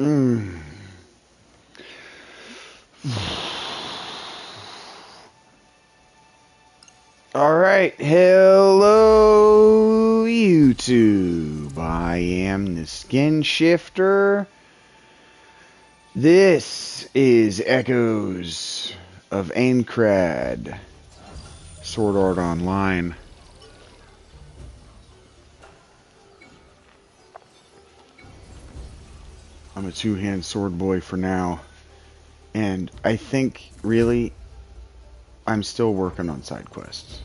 Mm. Alright, hello YouTube. I am the Skin Shifter. This is Echoes of Aincrad. Sword Art Online. I'm a two-hand sword boy for now. And I think, really, I'm still working on side quests.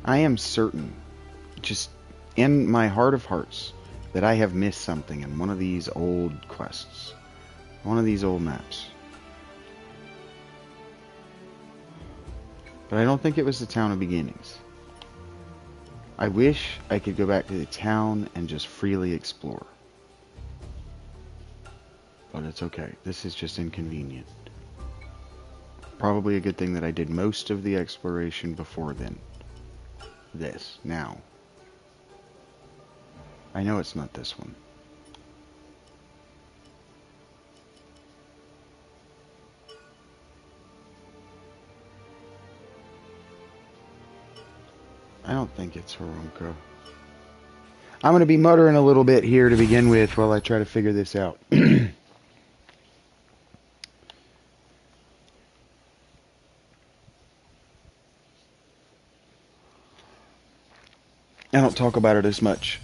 I am certain, just in my heart of hearts, that I have missed something in one of these old quests. One of these old maps. But I don't think it was the Town of Beginnings. I wish I could go back to the town and just freely explore. But it's okay. This is just inconvenient. Probably a good thing that I did most of the exploration before then. This, now. I know it's not this one. I don't think it's Horonko. I'm going to be muttering a little bit here to begin with while I try to figure this out. I don't talk about it as much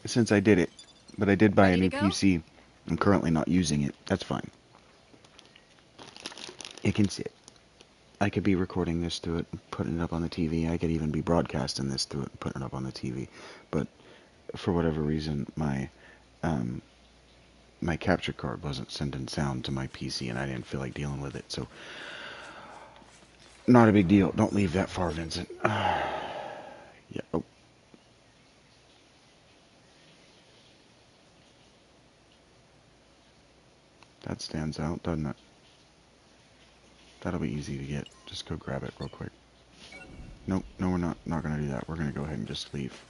since I did it, but I did buy a new PC. I'm currently not using it. That's fine. It can sit. I could be recording this through it and putting it up on the TV. I could even be broadcasting this through it and putting it up on the TV. But for whatever reason, my capture card wasn't sending sound to my PC, and I didn't feel like dealing with it. So, not a big deal. Don't leave that far, Vincent. Yeah. Oh. That stands out, doesn't it? That'll be easy to get. Just go grab it real quick. Nope, no, we're not going to do that. We're going to go ahead and just leave.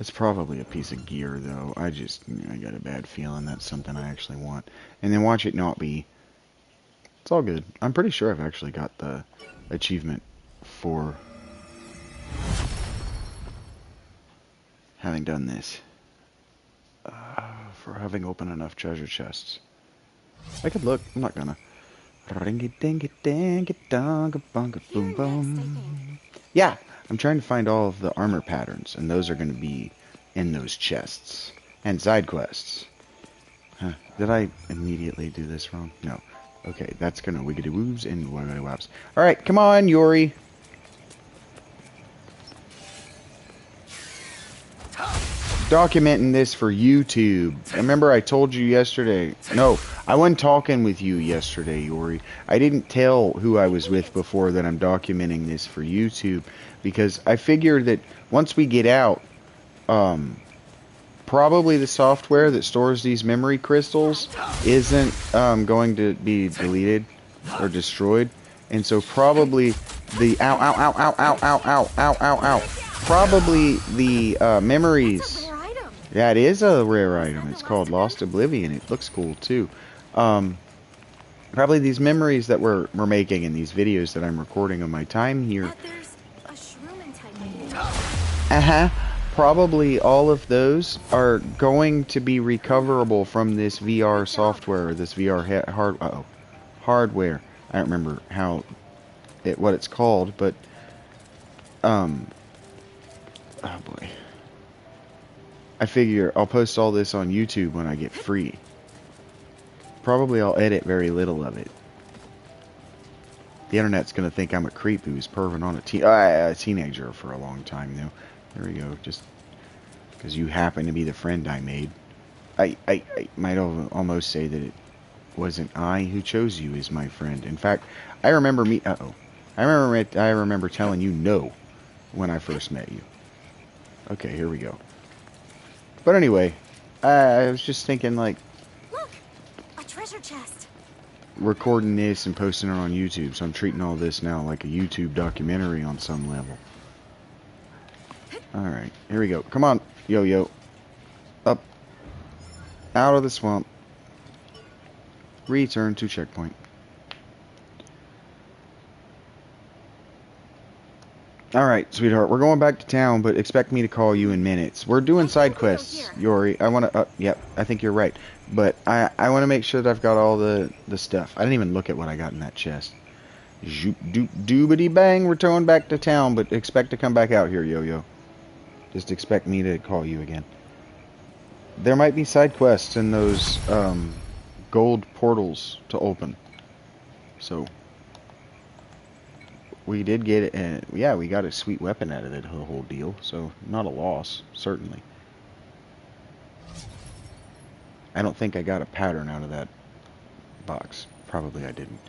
It's probably a piece of gear, though. I got a bad feeling that's something I actually want. And then watch it not be. It's all good. I'm pretty sure I've actually got the achievement for having done this. For having opened enough treasure chests. I could look. I'm not gonna. Yeah, I'm trying to find all of the armor patterns, and those are going to be in those chests. And side quests. Huh. Did I immediately do this wrong? No. Okay, that's gonna wiggity woos and wiggity wops. Alright, come on, Yuri. Documenting this for YouTube. Remember I told you yesterday. No, I wasn't talking with you yesterday, Yuri. I didn't tell who I was with before that I'm documenting this for YouTube. Because I figured that once we get out, probably the software that stores these memory crystals isn't going to be deleted or destroyed. And so probably the probably the memories. Yeah, it is a rare item. It's called Lost Oblivion. It looks cool too. Probably these memories that we're making in these videos that I'm recording on my time here. Probably all of those are going to be recoverable from this VR software, or this VR hardware. I don't remember what it's called, but oh boy. I figure I'll post all this on YouTube when I get free. Probably I'll edit very little of it. The internet's gonna think I'm a creep who's perving on a teenager for a long time now. There we go. Just because you happen to be the friend I made. I might almost say that it wasn't I who chose you as my friend. In fact, I remember I remember telling you no when I first met you. Okay, here we go. But anyway, I was just thinking, like, look, a treasure chest. recording this and posting it on YouTube, so I'm treating all this now like a YouTube documentary on some level. Alright, here we go. Come on, yo-yo. Up. Out of the swamp. Return to checkpoint. Alright, sweetheart, we're going back to town, but expect me to call you in minutes. We're doing side quests, Yori. I want to, yep, I think you're right. But I want to make sure that I've got all the stuff. I didn't even look at what I got in that chest. Zoop, doop, doobity bang, we're towing back to town, but expect to come back out here, yo-yo. Just expect me to call you again. There might be side quests in those gold portals to open. So, we did get it, and yeah, we got a sweet weapon out of it, the whole deal. So, not a loss, certainly. I don't think I got a pattern out of that box. Probably I didn't.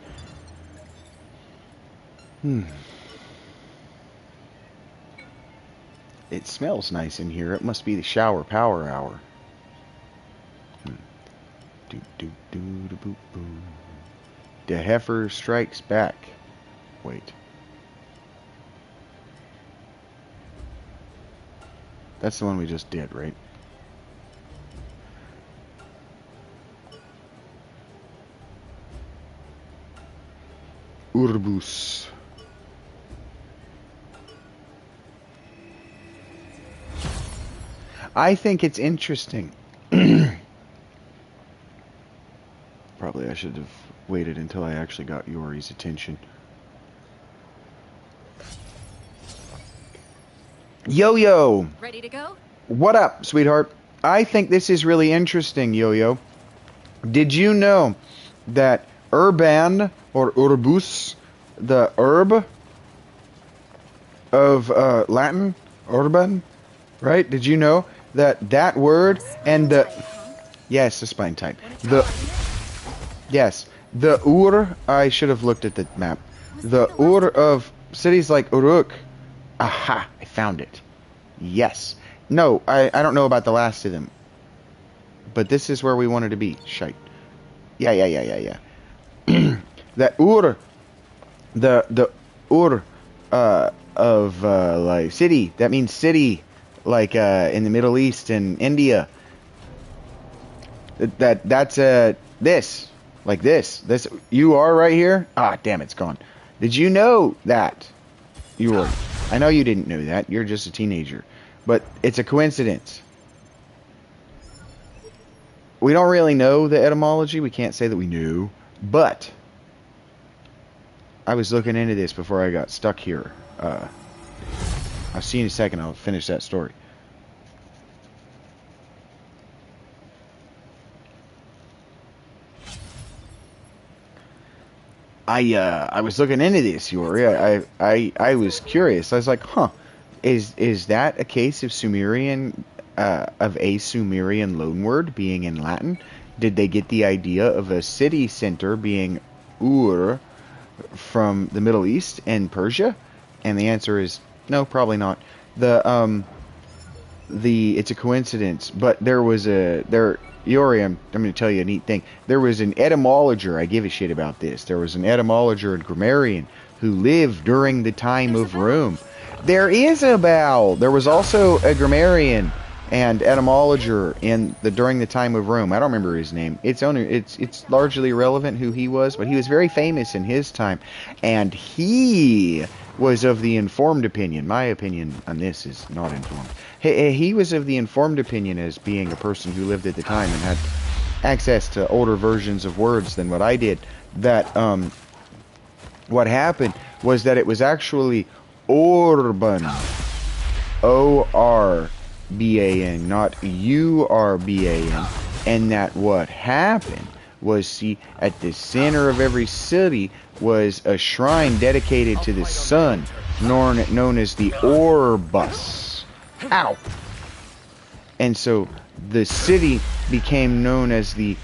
It smells nice in here. It must be the shower power hour. Do do do do boo boo. The heifer strikes back. Wait. That's the one we just did, right? Urbus. I think it's interesting. Probably I should have waited until I actually got Yori's attention. Yo-yo! Ready to go? What up, sweetheart? I think this is really interesting, Yo-yo. Did you know that urban, or urbus, the herb of Latin, urban, right? Did you know that that word and the... Yes, the spine type. Yes, the ur, I should have looked at the map. The ur of cities like Uruk. Aha, I found it. Yes. No, I don't know about the last of them. But this is where we wanted to be. Shite. Yeah. That ur, the ur of like city, that means city, like in the Middle East and India. That's this, like this you are right here. Ah, damn, it's gone. Did you know that? You were. I know you didn't know that. You're just a teenager, but it's a coincidence. We don't really know the etymology. We can't say that we knew, but I was looking into this before I got stuck here. I'll see you in a second. I'll finish that story. I was looking into this, Yori. I was curious. I was like, huh, is that a case of Sumerian, of a Sumerian loanword being in Latin? Did they get the idea of a city center being Ur from the Middle East and Persia? And the answer is no, probably not. It's a coincidence, but Yori, I'm going to tell you a neat thing. There was an etymologer, I give a shit about this. There was an etymologer and grammarian who lived during the time of Rome. There is a bell. There was also a grammarian and etymologer during the time of Rome. I don't remember his name. It's largely irrelevant who he was, but he was very famous in his time, and he was of the informed opinion. My opinion on this is not informed. He was of the informed opinion as being a person who lived at the time and had access to older versions of words than what I did. That what happened was that it was actually Orban, O-R-B-A-N, not U-R-B-A-N, and that what happened was, see, at the center of every city was a shrine dedicated to the sun, known as the Orbus. Ow! And so the city became known as the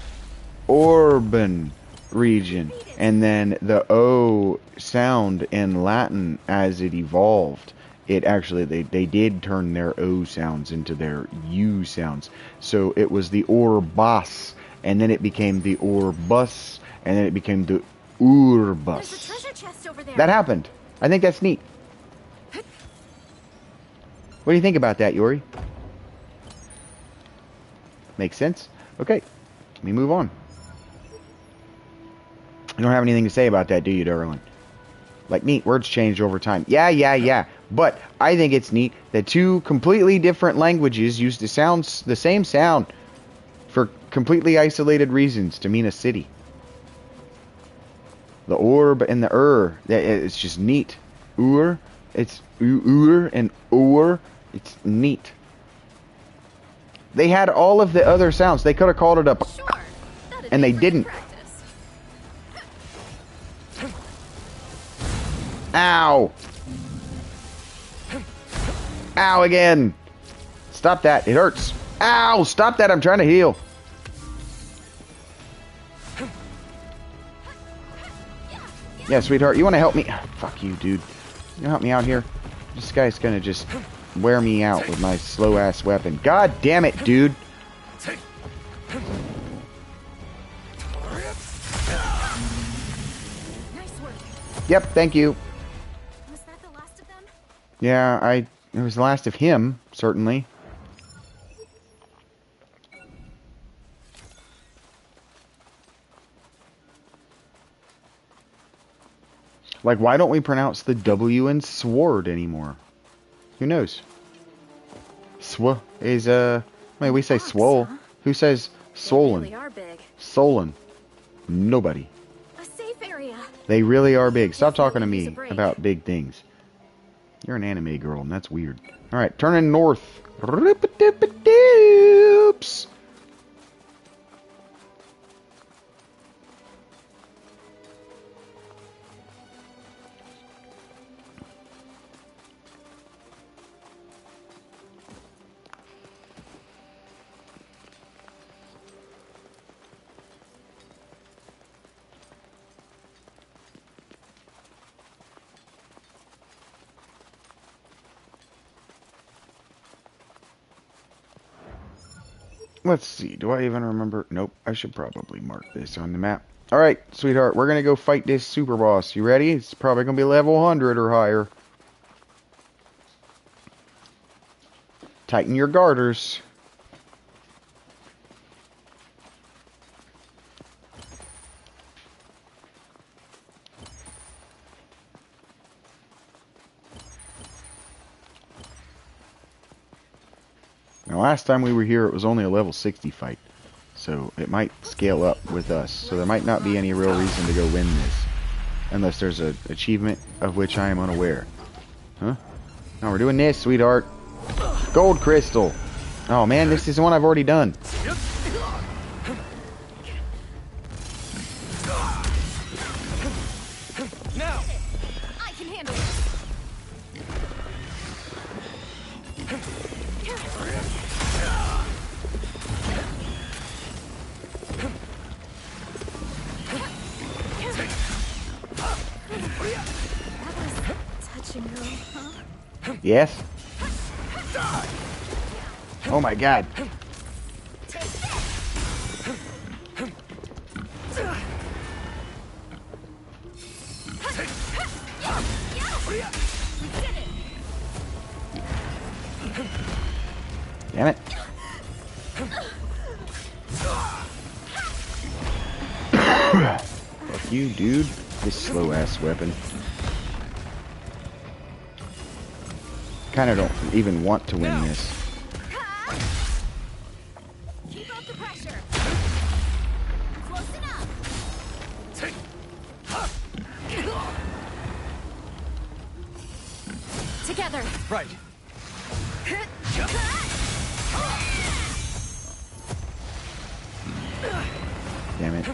Orban region, and then the O sound in Latin, as it evolved, it actually, they did turn their O sounds into their U sounds. So it was the Orbas, and then it became the Orbus, and then it became the There's a Urbus. treasure chest over there. That happened. I think that's neat. What do you think about that, Yori? Makes sense? Okay, let me move on. You don't have anything to say about that, do you, darling? Like, neat, words change over time. Yeah. But I think it's neat that two completely different languages use the same sound for completely isolated reasons to mean a city. The orb and the it's just neat. It's and it's neat. They had all of the other sounds. They could have called it a Sure. and they didn't. Practice. Ow! Ow again! Stop that. It hurts. Ow! Stop that. I'm trying to heal. Yeah, sweetheart. You want to help me? Fuck you, dude. You help me out here? This guy's gonna just wear me out with my slow-ass weapon. God damn it, dude. Nice work. Yep, thank you. Was that the last of them? Yeah, it was the last of him, certainly. Like, why don't we pronounce the W in sword anymore? Who knows? Sw is, I mean, we say Fox, swole. huh? Who says They swollen? really are big. Swollen. Nobody. A safe area. They really are big. Stop Definitely talking to use a me break. about big things. You're an anime girl, and that's weird. Alright, turning north. Rip-a-dip-a-doops. Let's see. Do I even remember? Nope. I should probably mark this on the map. Alright, sweetheart. We're going to go fight this super boss. You ready? It's probably going to be level 100 or higher. Tighten your garters. Now, last time we were here, it was only a level 60 fight. So, it might scale up with us. So, there might not be any real reason to go win this. Unless there's an achievement of which I am unaware. Huh? No, we're doing this, sweetheart. Gold crystal. Oh, man, this is the one I've already done. Now. I can handle it. That was touch and go, huh? Yes? Oh, my God. Damn it. Fuck you, dude. This slow-ass weapon. Kinda don't even want to win this. Keep up the pressure. Close enough. Together. Right. Damn it.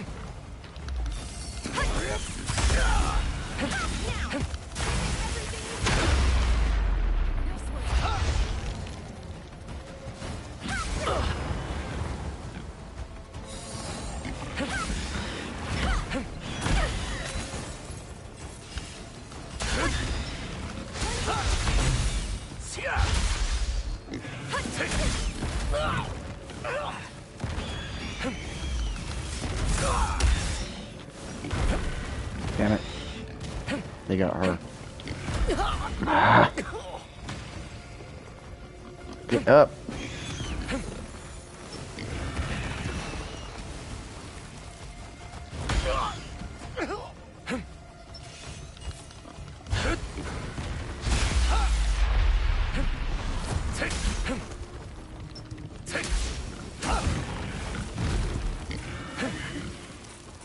They got her. Ah. Get up.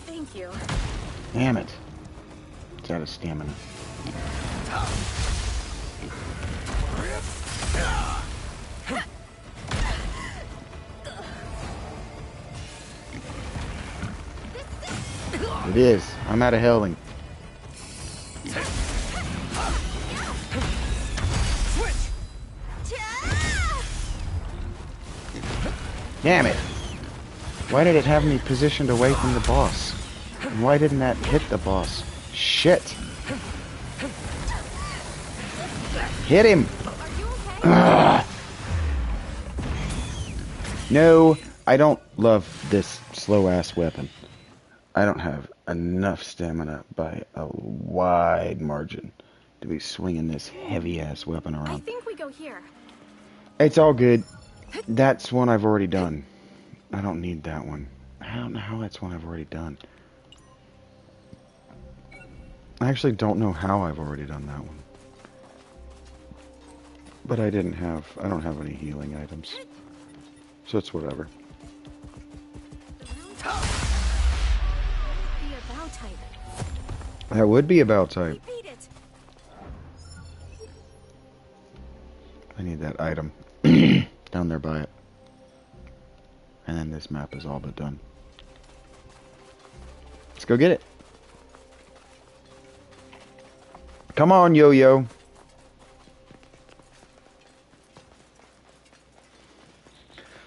Thank you. Damn it. It's out of stamina. It is. I'm out of healing. Damn it. Why did it have me positioned away from the boss? And why didn't that hit the boss? Shit. Hit him. Ugh. No, I don't love this slow-ass weapon. I don't have enough stamina by a wide margin to be swinging this heavy-ass weapon around. I think we go here. It's all good. That's one I've already done. I don't need that one. I don't know how that's one I've already done. I actually don't know how I've already done that one. But I don't have any healing items. So it's whatever. That would be about type. I need that item. Down there by it. And then this map is all but done. Let's go get it. Come on, Yo-Yo.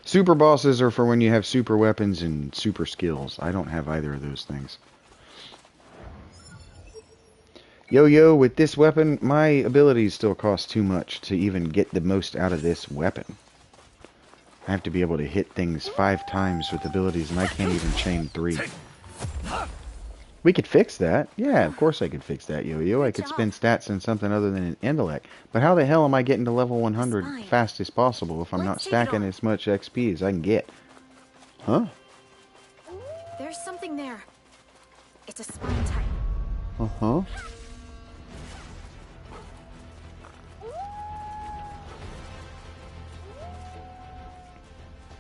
Super bosses are for when you have super weapons and super skills. I don't have either of those things. Yo-Yo, with this weapon, my abilities still cost too much to even get the most out of this weapon. I have to be able to hit things 5 times with abilities, and I can't even chain 3. We could fix that. Yeah, of course I could fix that, Yo-Yo. I could spend stats in something other than an intellect. But how the hell am I getting to level 100 fast as possible if I'm not stacking as much XP as I can get? Huh? There's something there. It's a spine type. Uh-huh.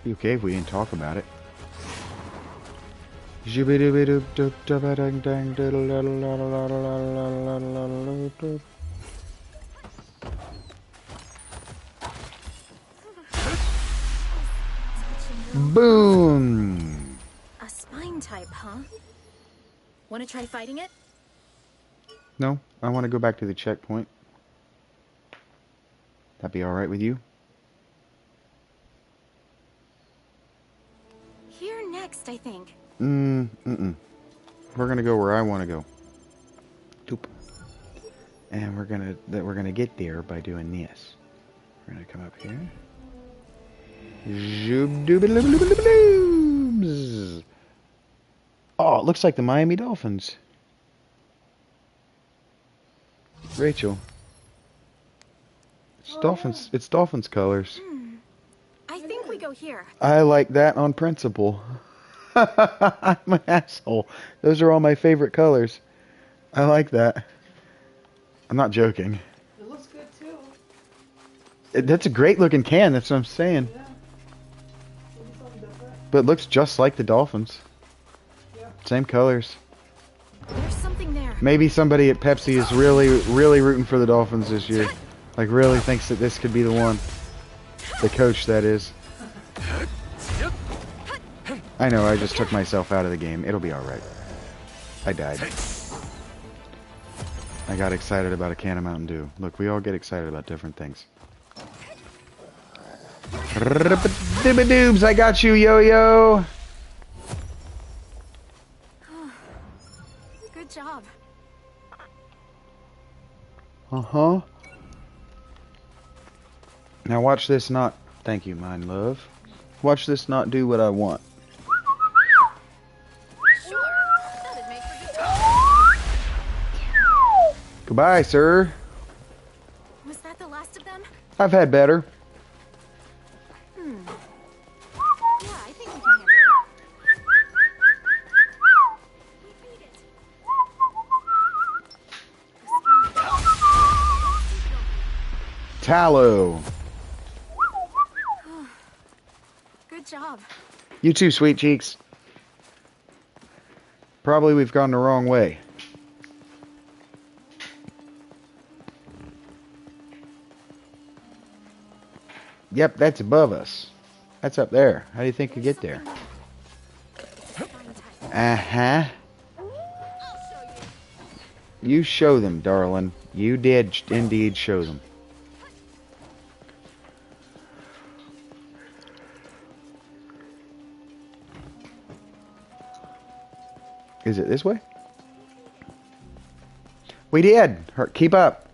Be okay if we didn't talk about it. Boom! A spine type, huh? Want to try fighting it? No, I want to go back to the checkpoint. That be alright with you? Here next, I think. Mm-mm. We're gonna go where I want to go. Doop. And we're gonna get there by doing this. We're gonna come up here. Oh, it looks like the Miami Dolphins. Rachel. It's Dolphins colors. I think we go here. I like that on principle. I'm an asshole. Those are all my favorite colors. I like that. I'm not joking. It looks good too. That's a great looking can, that's what I'm saying. Yeah. Maybe something different. But it looks just like the Dolphins. Yeah. Same colors. There's something there. Maybe somebody at Pepsi is really rooting for the Dolphins this year. Like really thinks that this could be the one. The coach, that is. I know, I just took myself out of the game. It'll be alright. I died. I got excited about a can of Mountain Dew. Look, we all get excited about different things. Doobs, I got you, Yo-Yo! Good job. Uh-huh. Now watch this not... Thank you, mine love. Watch this not do what I want. Sure. That'd make for good talk. Goodbye, sir. Was that the last of them? I've had better. Yeah, I think we can handle it. We beat it. The skin. Tallow. Good job. You too, sweet cheeks. Probably we've gone the wrong way. Yep, that's above us. That's up there. How do you think we get there? Uh-huh. I'll show you. You show them, darling. You did indeed show them. Is it this way? We did. Keep up.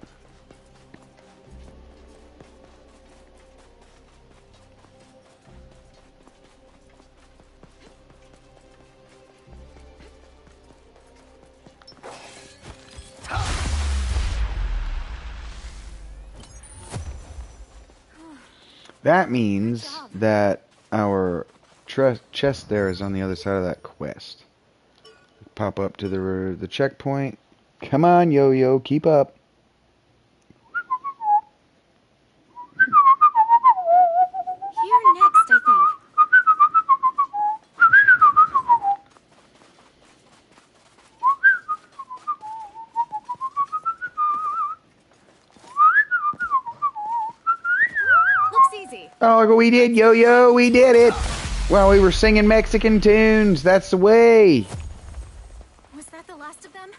That means that our chest there is on the other side of that quest. Pop up to the checkpoint. Come on, Yo-Yo, keep up. Here next, I think. Looks easy. Oh, we did, Yo-Yo, we did it. Well, we were singing Mexican tunes. That's the way. Was that the last of them?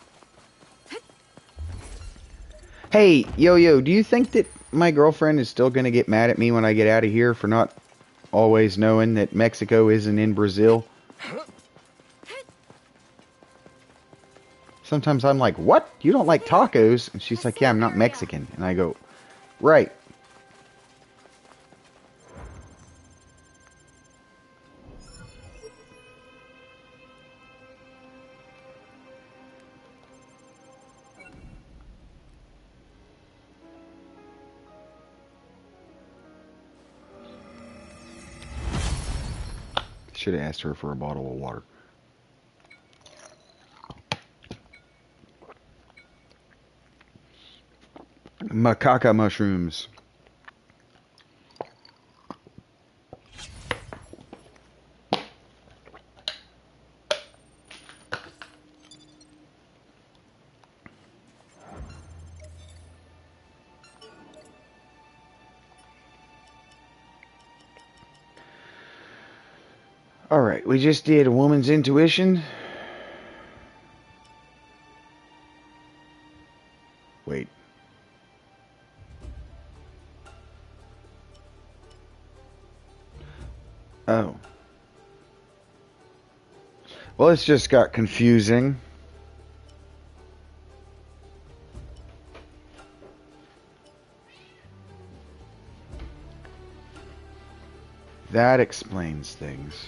Hey, Yo-Yo, do you think that my girlfriend is still going to get mad at me when I get out of here for not always knowing that Mexico isn't in Brazil? Sometimes I'm like, what? You don't like tacos? And she's like, yeah, I'm not Mexican. And I go, right. Should have asked her for a bottle of water. Macaca mushrooms. Alright, we just did a woman's intuition. Wait. Oh. Well, it's just got confusing. That explains things.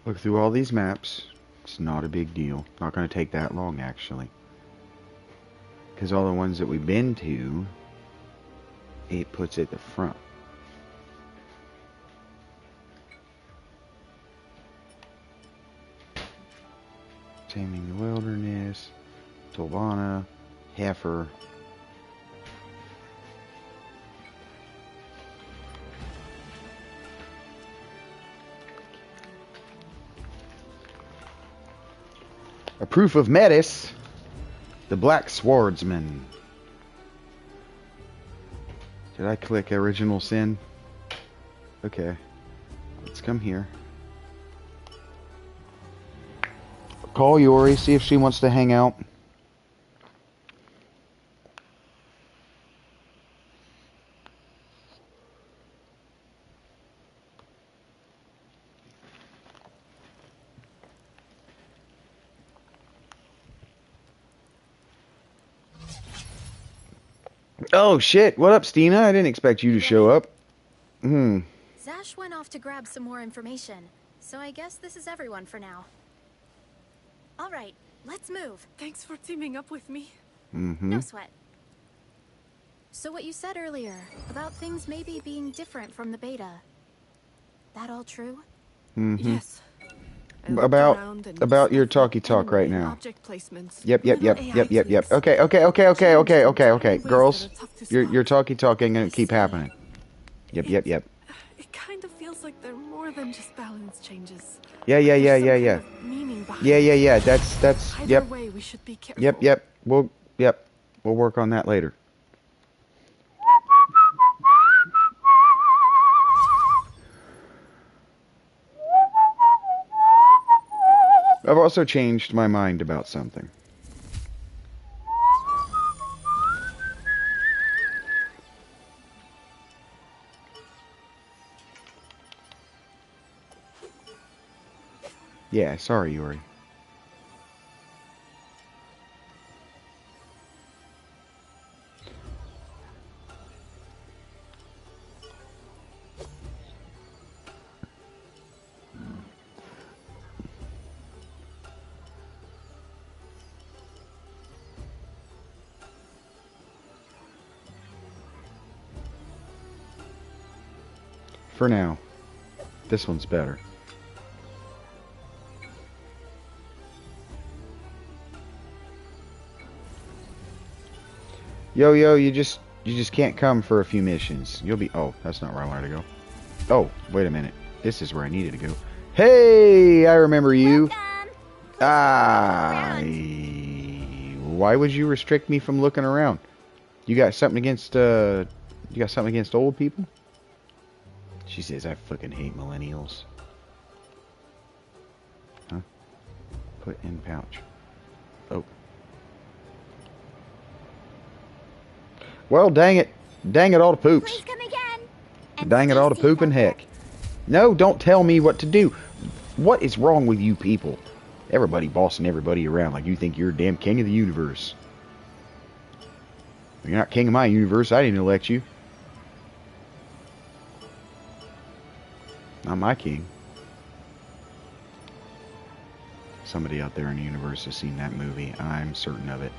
Look through all these maps. It's not a big deal. Not going to take that long, actually. Because all the ones that we've been to, it puts at the front. Taming the Wilderness, Tolvana, Heifer. A proof of Metis, the Black Swordsman. Did I click Original Sin? Okay. Let's come here. Call Yori, see if she wants to hang out. Oh shit, what up, Stina? I didn't expect you to show up. Zash went off to grab some more information, so I guess this is everyone for now. All right, let's move. Thanks for teaming up with me. No sweat. So what you said earlier about things maybe being different from the beta, that all true? Yes. I looked About around and your stuff like talk right animating now. Object placements. Yep. Little AI tweaks. Okay. Changed in Girls, ways that are tough to your spot. talk ain't gonna I keep see. happening. Yep. It kind of feels like they're more than just balance changes. Yeah. Like there's some kind of meaning behind it. Yeah. That's Either way, we should be careful. We'll work on that later. I've also changed my mind about something. Yeah, sorry, Yori. For now, this one's better. Yo, you just can't come for a few missions. You'll be... Oh, that's not where I wanted to go. Oh, wait a minute. This is where I needed to go. Hey, I remember you. Why would you restrict me from looking around? You got something against old people? She says I fucking hate millennials. Huh? Put in pouch. Oh. Well, dang it all to poops. Please come again. Dang it all to poop and heck. No, don't tell me what to do. What is wrong with you people? Everybody bossing everybody around like you think you're a damn king of the universe. You're not king of my universe. I didn't elect you. Not my king. Somebody out there in the universe has seen that movie. I'm certain of it.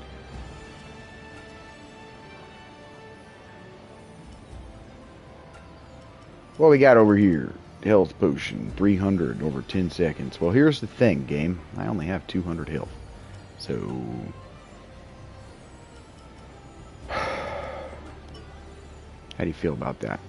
What we got over here? Health potion, 300 over 10 seconds. Well, here's the thing, game. I only have 200 health. So... how do you feel about that?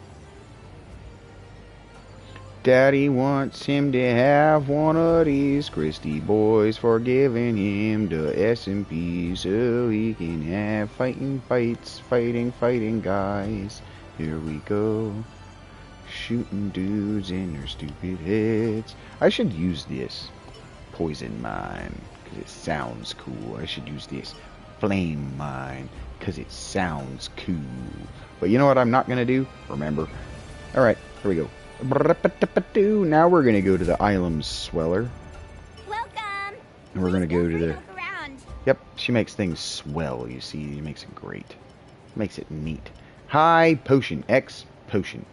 Daddy wants him to have one of these Christie boys for giving him the S&P so he can have fighting guys. Here we go. Shooting dudes in their stupid heads. I should use this poison mine because it sounds cool. I should use this flame mine because it sounds cool. But you know what I'm not going to do? Remember. Alright, here we go. Now we're going to go to the Ilum Sweller. Welcome. And we're going to go to the... Look around. Yep, she makes things swell, you see. She makes it great. Makes it neat. High potion. X potion.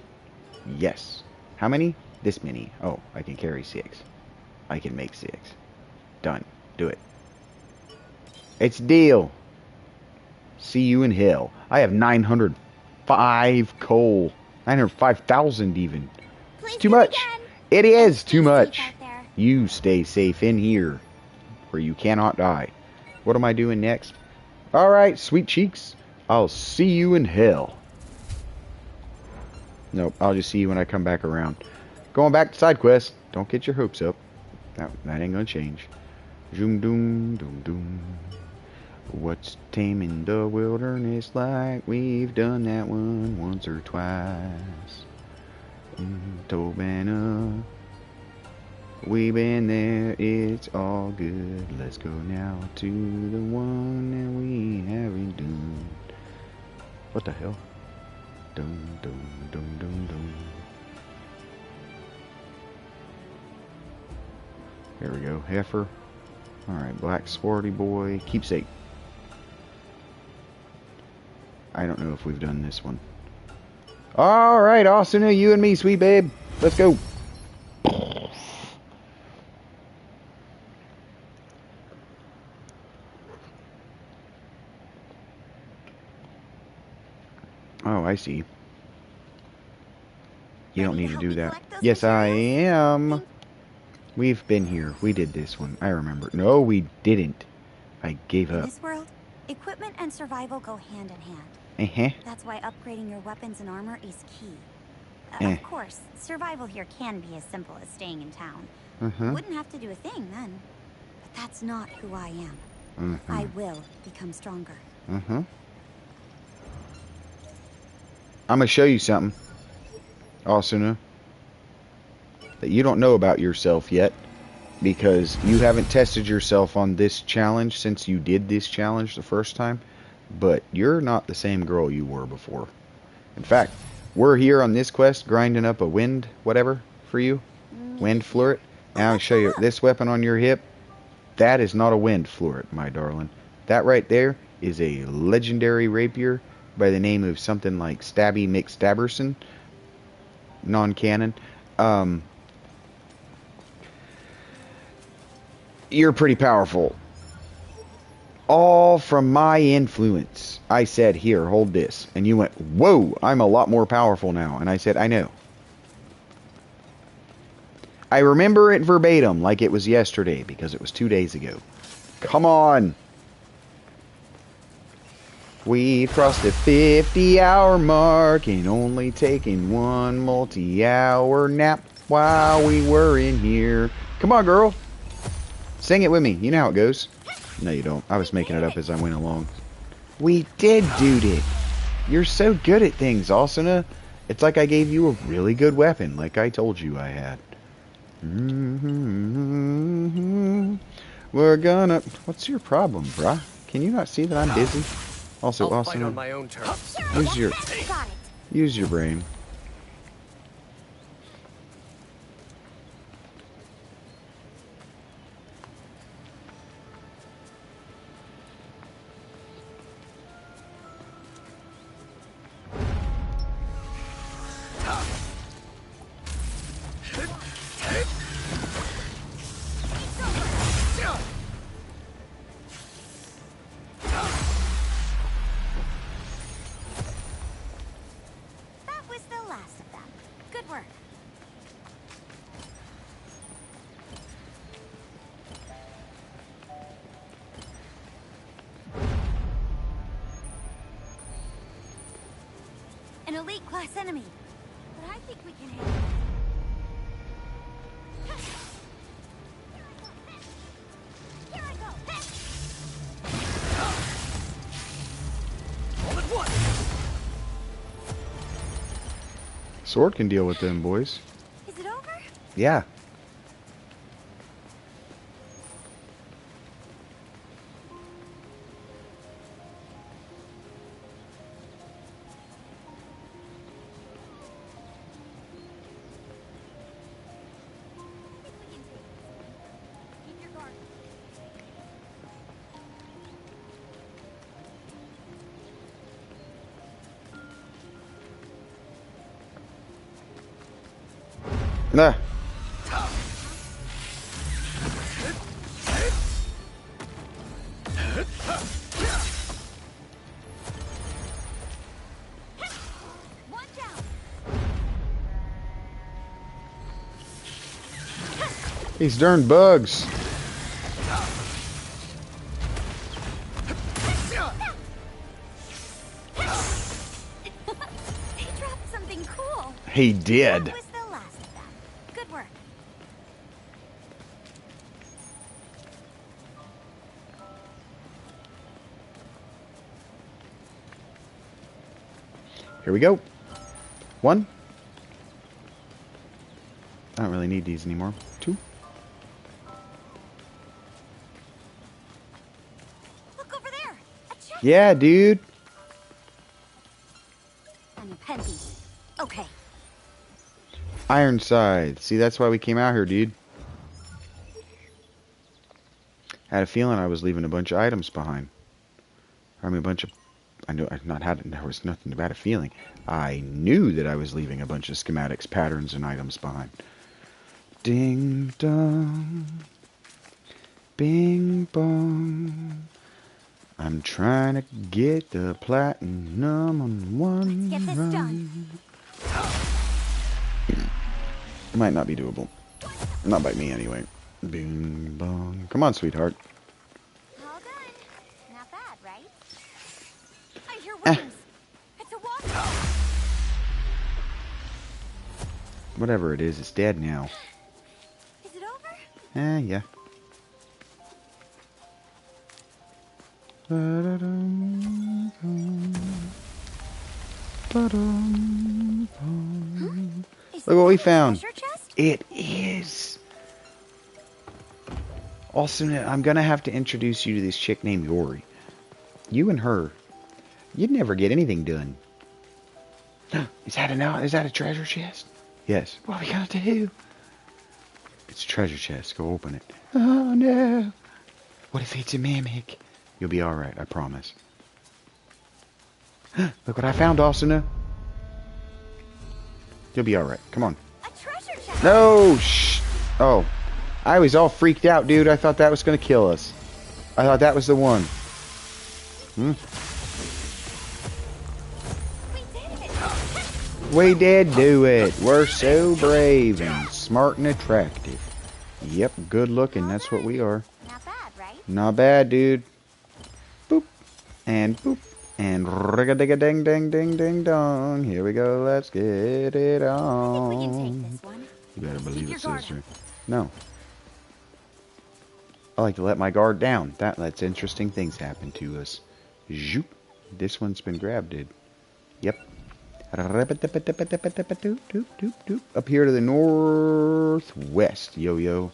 Yes. How many? This many. Oh, I can carry 6. I can make 6. Done. Do it. It's a deal. See you in hell. I have 905 coal. 905,000 even. Please It's too come much. again. It is Stay too safe much. out there. You stay safe in here where you cannot die. What am I doing next? Alright, sweet cheeks. I'll see you in hell. Nope, I'll just see you when I come back around. Going back to side quest. Don't get your hopes up. That ain't gonna change. Zoom doom doom doom. What's taming the wilderness like? We've done that one once or twice. Tobana. We've been there, it's all good. Let's go now to the one that we haven't done. What the hell? Dum dum dum dum dum. There we go, heifer. Alright, black sporty boy. Keepsake. I don't know if we've done this one. Alright, Austin, you and me, sweet babe. Let's go. Oh, I see. You don't need to do that. Yes, I am. We've been here. We did this one. I remember. No, we didn't. I gave up. In this world, equipment and survival go hand in hand. That's why upgrading your weapons and armor is key. Of course, survival here can be as simple as staying in town. Wouldn't have to do a thing then. But that's not who I am. I will become stronger. I'm gonna show you something, Asuna, that you don't know about yourself yet, because you haven't tested yourself on this challenge since you did this challenge the first time. But you're not the same girl you were before. In fact, we're here on this quest grinding up a wind whatever for you. Wind fluret. Now I'll show you this weapon on your hip. That is not a wind fluret, my darling. That right there is a legendary rapier by the name of something like Stabby McStabberson. Non-canon. You're pretty powerful. All from my influence. I said, here, hold this. And you went, whoa, I'm a lot more powerful now. And I said, I know. I remember it verbatim like it was yesterday because it was 2 days ago. Come on. We crossed the 50-hour mark and only taking one multi-hour nap while we were in here. Come on, girl. Sing it with me. You know how it goes. No, you don't. I was making it up as I went along. We did, dude it. You're so good at things, Asuna. It's like I gave you a really good weapon, like I told you I had. We're gonna... What's your problem, bruh? Can you not see that I'm busy? Also, Asuna, on my own terms. use your brain. An elite class enemy. But I think we can handle it. Here I go. All at once. Sword can deal with them, boys. Is it over? Yeah. Nah. These darn bugs. He dropped something cool. He did. That was the last of them. Good work. Here we go. 1, I don't really need these anymore. 2. Look over there. A chest. Yeah, dude. And a pen piece. Okay. Ironside. See, that's why we came out here, dude. I had a feeling I was leaving a bunch of items behind. I mean, a bunch of... I knew I've not had it. There was nothing about a feeling. I knew that I was leaving a bunch of schematics, patterns, and items behind. Ding dong. Bing bong. I'm trying to get the platinum on one Let's get this done. It might not be doable. Not by me, anyway. Bing bong. Come on, sweetheart. All done. Not bad, right? I hear wings. It's a walker. Whatever it is, it's dead now. Is it over? Yeah. Look what we found. Treasure chest? It is. Also, I'm gonna have to introduce you to this chick named Yori. You and her, you'd never get anything done. Is that a treasure chest? Yes. What are we gonna do? It's a treasure chest. Go open it. Oh no. What if it's a mimic? You'll be alright, I promise. Look what I found, Asuna. You'll be alright. Come on. A treasure chest. No! Shh! Oh. I was all freaked out, dude. I thought that was going to kill us. I thought that was the one. We did do it. We're so brave and smart and attractive. Yep, good looking. That's what we are. Not bad, right? Not bad, dude. Boop. And boop. And rig-a-dig-a-ding-ding-ding-ding-dong. Here we go. Let's get it on. I think we can take this one. You better believe Keep it, your guard sister. up. No. I like to let my guard down. That lets interesting things happen to us. Zoop. This one's been grabbed, dude. Yep. Up here to the northwest, yo-yo.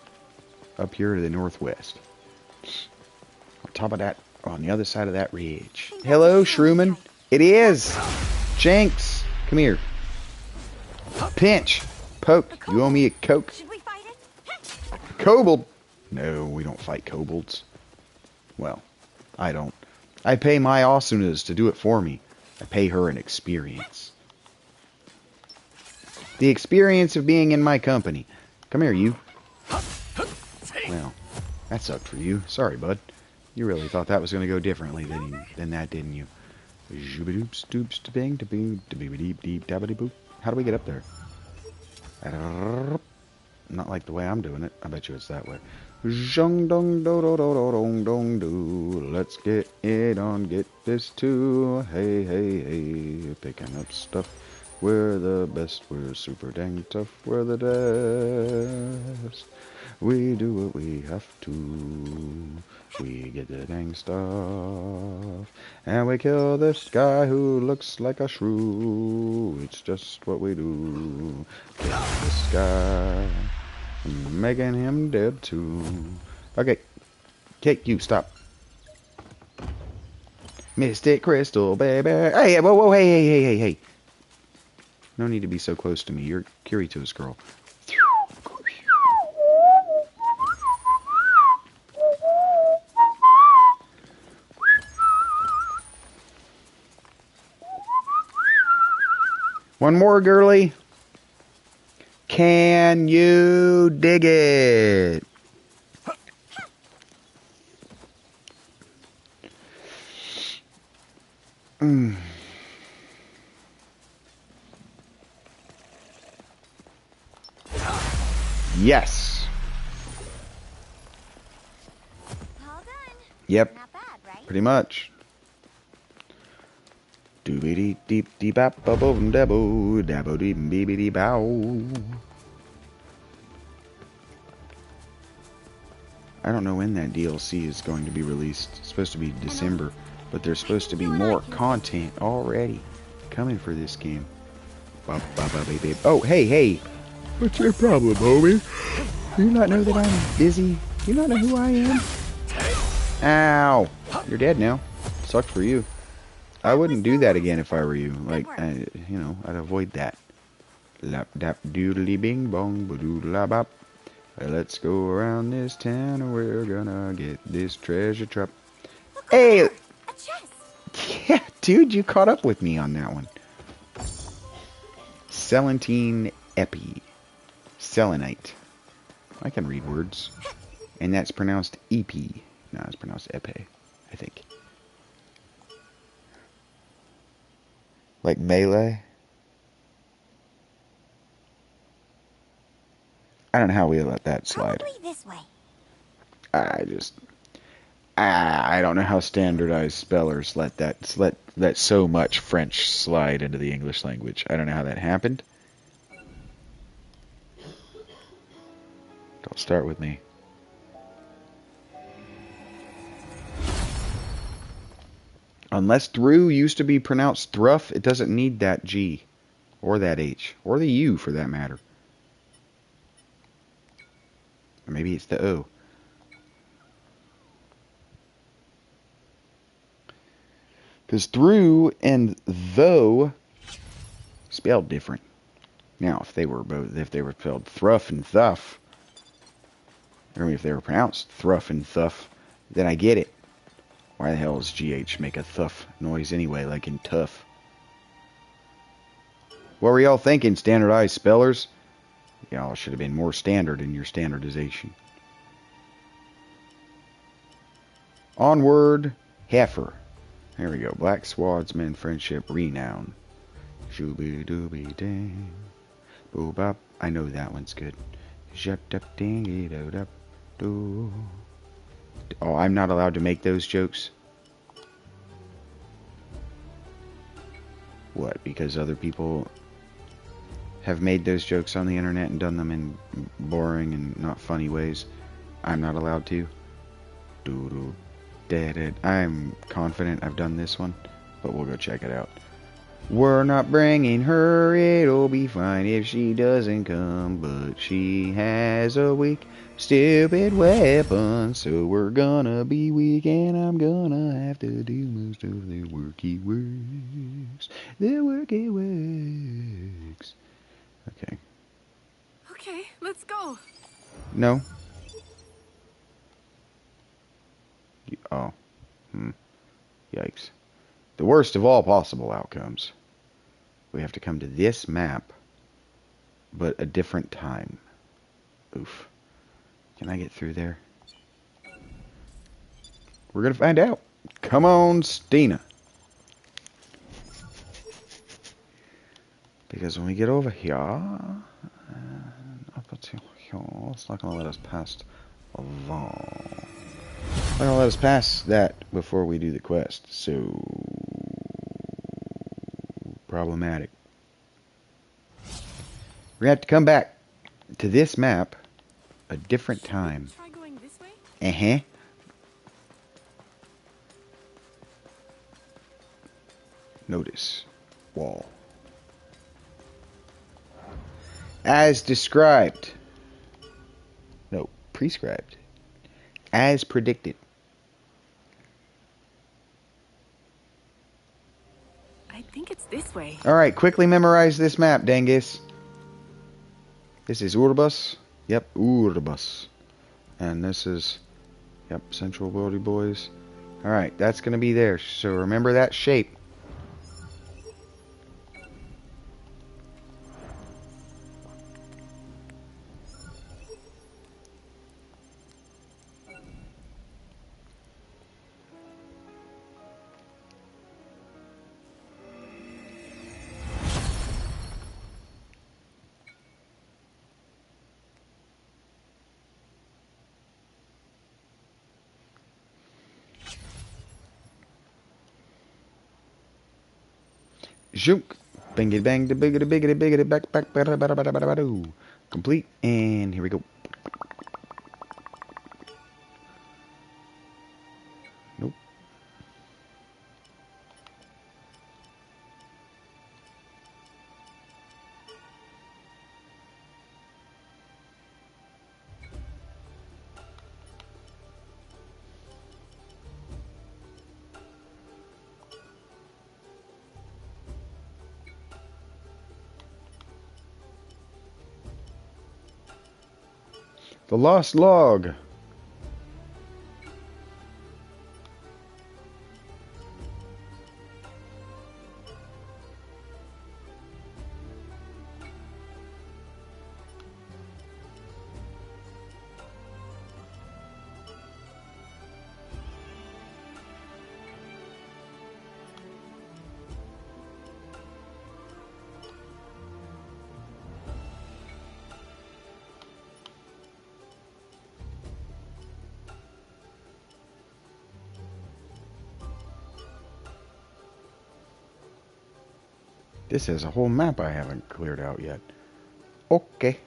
Up here to the northwest. On top of that, on the other side of that ridge. Hello, Shroomin. It is. Jinx. Come here. Pinch. Poke. You owe me a Coke. Should we fight it? Kobold. No, we don't fight kobolds. Well, I don't. I pay my Asunas to do it for me. I pay her an experience. The experience of being in my company. Come here, you. Well, that sucked for you. Sorry, bud. You really thought that was going to go differently than that, didn't you? How do we get up there? Not like the way I'm doing it. I bet you it's that way. Zhong dong do do do do dong dong do. Let's get it on. Get this too. Hey, hey, hey. Picking up stuff. We're the best. We're super dang tough. We're the best. We do what we have to. We get the dang stuff. And we kill this guy who looks like a shrew. It's just what we do. Kill this guy. Making him dead too. Okay. Cake, you stop. Mystic Crystal, baby. Hey, whoa, whoa, hey. No need to be so close to me. You're Kirito's girl. One more, girly. Can you dig it? Yes. All done. Yep. Not bad, right? Pretty much. Doobity deep deep bap bubble dabo dabo deep beebity bow. I don't know when that DLC is going to be released. It's supposed to be December, but there's supposed to be more content already coming for this game. Oh, hey. What's your problem, homie? Do you not know that I'm busy? Do you not know who I am? Ow! You're dead now. Sucks for you. I wouldn't do that again if I were you. Like, you know, I'd avoid that. Lap dap doodly bing bong ba bop. Let's go around this town and we're gonna get this treasure trap. Hey! A chest! Yeah, dude, you caught up with me on that one. Selentine epi. Selenite. I can read words. And that's pronounced EP. No, it's pronounced epe, I think. Like melee? I don't know how we let that slide. Probably this way. I don't know how standardized spellers let so much French slide into the English language. I don't know how that happened. Don't start with me. Unless through used to be pronounced thruff, it doesn't need that G. Or that H. Or the U, for that matter. Or maybe it's the O. Because through and though spelled different. Now, if they were spelled thruff and thuff, or if they were pronounced thruff and thuff, then I get it. Why the hell does GH make a thuff noise anyway, like in tough? What were y'all thinking, standardized spellers? Y'all should have been more standard in your standardization. Onward, heifer. There we go. Black Swordsman Friendship Renown. Shooby dooby dang. Boo bop. I know that one's good. Shut up ding it up doo. Oh, I'm not allowed to make those jokes? What, because other people have made those jokes on the internet and done them in boring and not funny ways? I'm not allowed to? Doo-doo. Dead. I'm confident I've done this one, but we'll go check it out. We're not bringing her, it'll be fine if she doesn't come, but she has a weak, stupid weapon, so we're gonna be weak and I'm gonna have to do most of the worky works. The worky works. Okay. Okay, let's go. No. Oh. Yikes. The worst of all possible outcomes. We have to come to this map, but a different time. Oof. Can I get through there? We're gonna find out. Come on, Stina. Because when we get over here, up until here, it's not gonna let us past that. It's not gonna let us pass that before we do the quest. So problematic. We're gonna have to come back to this map a different time. Try going this way? Uh-huh. Notice. Wall. As described. No, prescribed. As predicted. I think it's this way. Alright, quickly memorize this map, Dangus. This is Urbus. Yep, Urbus. And this is, yep, Central Worldy Boys. Alright, that's going to be there. So remember that shape. Zook. Bingity bang, the biggity biggity biggity back back bada bada bada bada bada. Complete, and here we go. Nope. The lost log. This is a whole map I haven't cleared out yet. Okay.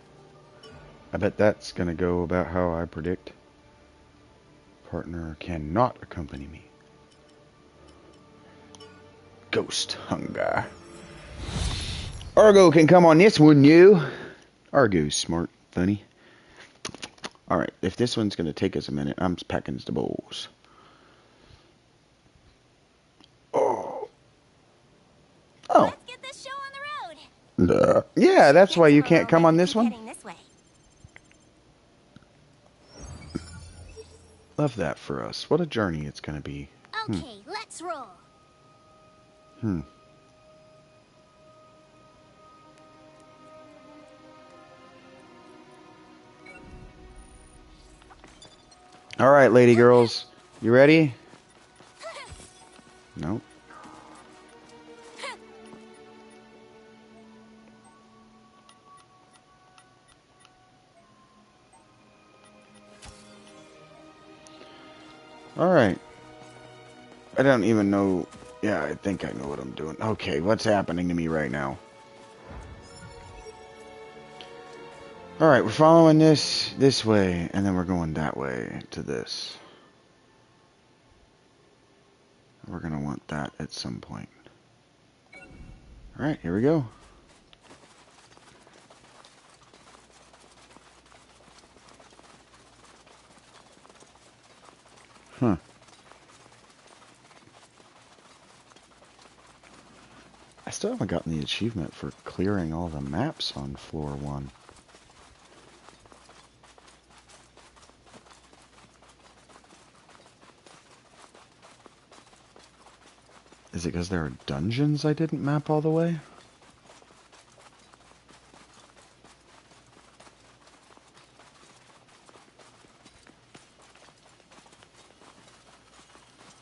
I bet that's gonna go about how I predict. Partner cannot accompany me. Ghost hunger. Argo can come on this one, you. Argo's smart, funny. Alright, if this one's gonna take us a minute, I'm packing the bowls. Oh. Oh. Let's get this show on the road. Yeah, that's why you can't come on this one. This way. Love that for us. What a journey it's gonna be. Okay, let's roll. Alright, lady girls. You ready? Nope. Alright. I don't even know. Yeah, I think I know what I'm doing. Okay, what's happening to me right now? Alright, we're following this way, and then we're going that way to this. We're gonna want that at some point. Alright, here we go. Huh. I still haven't gotten the achievement for clearing all the maps on floor 1. Is it because there are dungeons I didn't map all the way?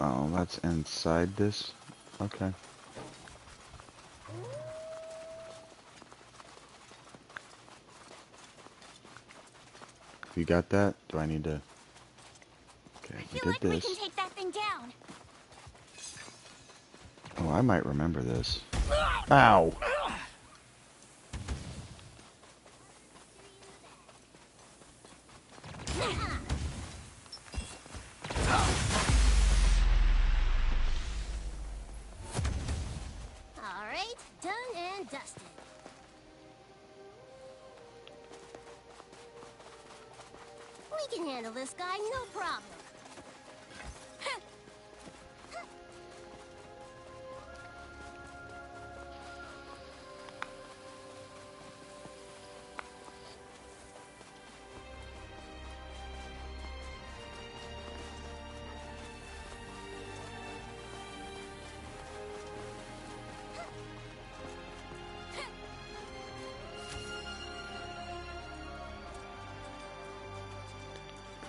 Oh, that's inside this? Okay. You got that? Do I need to... Okay, we did this. We can take that thing down. Oh, I might remember this. Ow! Alright, done and dusted. We can handle this guy, no problem.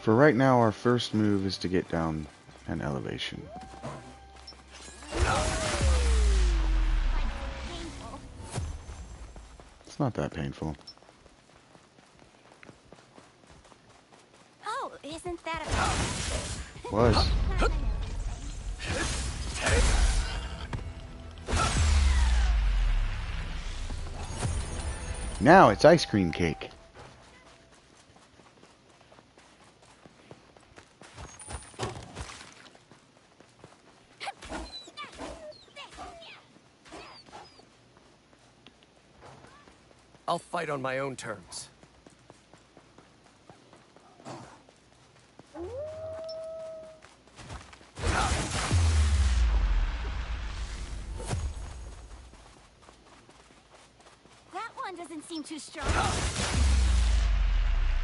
For right now, our first move is to get down an elevation. It's not that painful. Oh, isn't that a... Was. Now it's ice cream cake. I'll fight on my own terms. That one doesn't seem too strong.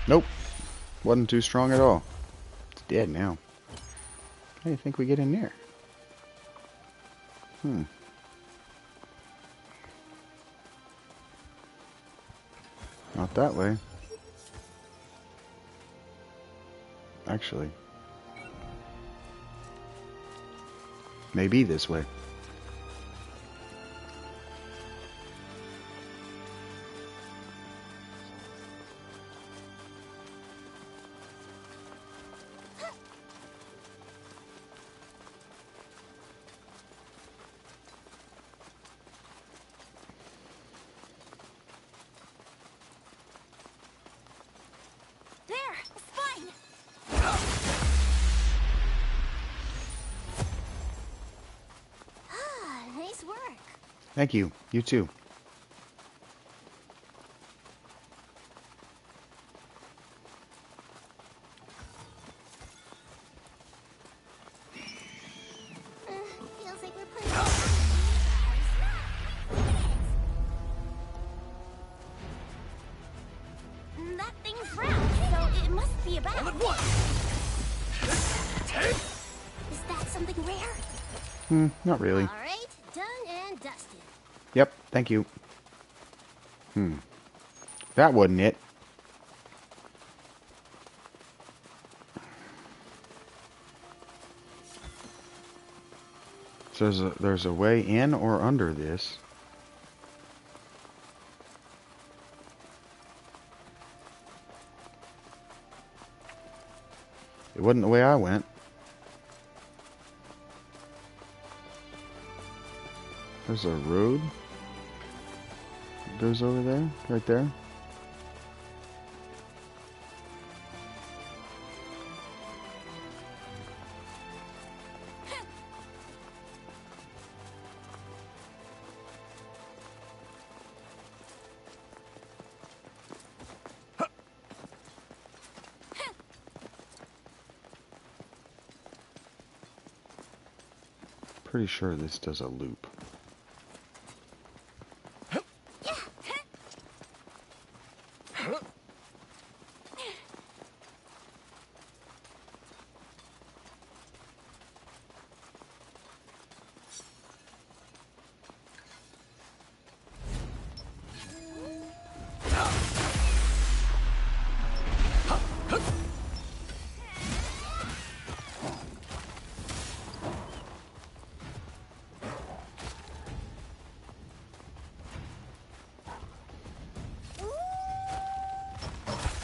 Nope. Wasn't too strong at all. It's dead now. How do you think we get in there? Not that way. Actually. Maybe this way. Thank you. You too. Feels like we're playing. That thing's round, so it must be a bat. All at once. Is that something rare? Not really. All right, done and dusted. Yep, thank you. That wasn't it. So there's a way in or under this. It wasn't the way I went. There's a road. It goes over there, right there. Pretty sure this does a loop.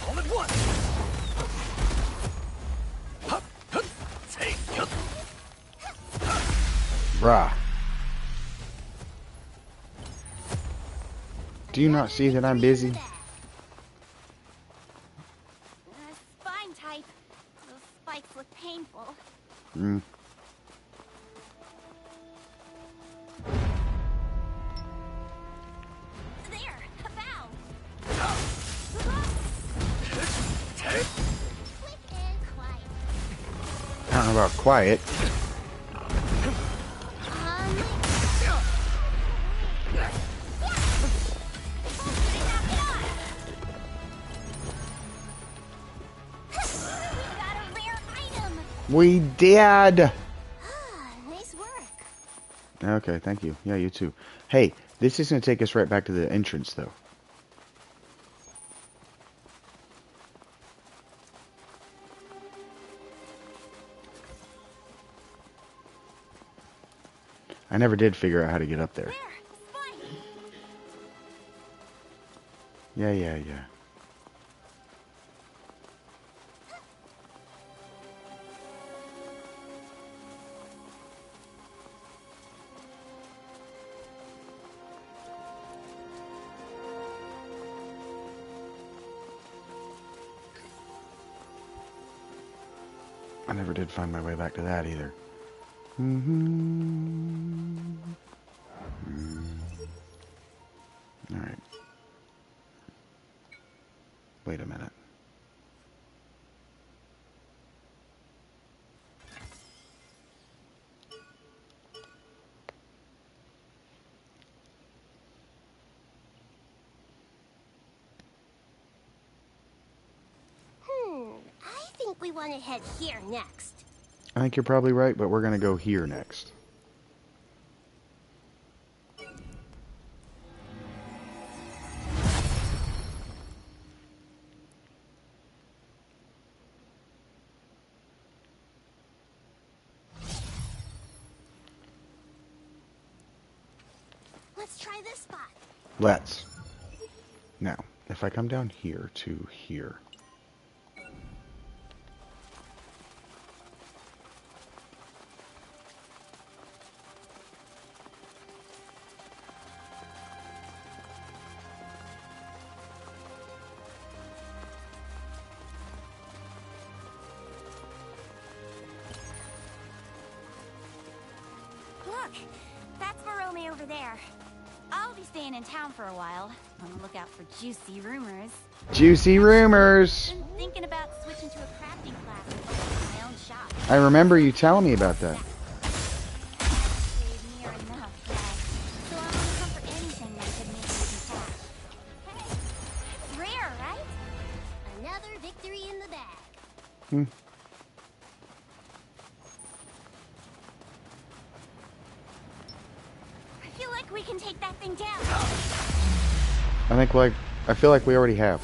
All at once. Bruh. Do you not see that I'm busy? Spine type. Those spikes look painful. There, a bow. Quick and quiet. I don't know about quiet. We did! Nice work. Okay, thank you. Yeah, you too. Hey, this is going to take us right back to the entrance, though. I never did figure out how to get up there. There, spike. Yeah. I never did find my way back to that either. Alright. Wait a minute. think we want to head here next. I think you're probably right, but we're gonna go here next. Let's try this spot. Let's. Now, if I come down here to here. Look, that's Morome over there. I'll be staying in town for a while. On the lookout for juicy rumors. Juicy rumors! Been thinking about switching to a crafting class and opening my own shop. I remember you telling me about that. Save near enough, yeah. So I'm on the hunt for anything that could make me some cash. Hey, it's rare, right? Another victory in the bag. Hmm. I feel like we can take that thing down. I feel like we already have.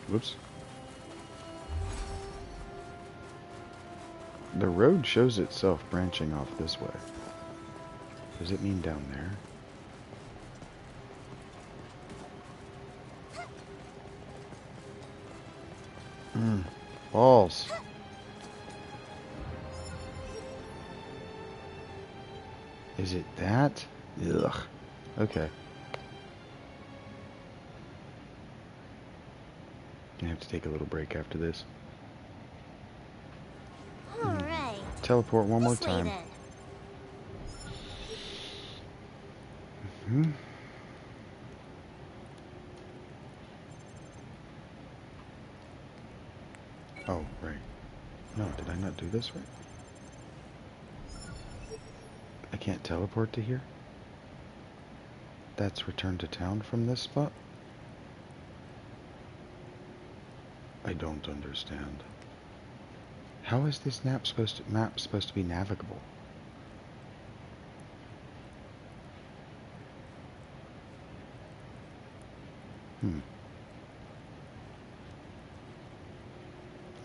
Whoops. The road shows itself branching off this way. Does it mean down there? Balls. Is it that? Ugh. Okay. I have to take a little break after this. All right. Teleport one more This way, time. then. Hmm. Oh, right. No, did I not do this right? I can't teleport to here? That's return to town from this spot? I don't understand. How is this map supposed to be navigable?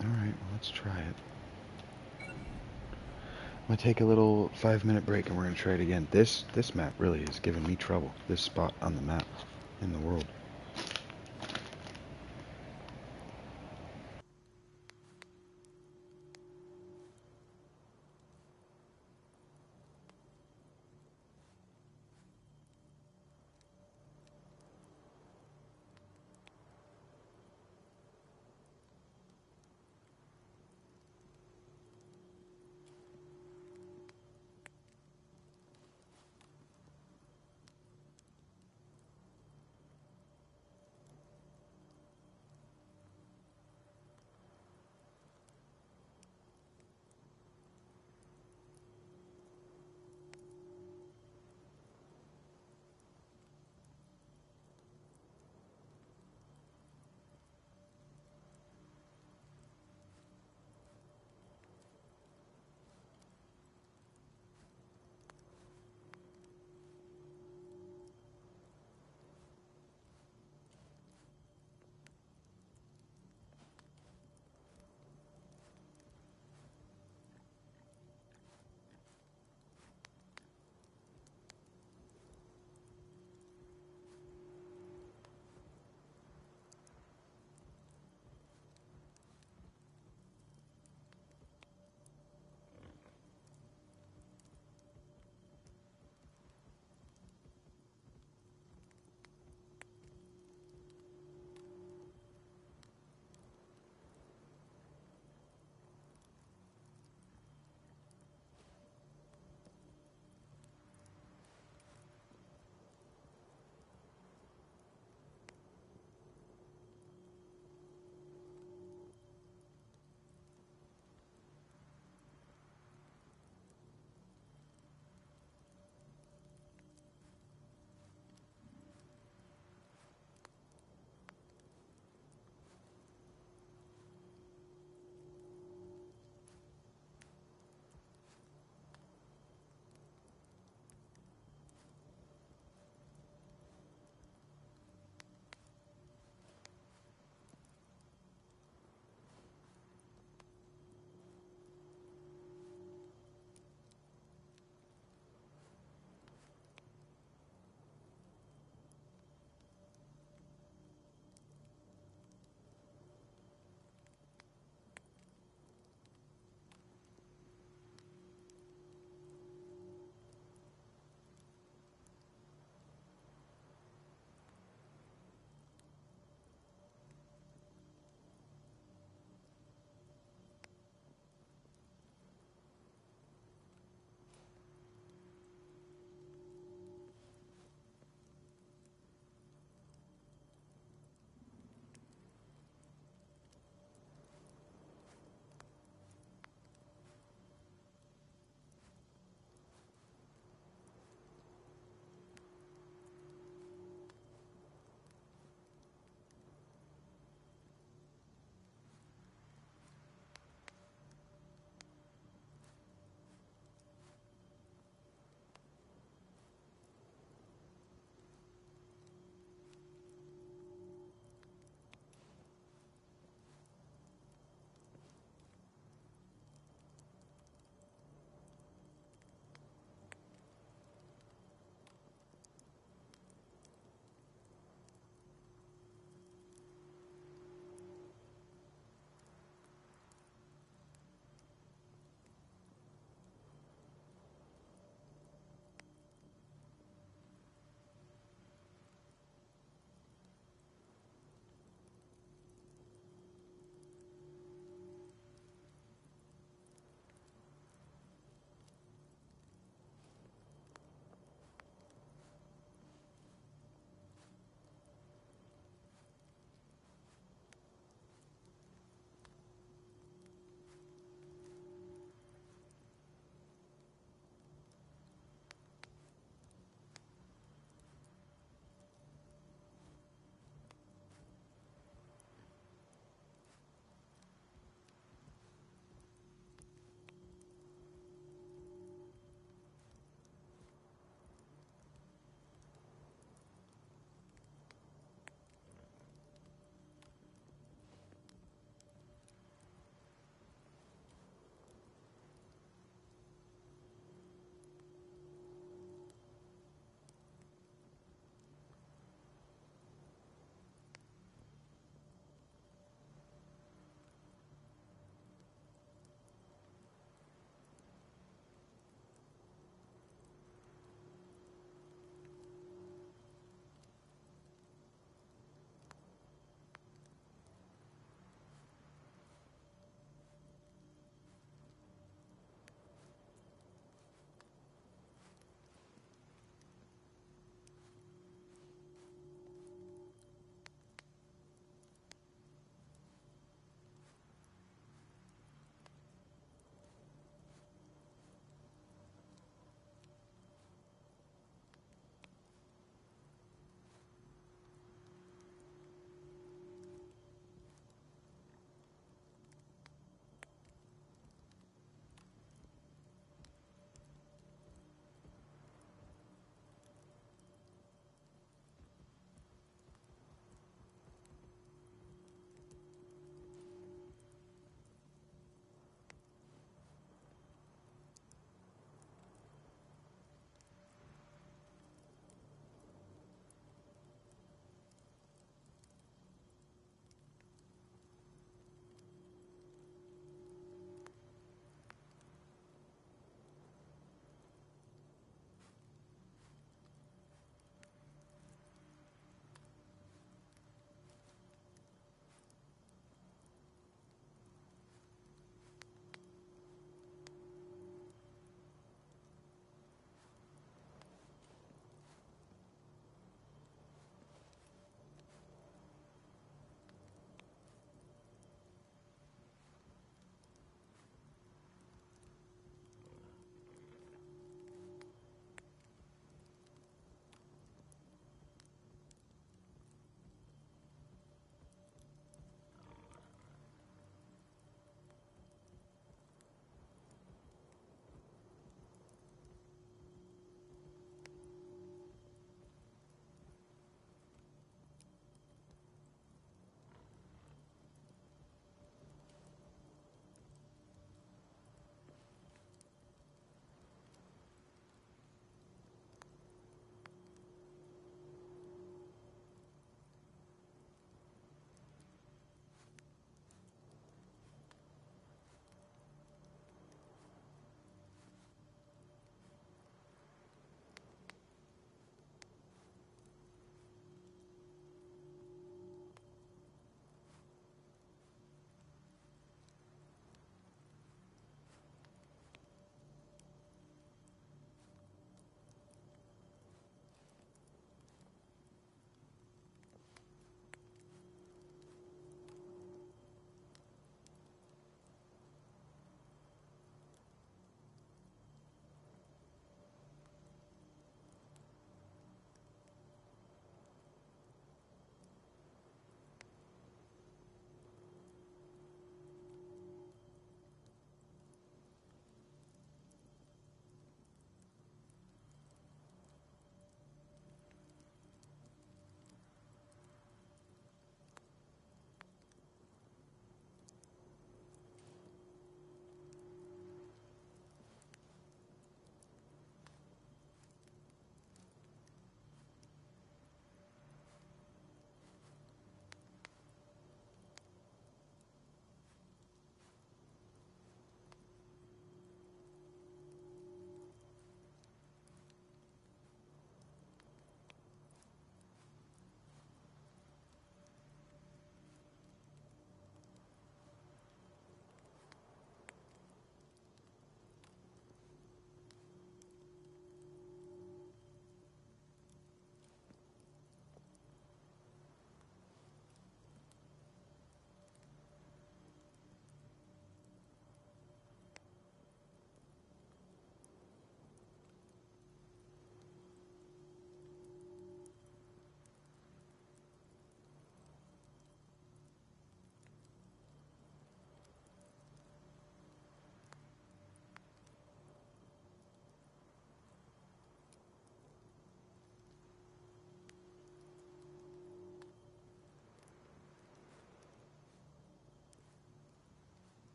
Alright, well, let's try it. I'm gonna take a little 5-minute break and we're gonna try it again. This map really is giving me trouble. This spot on the map in the world.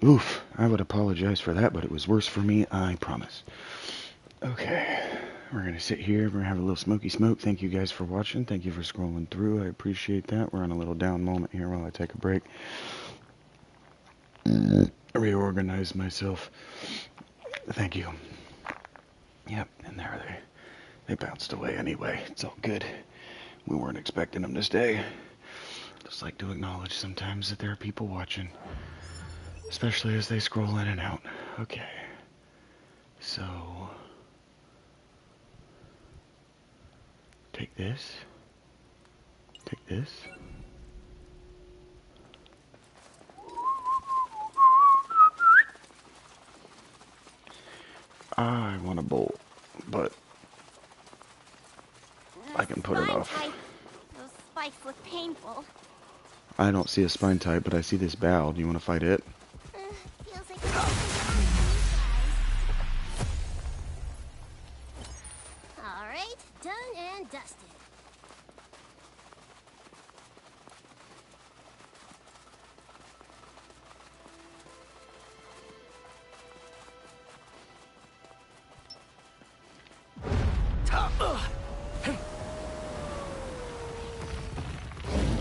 Oof, I would apologize for that, but it was worse for me, I promise. Okay, we're going to sit here. We're going to have a little smoky smoke. Thank you guys for watching. Thank you for scrolling through. I appreciate that. We're on a little down moment here while I take a break. Reorganize myself. Thank you. Yep, and there they bounced away anyway. It's all good. We weren't expecting them to stay. Just like to acknowledge sometimes that there are people watching, especially as they scroll in and out. Okay, so take this. Take this. I want a bolt, but I can put it off. Those spikes look painful. I don't see a spine type, but I see this bow. Do you want to fight it? Feels like all right, done and dusted.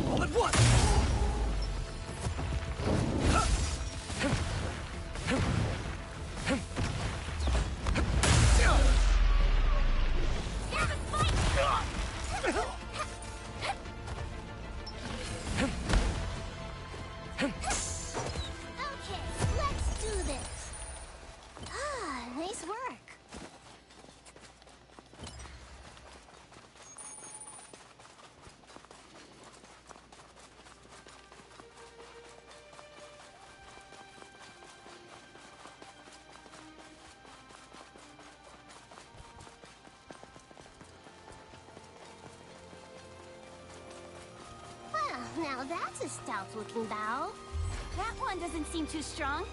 All at once. Okay, let's do this. Ah, nice work. Well, now that's a stout-looking bow. That one doesn't seem too strong.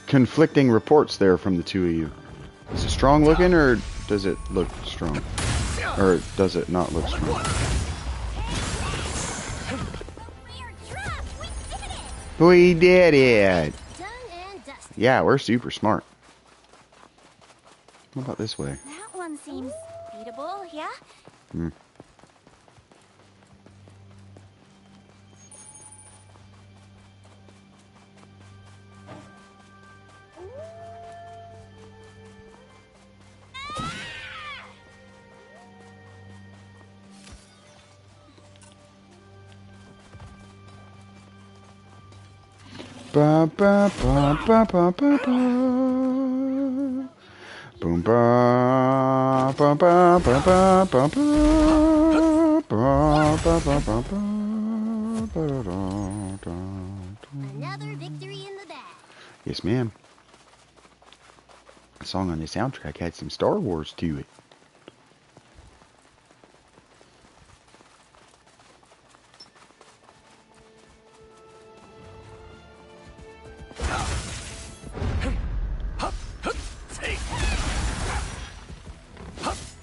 Conflicting reports there from the two of you. Is it strong looking, or does it look strong? Or does it not look strong? We did it! Done and dusted. Yeah, we're super smart. What about this way? That one seems beatable, yeah? Ba ba ba ba ba ba ba. Boom ba ba ba ba ba ba ba ba ba ba ba ba. Another victory in the bag. Yes, ma'am. The song on the soundtrack had some Star Wars to it.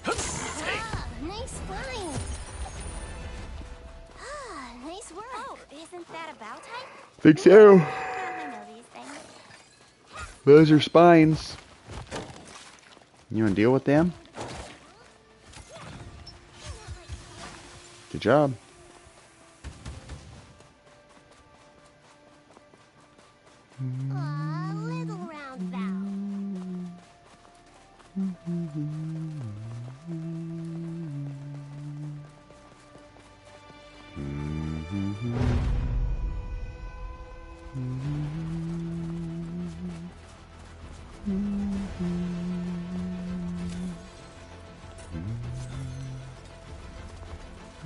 Ah, nice flying. Ah, nice work. Oh, isn't that a bow type? Think so. I know these things. Those are spines. You want to deal with them? Good job. Aw, little round bow.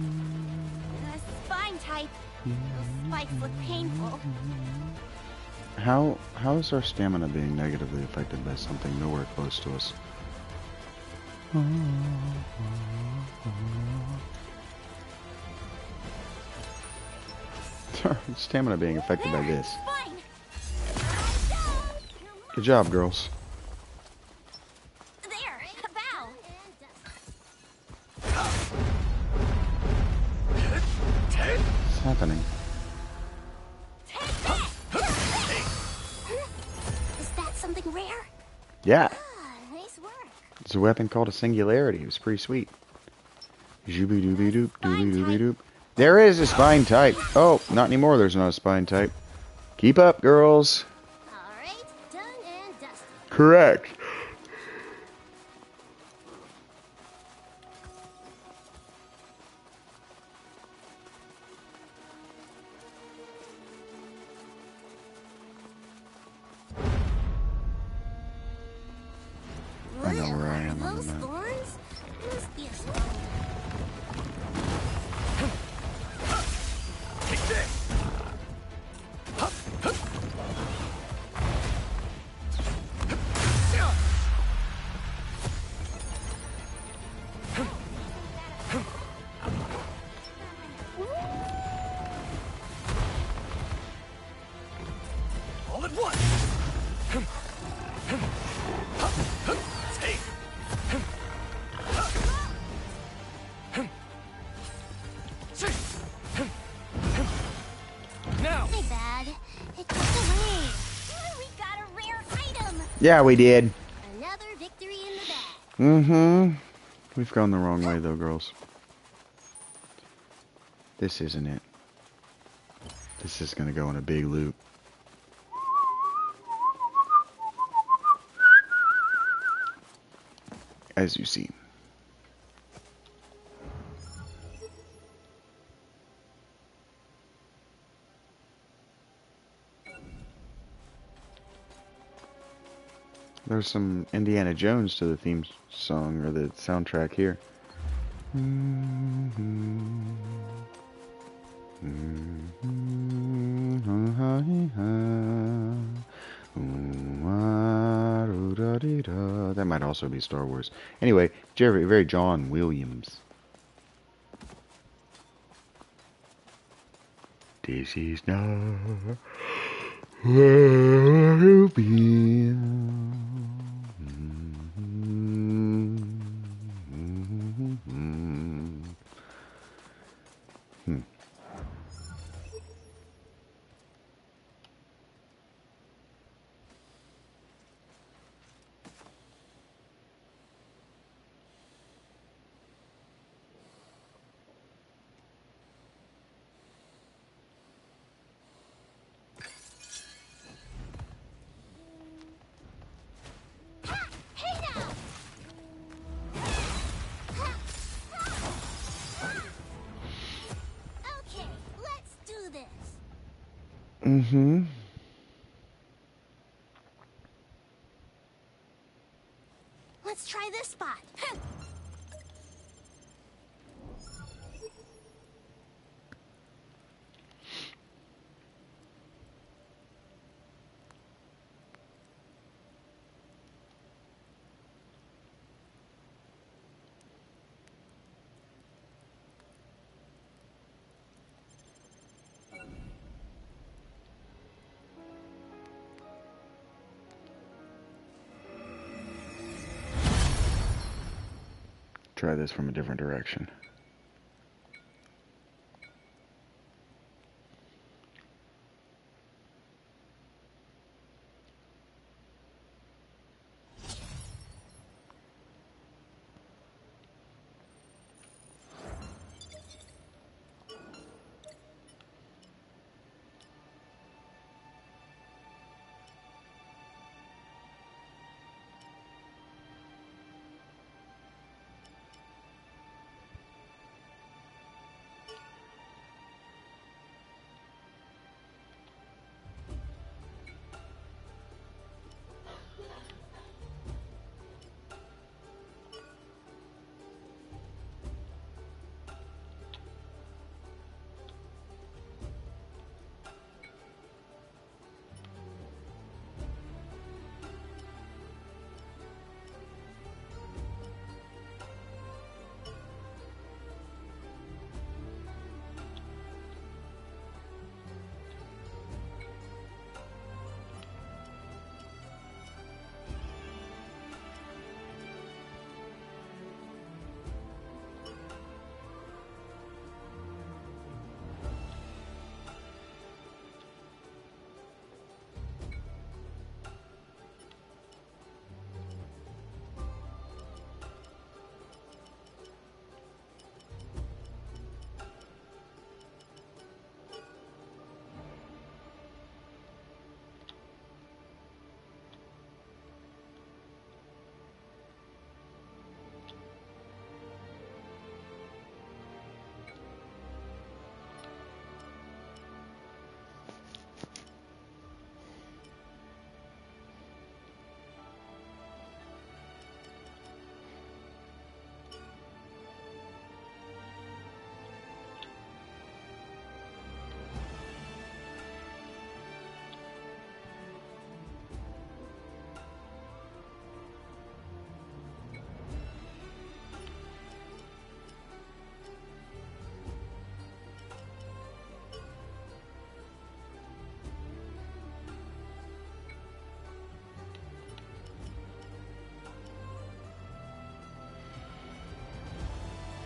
The spine type. Those spikes look painful. How is our stamina being negatively affected by something nowhere close to us? Our stamina being affected by this. Spine! Good job, girls. There! A bow! happening? Is that something rare? Yeah. Ah, nice work. It's a weapon called a singularity. It was pretty sweet. Doobie doobie doop, doobie doobie doop. There is a spine type. Oh, not anymore. There's not a spine type. Keep up, girls. Alright, done and dusted. Correct. I know where I am on Those the map. thorns? Must be a strong. Take this! All at once! Take! Now! My bad. It took away. We got a rare item. Yeah, we did. Another victory in the bag. Mm-hmm. We've gone the wrong way, though, girls. This isn't it. This is gonna go in a big loop. As you see. There's some Indiana Jones to the theme song, or the soundtrack here. That might also be Star Wars. Anyway, very John Williams. This is not where I'll be. Hey now! Okay, let's do this. Mm-hmm. Let's try this spot. Try this from a different direction.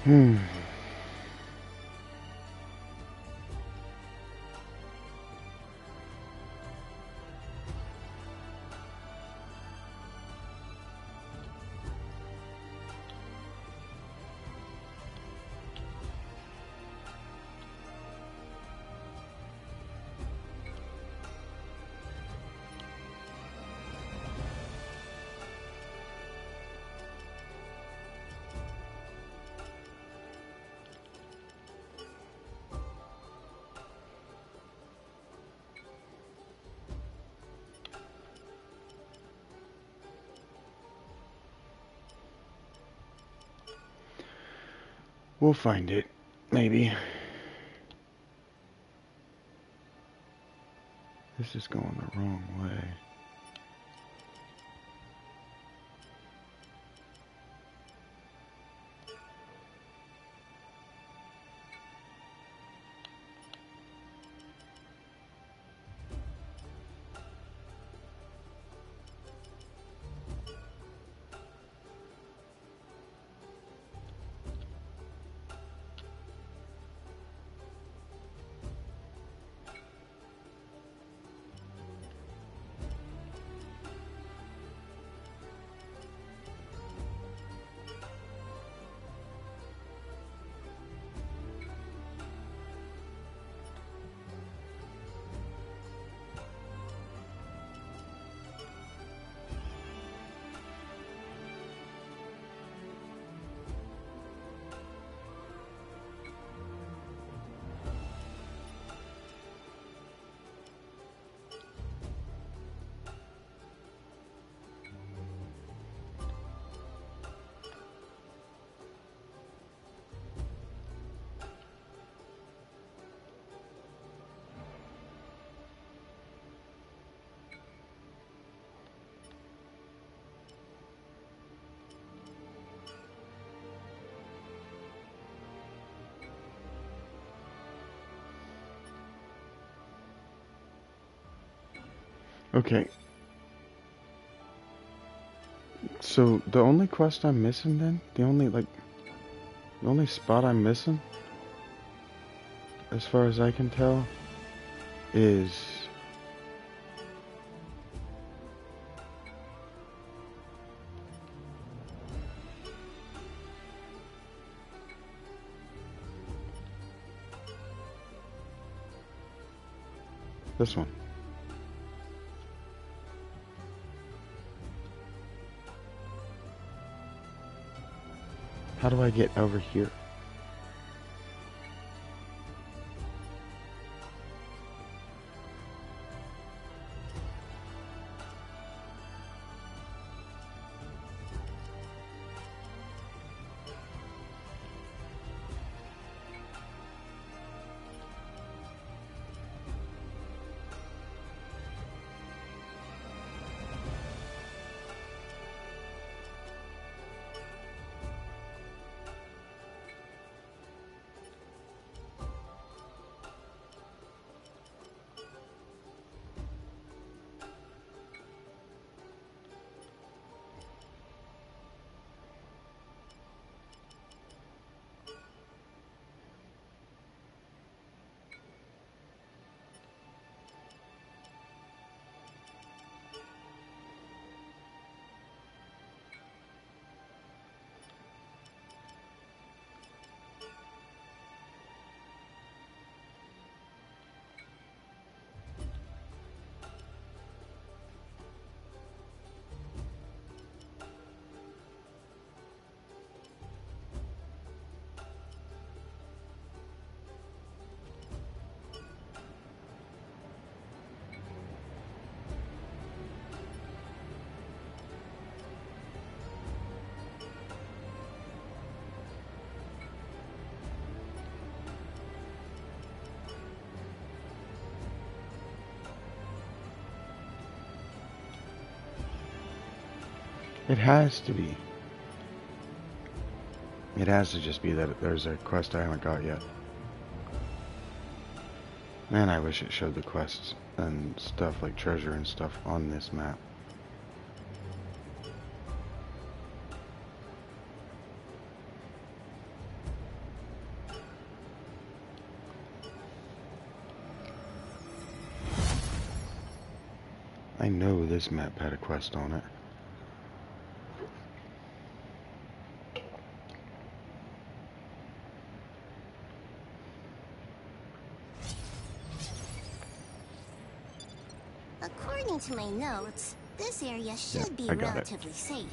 Hmm. We'll find it, maybe. This is going the wrong way. Okay. So the only quest I'm missing then? The only spot I'm missing, as far as I can tell, is this one. How do I get over here? It has to be. It has to just be that there's a quest I haven't got yet. Man, I wish it showed the quests and stuff like treasure and stuff on this map. know this map had a quest on it. According to my notes, this area should be I got it. relatively safe.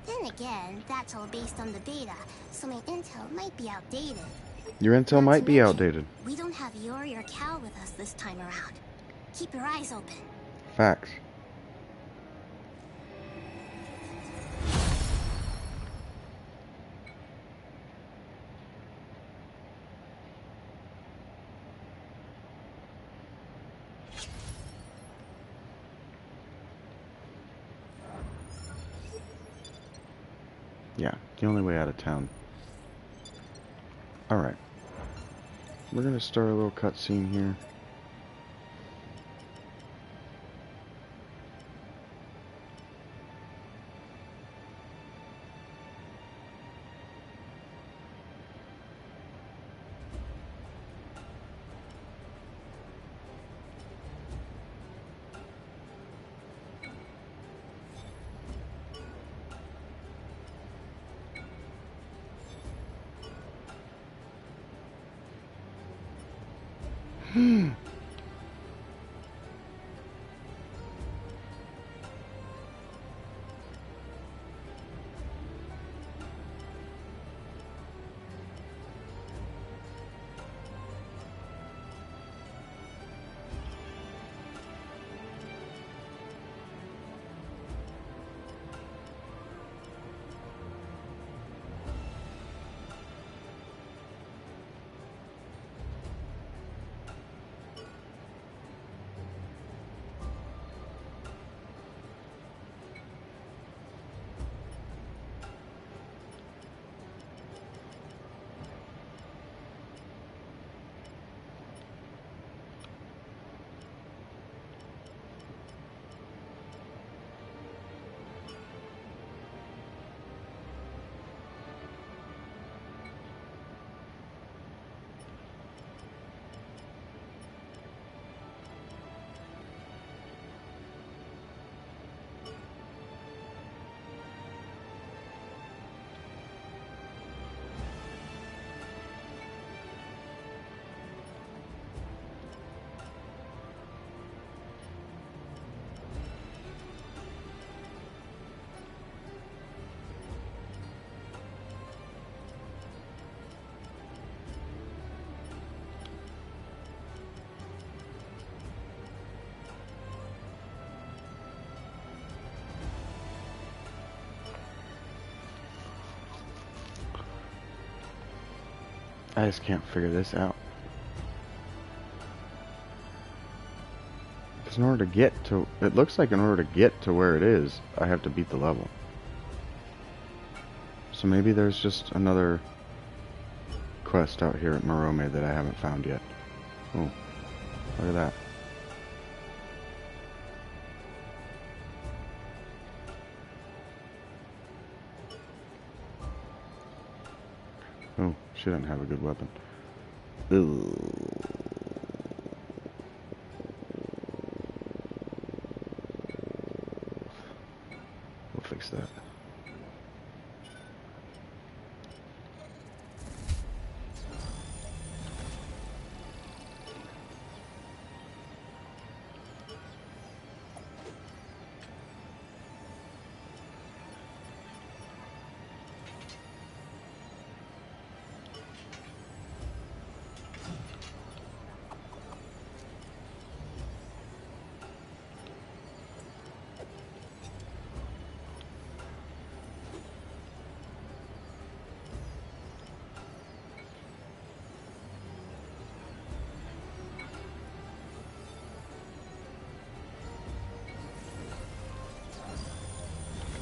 Then again, that's all based on the beta, so my intel might be outdated. Your intel Not might to be mention, outdated. We don't have Yori or Cal with us this time around. Keep your eyes open. Facts. Yeah, the only way out of town. Alright. We're gonna start a little cutscene here. I just can't figure this out. Because in order to get to... It looks like in order to get to where it is, I have to beat the level. So maybe there's just another quest out here at Morome that I haven't found yet. Oh, look at that. Oh, she doesn't have a good weapon. Ugh. We'll fix that.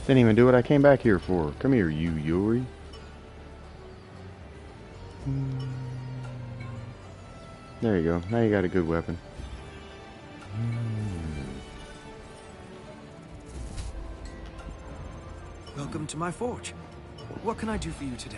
Didn't even do what I came back here for. Come here, you Yuri. There you go. Now you got a good weapon. Welcome to my forge. What can I do for you today?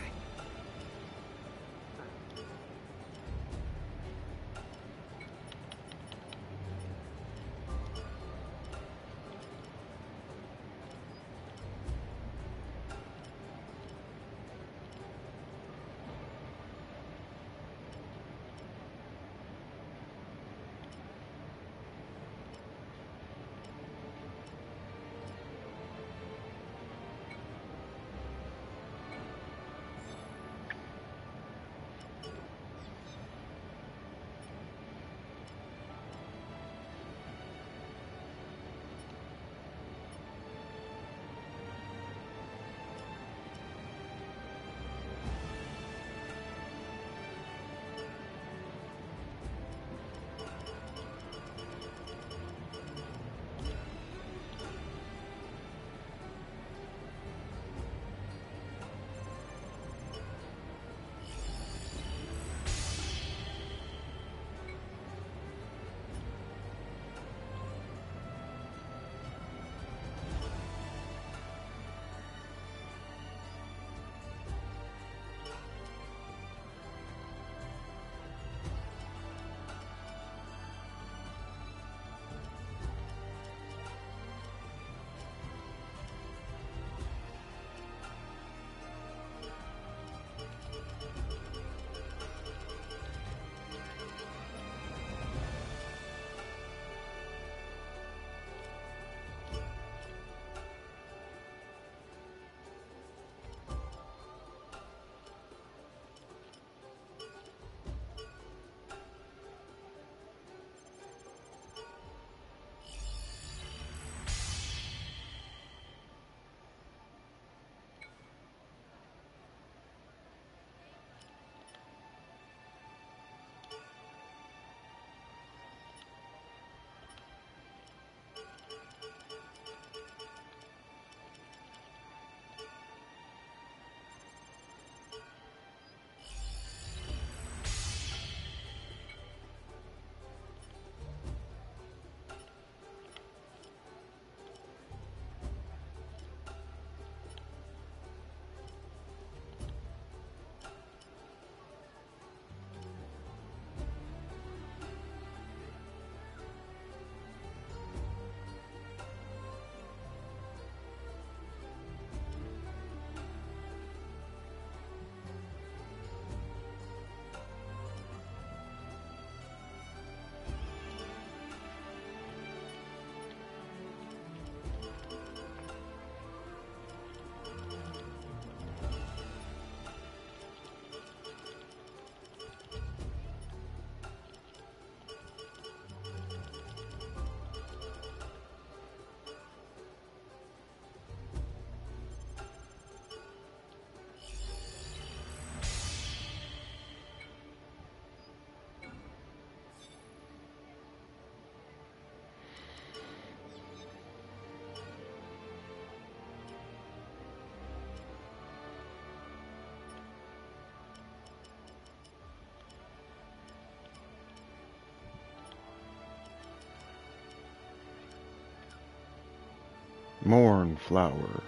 Mornflower.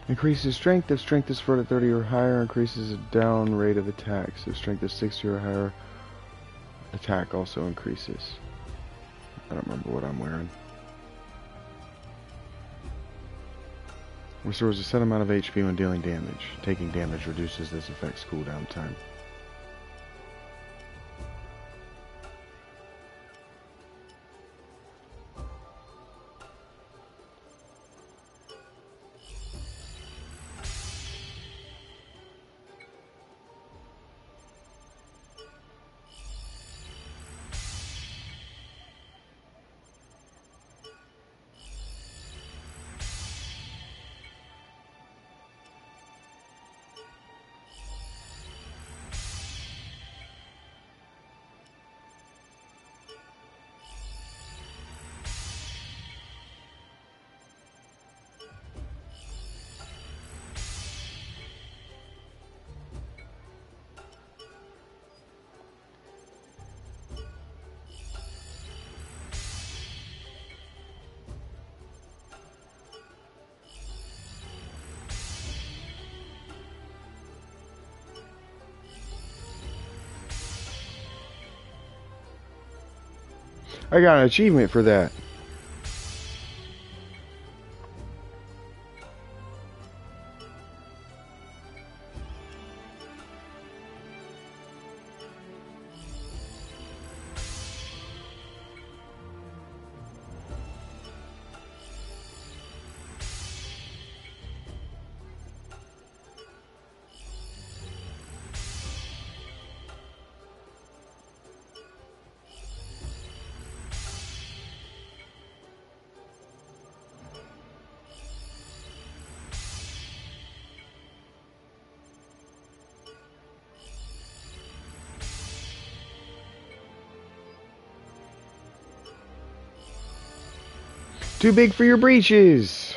Increases strength if strength is 4 to 30 or higher. Increases the down rate of attacks. If strength is 60 or higher, attack also increases. I don't remember what I'm wearing. Restores a set amount of HP when dealing damage. Taking damage reduces this effect's cooldown time. I got an achievement for that. Too big for your breeches.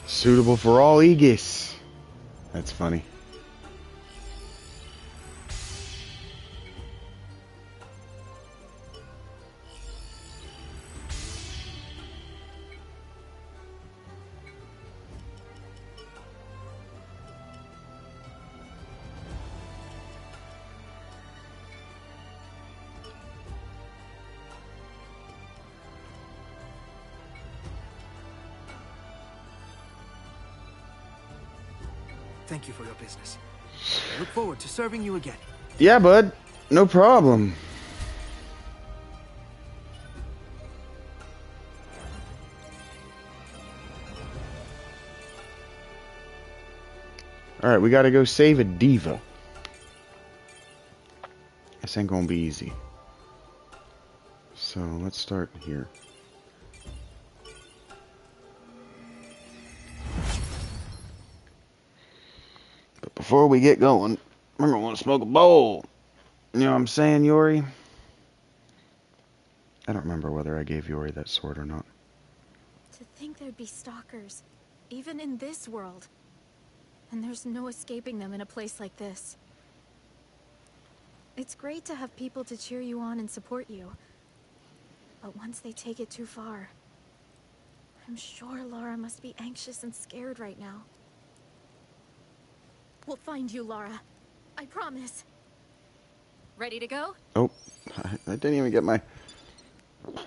Suitable for all Aegis. That's funny. Thank you for your business. I look forward to serving you again. Yeah, bud. No problem. Alright, we gotta go save a diva. This ain't gonna be easy. So, let's start here. But before we get going, we're gonna want to smoke a bowl. You know what I'm saying, Yori? I don't remember whether I gave Yori that sword or not. To think there'd be stalkers, even in this world. And there's no escaping them in a place like this. It's great to have people to cheer you on and support you. But once they take it too far, I'm sure Laura must be anxious and scared right now. We'll find you, Laura. I promise. Ready to go? Oh, I didn't even get my...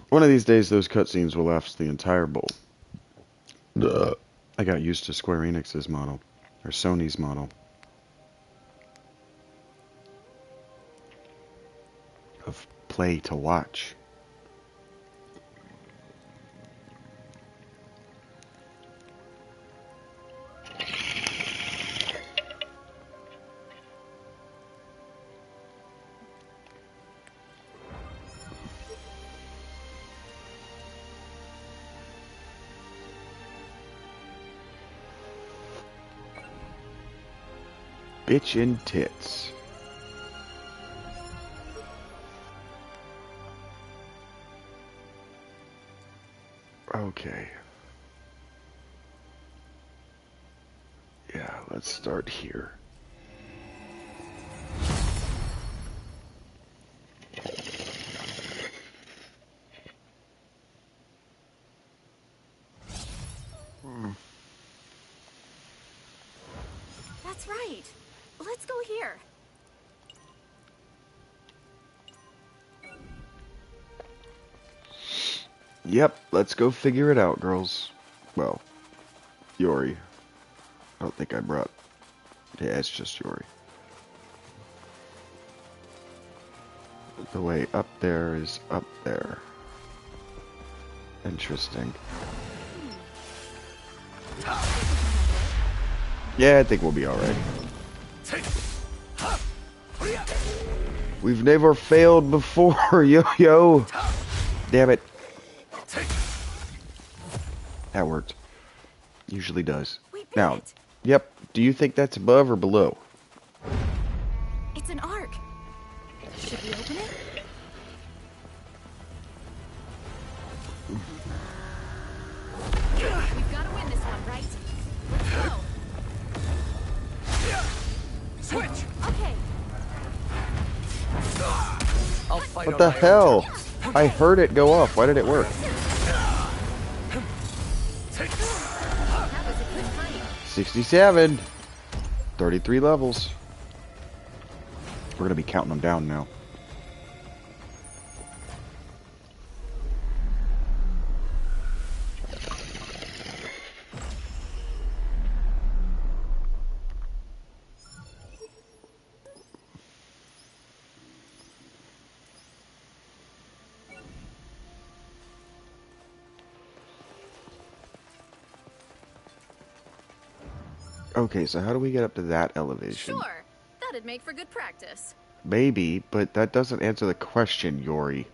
One of these days, those cutscenes will last the entire bowl. Duh. I got used to Square Enix's model. Or Sony's model. play to watch. Bitch and tits. Okay. Yeah, let's start here. That's right. Let's go here. Yep, let's go figure it out, girls. Well, Yori. I don't think I brought... Yeah, it's just Yori. The way up there is up there. Interesting. Yeah, I think we'll be alright. We've never failed before, yo. Damn it. That worked. Usually does. Now, yep. Do you think that's above or below? It's an arc. Should we open it? We've got to win this one, right? Let's go. Switch! Okay. I'll fight What the hell? I heard it go off. Why did it work? That was a good fight. 67. 33 levels. We're going to be counting them down now. Okay, so how do we get up to that elevation? Sure. That'd make for good practice. Maybe, but that doesn't answer the question, Yori.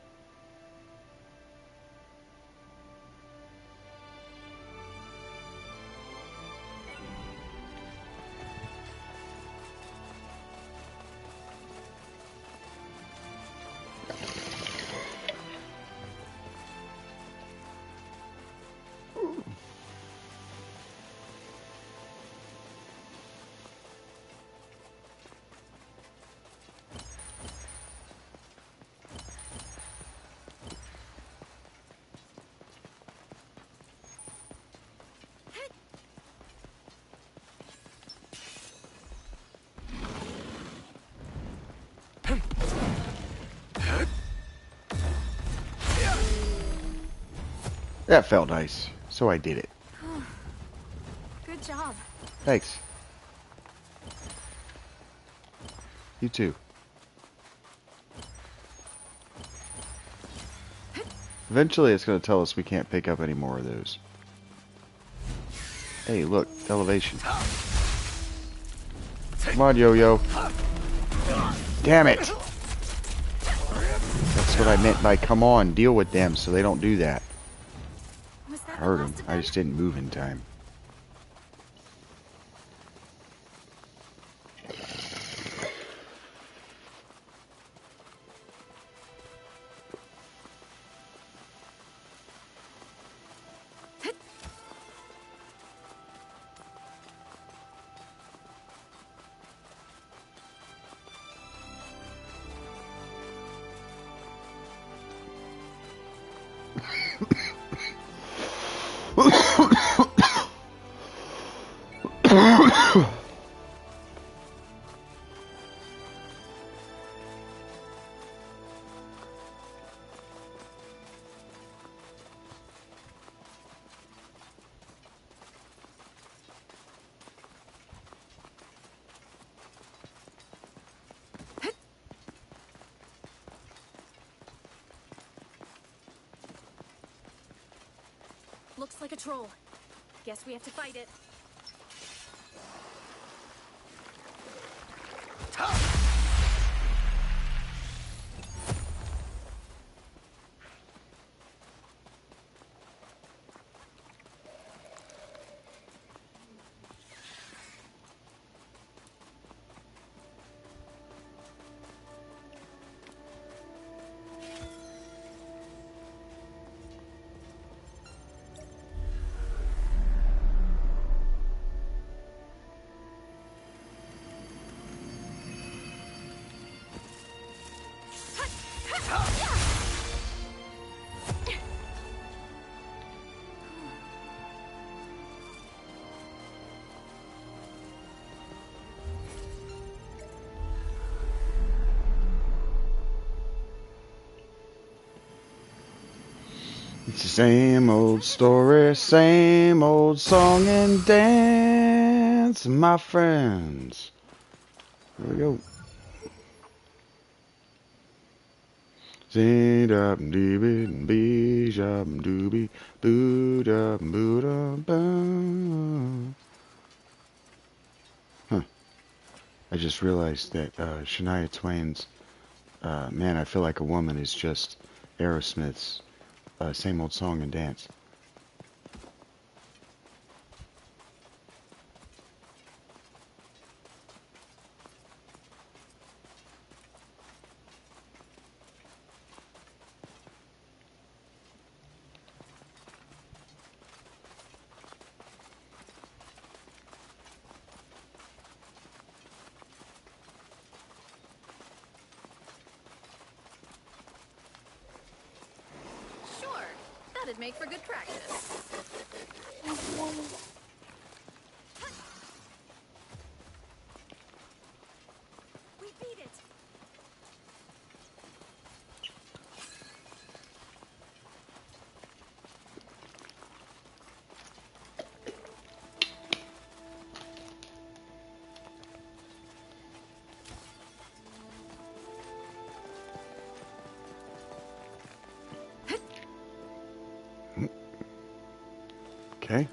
That felt nice, so I did it. Good job. Thanks. You too. Eventually it's going to tell us we can't pick up any more of those. Hey, look, elevation. Come on, Yo-Yo. Damn it! That's what I meant by come on, deal with them so they don't do that. Was that I heard the them. last of I them? just didn't move in time. Looks like a troll. Guess we have to fight it. It's the same old story, same old song and dance, my friends. Here we go. Huh. I just realized that Shania Twain's Man, I Feel Like a Woman is just Aerosmith's same old song and dance. Sure, that'd make for good practice. We beat it. Okay.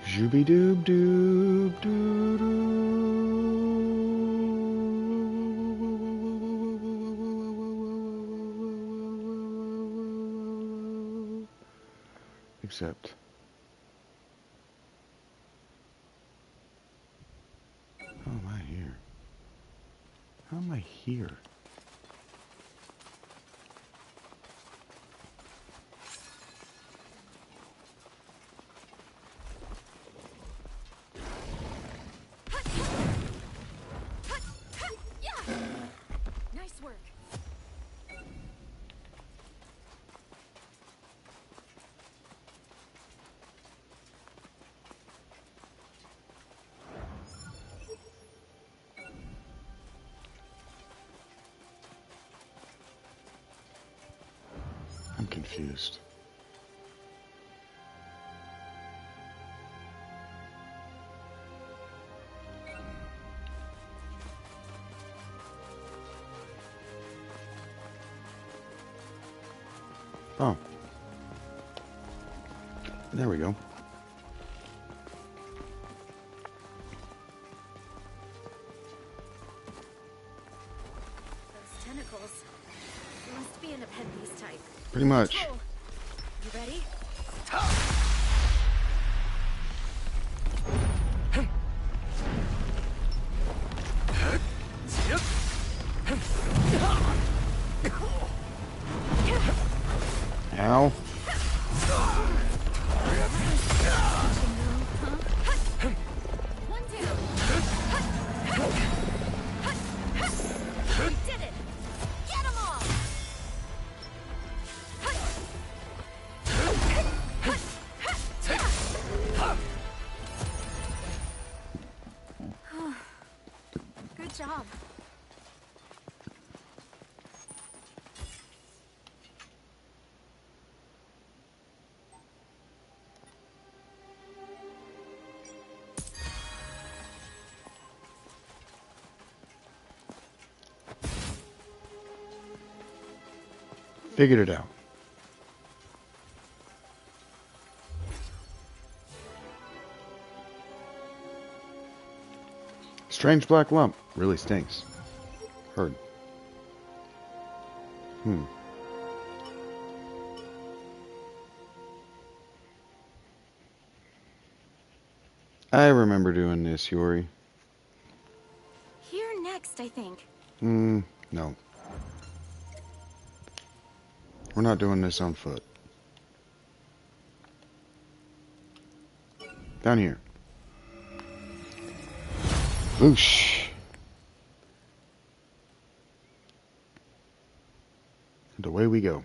Jooby doob doob doo doo. Except. How am I here? How am I here? Nice work. I'm confused. Oh. There we go. Those tentacles. Must be an appendice type. Pretty much. Control. You ready? Ow. One down. We did it. Get them all. Good job. Figured it out. Strange black lump. Really stinks. Heard. I remember doing this, Yuri. Here next, I think. No. We're not doing this on foot. Down here. Whoosh. And away we go.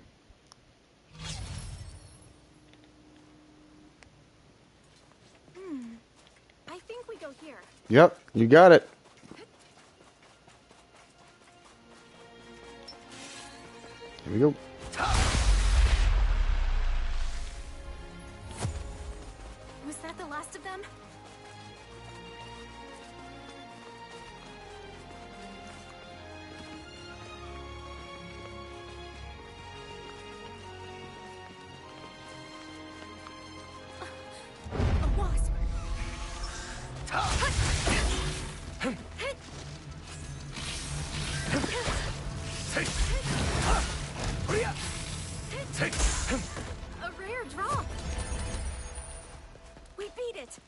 I think we go here. Yep, you got it. Here we go. Was that the last of them? A wasp. A rare drop. We beat it.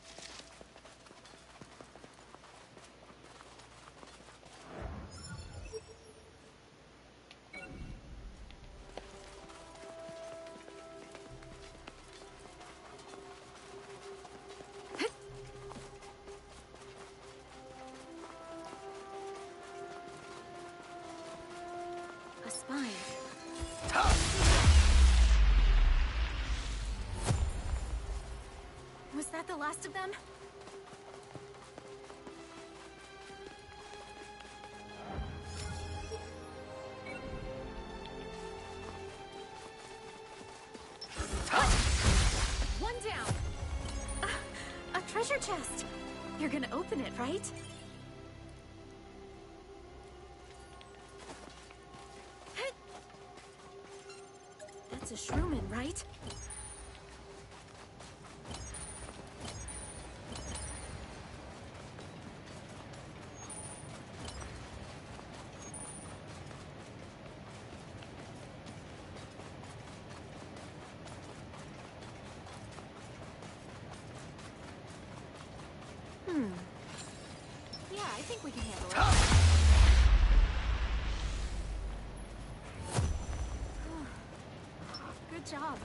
A spine. Was that the last of them? One down. A treasure chest. You're gonna open it, right? That's a shroomin, right? Yeah, I think we can handle it. Good job.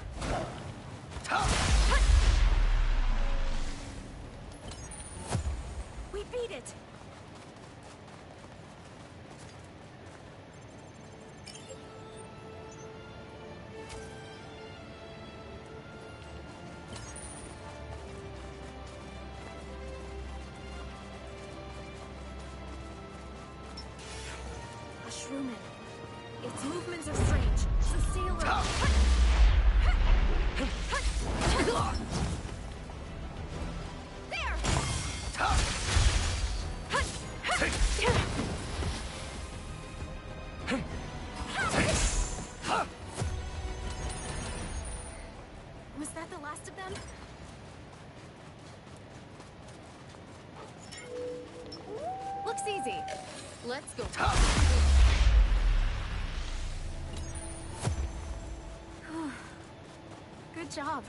We beat it. A shroomin. Its movements are strange, so stay alert. There! Was that the last of them? Looks easy. Let's go. Good job.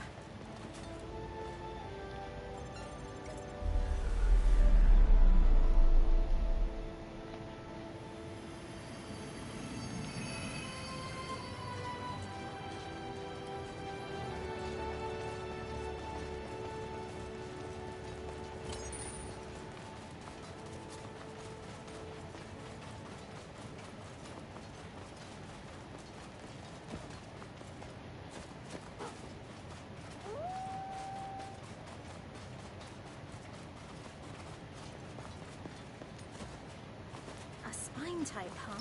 A spine type, huh?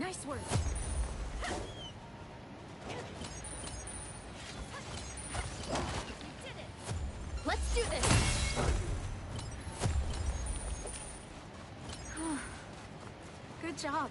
Nice work. Let's do this! Good job.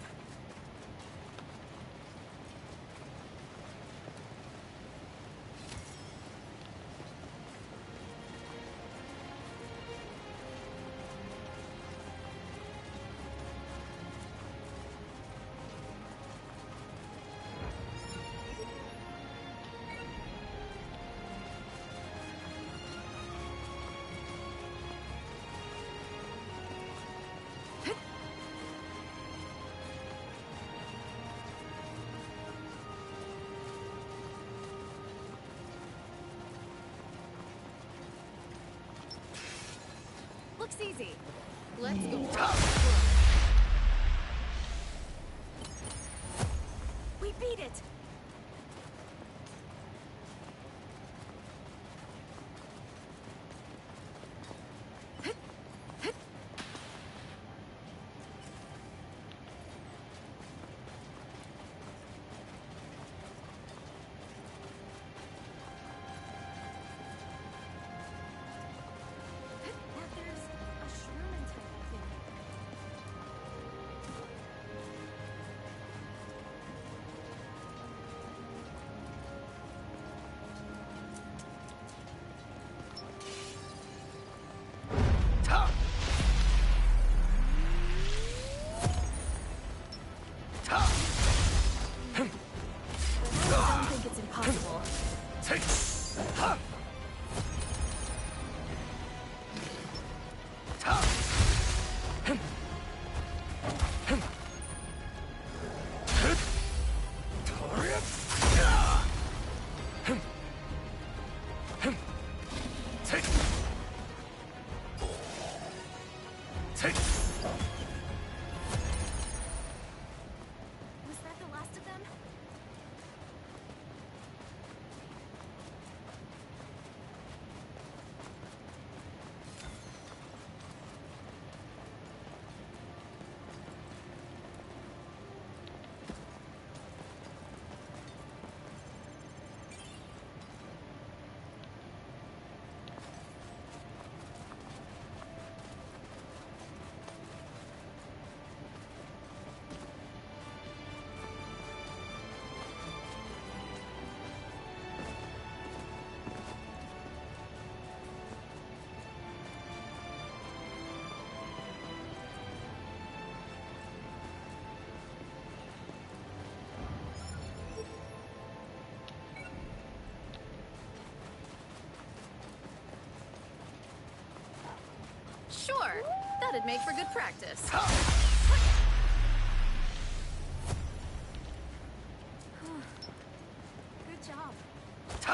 Looks easy. Let's go. We beat it! There's a Sherman type, I think. I don't think it's impossible. Was that the last of them? Sure, that'd make for good practice. Good job. A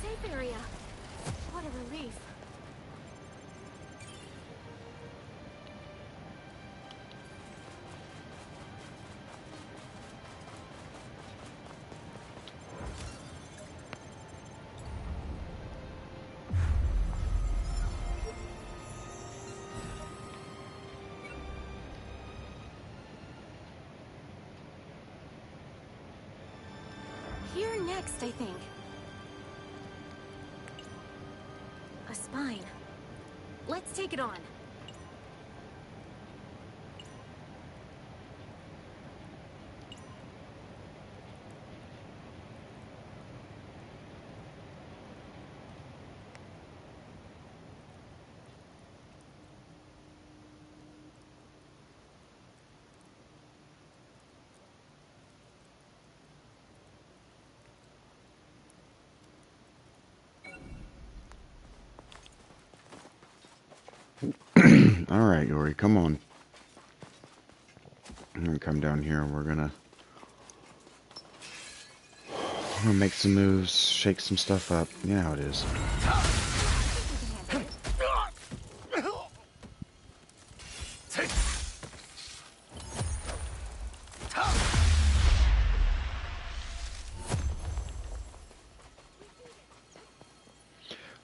safe area. What a relief. Here next, I think. A spine. Let's take it on. Alright, Yori, come on. I'm gonna come down here and we're gonna make some moves, shake some stuff up. You know how it is.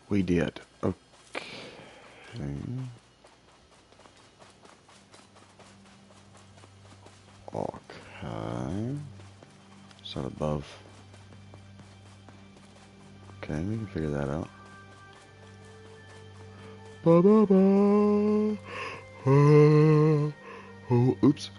We did. Okay. Start above. Okay, we can figure that out. Ba ba ba. Oh, oops.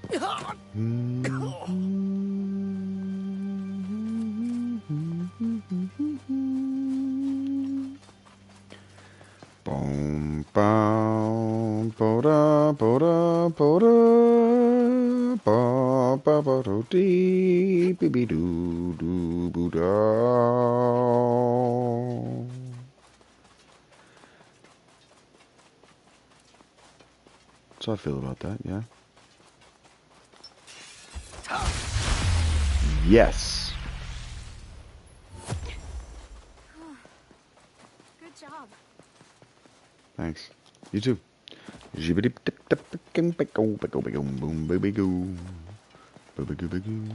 Boom, boom, boda, boda, boda, ba, ba, ba, do, dee, be, be, do, do, boo, da. That's how I feel about that, yeah. Yes. Good job. Thanks. You too. Jibbity dip dip boom boom boom baby goo. Baby goo baby goo.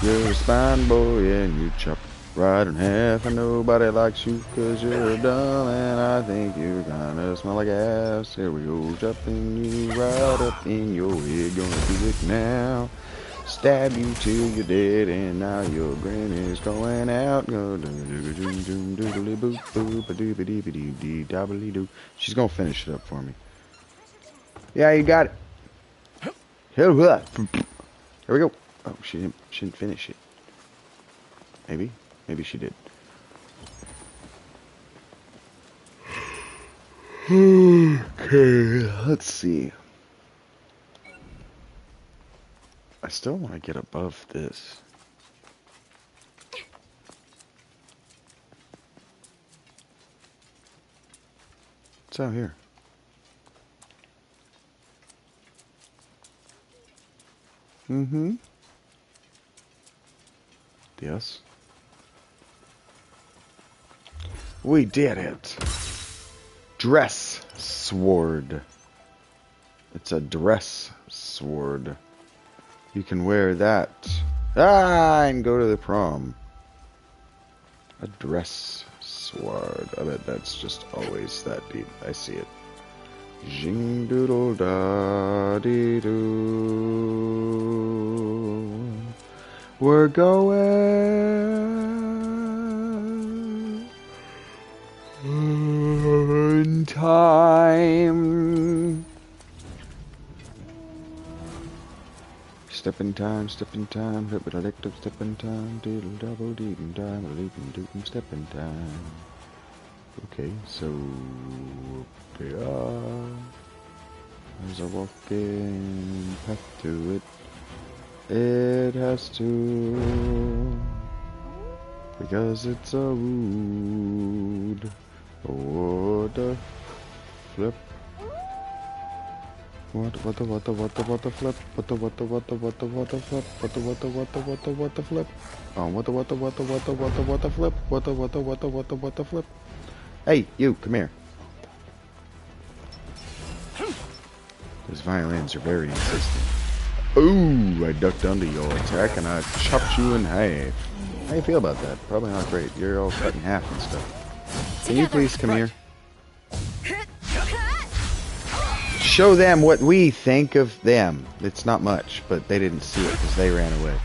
You're a spine boy and you chop right in half and nobody likes you 'cause you're dumb and I think you're gonna smell like ass. Here we go, chopping you right up in your head, gonna do it now. Stab you till you're dead, and now your grin is going out. She's gonna finish it up for me. Yeah, you got it. Here we go. Oh, she didn't finish it. Maybe she did. Okay, let's see. I still want to get above this. What's out here? Mm-hmm. Yes. We did it. Dress sword. It's a dress sword. You can wear that. And go to the prom. A dress sword. I bet that's just always that deep. I see it. Jing doodle da dee doo. We're going in time. Step in time, step in time, hit with elective step in time, diddle double deep in time, leaping dootin' step in time. Okay, so we are. There's a walking path to it. It has to, because it's a wood. What the flip? What the flip? What the flip? What the flip? What the flip? Oh, what the flip? Hey, you, come here. Those violins are very insistent. Ooh, I ducked under your attack and I chopped you in half. How do you feel about that? Probably not great. You're all cut in half and stuff. Can you please come here? Show them what we think of them. It's not much, but they didn't see it because they ran away.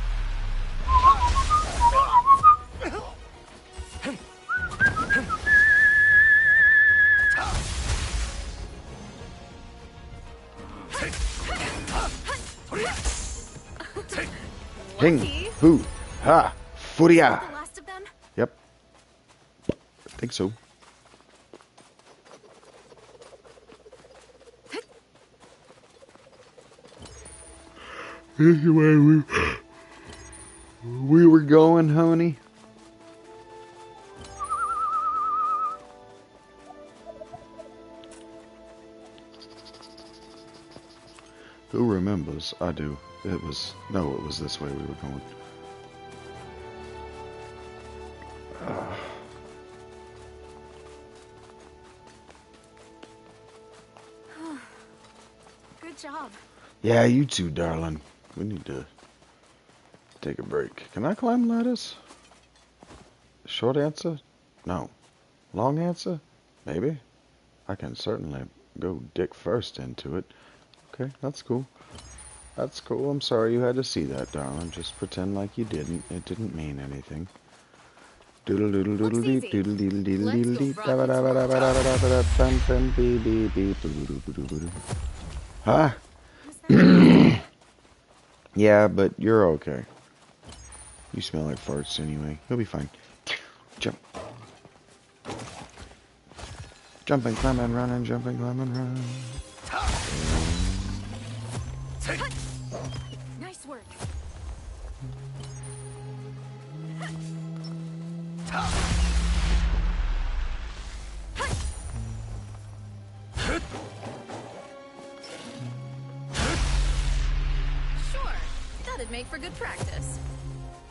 Hing, hoo, ha, furia. The last of them? Yep. I think so. This is where we were going, honey. Who remembers? I do. It was this way we were going. Good job. Yeah, you too, darling. We need to take a break. Can I climb ladders? Short answer? No. Long answer? Maybe. I can certainly go dick first into it. Okay, that's cool. That's cool. I'm sorry you had to see that, darling. Just pretend like you didn't. It didn't mean anything. Doodle doodle doodle dee doodle doodle doodle doodle dee da ba da ba da ba da ba da ba da bum bum bee bee bee boo doo boo doo boo doo. Huh? Yeah, but you're okay. You smell like farts anyway. You'll be fine. Jump. Jumping, climbing, running, jumping, climbing, run. Nice work. Sure, that'd make for good practice.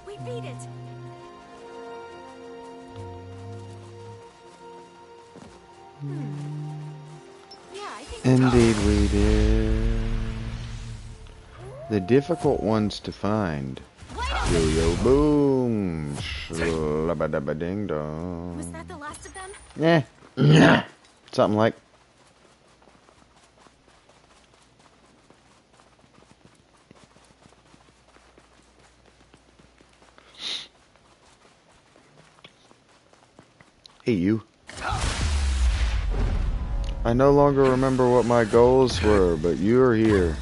We beat it. Yeah, I think Indeed we did. The difficult ones to find. Yo-yo boom. Shlabba-dabba-ding dong. Was that the last of them? Yeah. Something like. Hey, you. I no longer remember what my goals were, but you're here.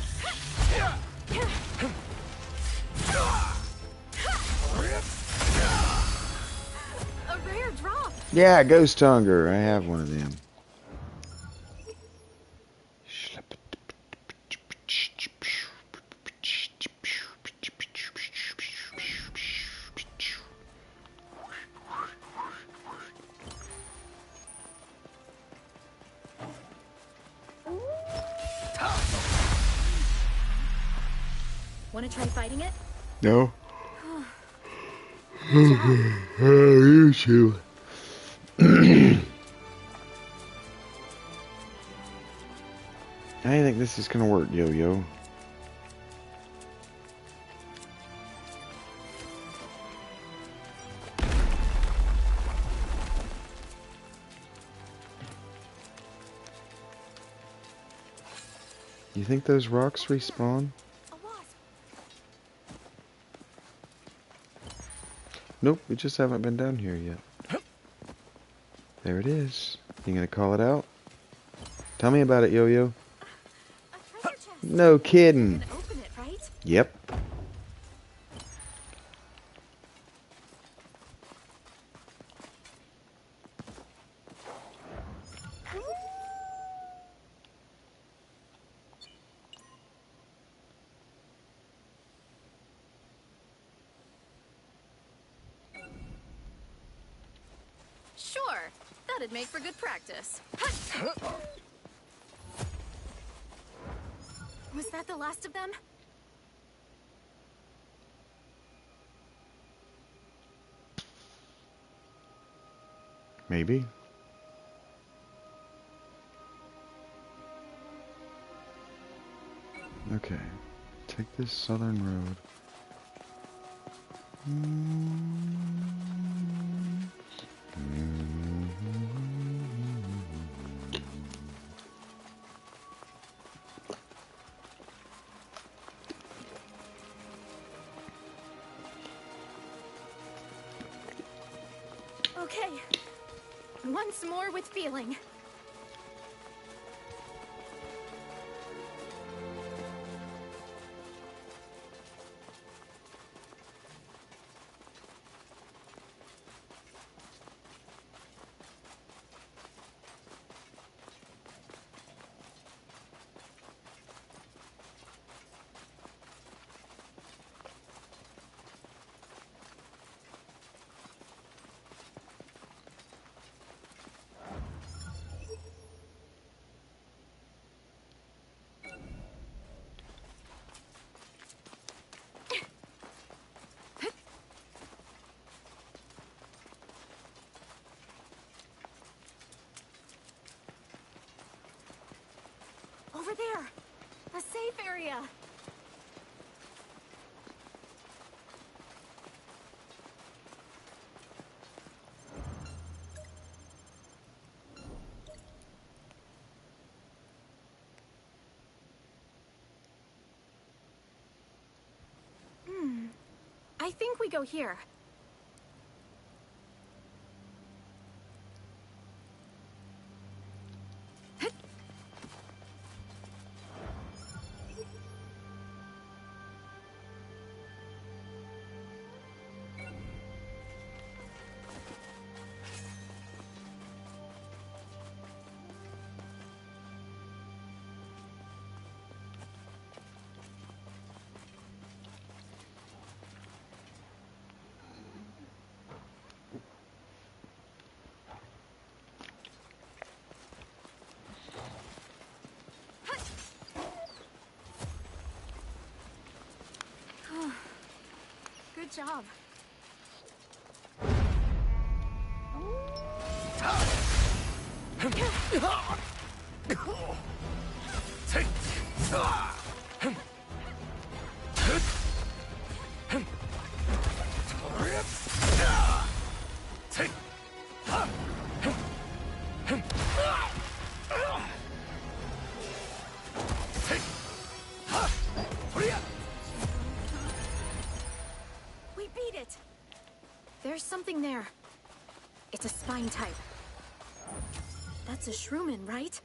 A rare drop. Yeah, Ghost Hunger. I have one of them. Want to try fighting it? No. You too. How do you think this is gonna work, Yo-Yo? You think those rocks respawn? A wasp. Nope, we just haven't been down here yet. There it is. You gonna call it out? Tell me about it, Yo-Yo. A treasure chest. No kidding. Gonna open it, right? Yep. Sure, that'd make for good practice. Was that the last of them? Maybe. Okay. Take this southern road. Okay. Once more with feeling. Over there! A safe area! I think we go here. Good job. We beat it! There's something there. It's a spine type. That's a Shroomin, right?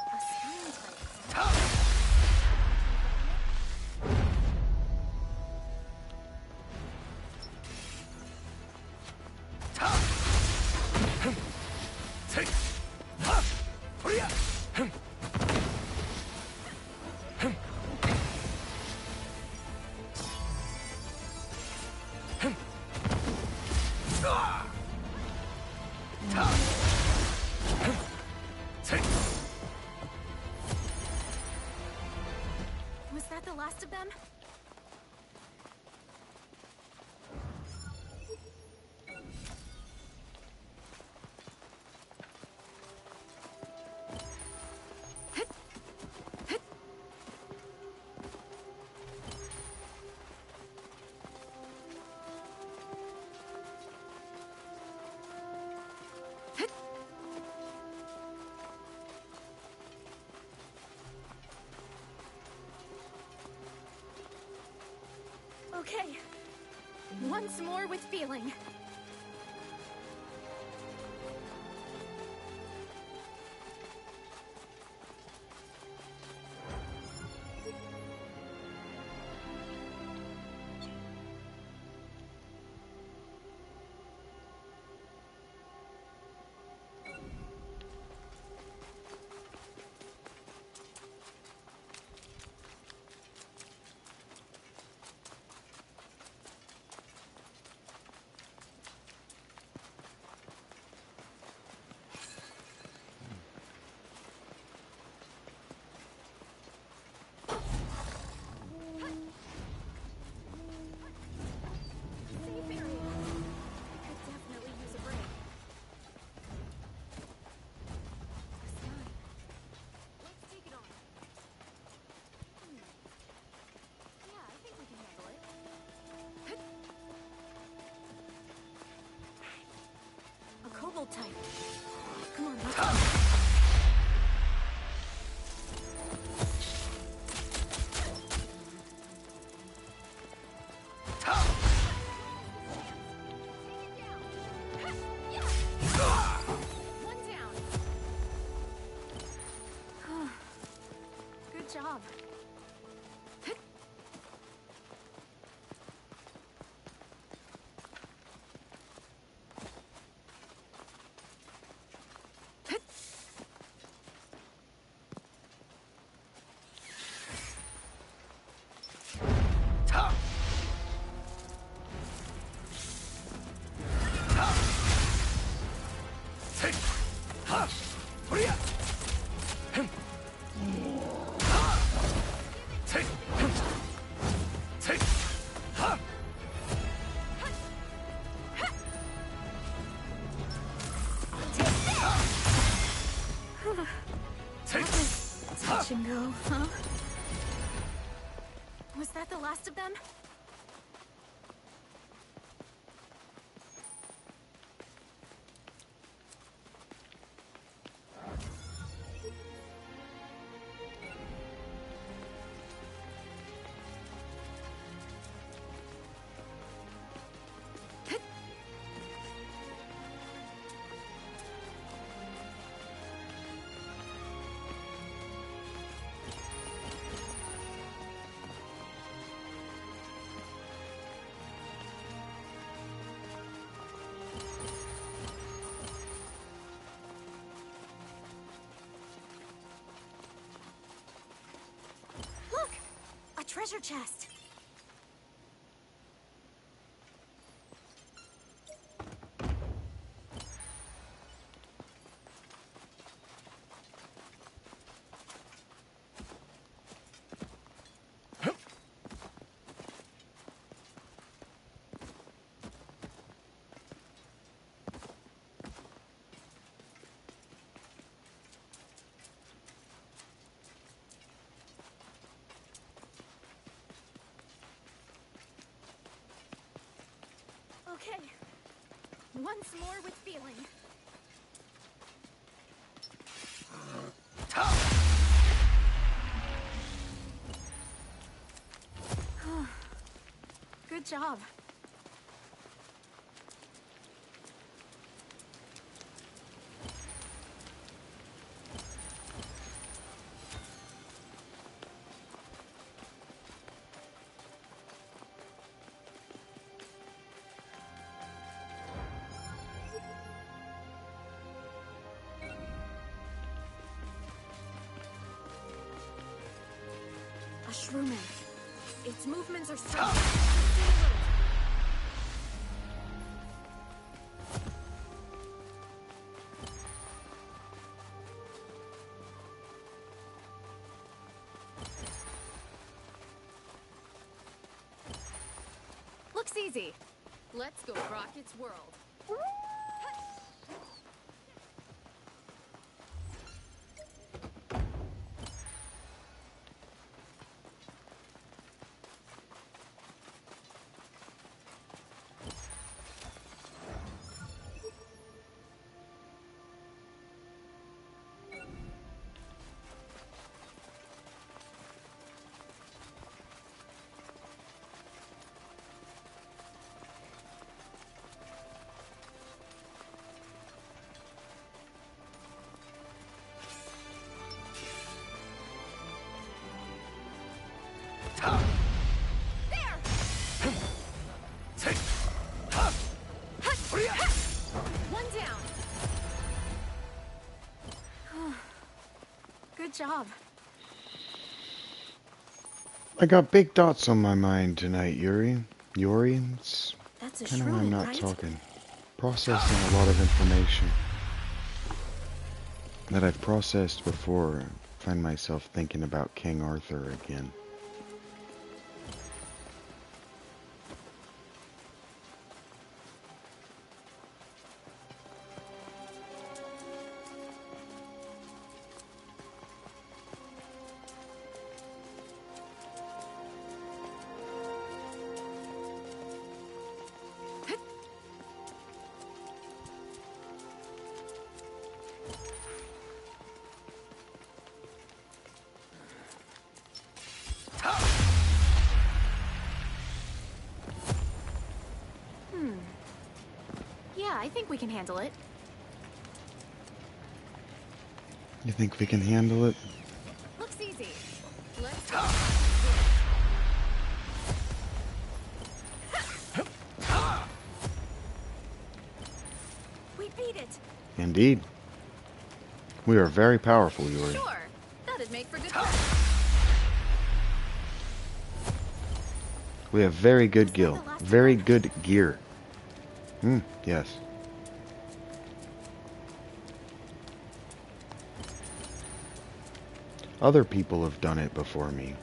A spine type. Was that the last of them? Okay. Once more with feeling. Safe area. Could definitely use a break. That's fine. Let's take it on. Yeah, I think we can handle it. A kobold type. Come on, let's go. One down. Good job. treasure chest. Okay. Once more with feeling. Good job. A shroomin. Its movements are strange. Looks easy. Let's go rock its world. One down. Good job. I got big dots on my mind tonight, Yuri. Yuri, it's That's a kind of why I'm shroom, not right? talking. Processing a lot of information that I've processed before. I find myself thinking about King Arthur again. Yeah, I think we can handle it. You think we can handle it? Looks easy. Let's go. We beat it. Indeed. We are very powerful, Yuri. Sure. That'd make for good practice. We have very good Was that gear. the last Very one? good gear. Yes. Other people have done it before me.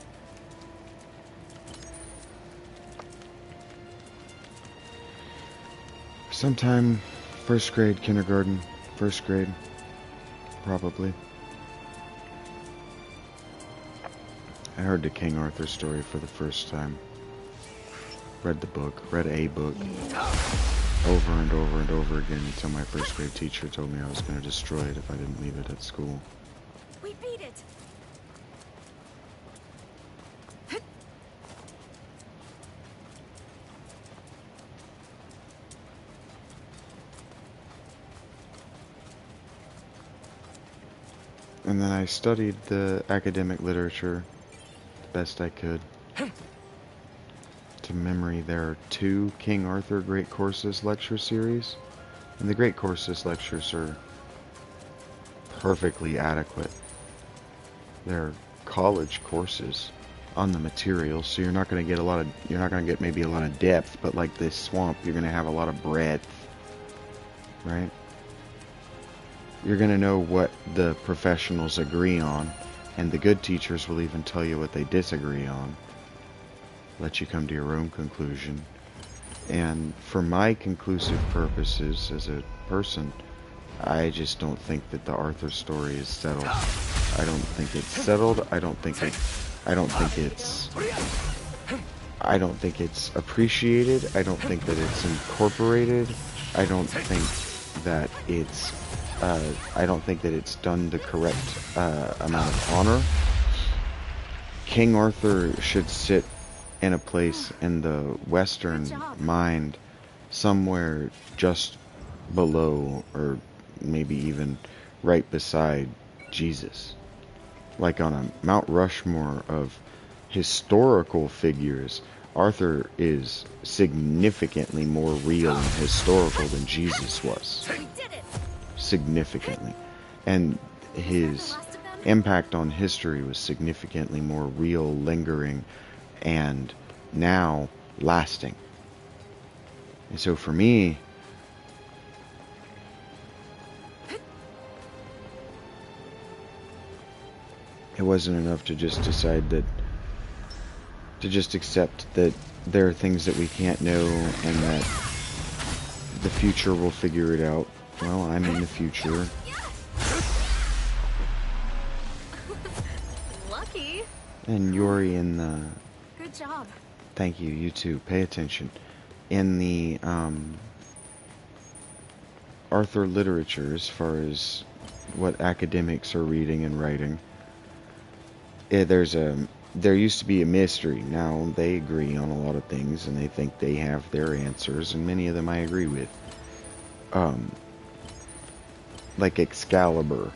Sometime first grade, kindergarten, first grade, probably. I heard the King Arthur story for the first time. Read the book, read a book, over and over and over again until my first grade teacher told me I was going to destroy it if I didn't leave it at school. We beat it. And then I studied the academic literature the best I could. To memory, there are 2 King Arthur Great Courses lecture series, and the Great Courses lectures are perfectly adequate. They're college courses, on the material, so you're not going to get maybe a lot of depth, but like this swamp, you're going to have a lot of breadth, right? You're going to know what the professionals agree on, and the good teachers will even tell you what they disagree on. Let you come to your own conclusion. And for my conclusive purposes as a person, I just don't think that the Arthur story is settled. I don't think it's settled. I don't think it's appreciated. I don't think that it's incorporated. I don't think that it's done the correct amount of honor. King Arthur should sit in a place in the Western mind somewhere just below, or maybe even right beside Jesus. Like on a Mount Rushmore of historical figures, Arthur is significantly more real and historical than Jesus was. Significantly. And his impact on history was significantly more real, lingering, and now lasting. And so for me, it wasn't enough to just decide that, to just accept that there are things that we can't know and that the future will figure it out. Well, I'm in the future. Lucky. And Yuri in the... Good job. Thank you, you too. Pay attention. In the Arthur literature, as far as what academics are reading and writing, there used to be a mystery. Now they agree on a lot of things and they think they have their answers, and many of them I agree with. Like Excalibur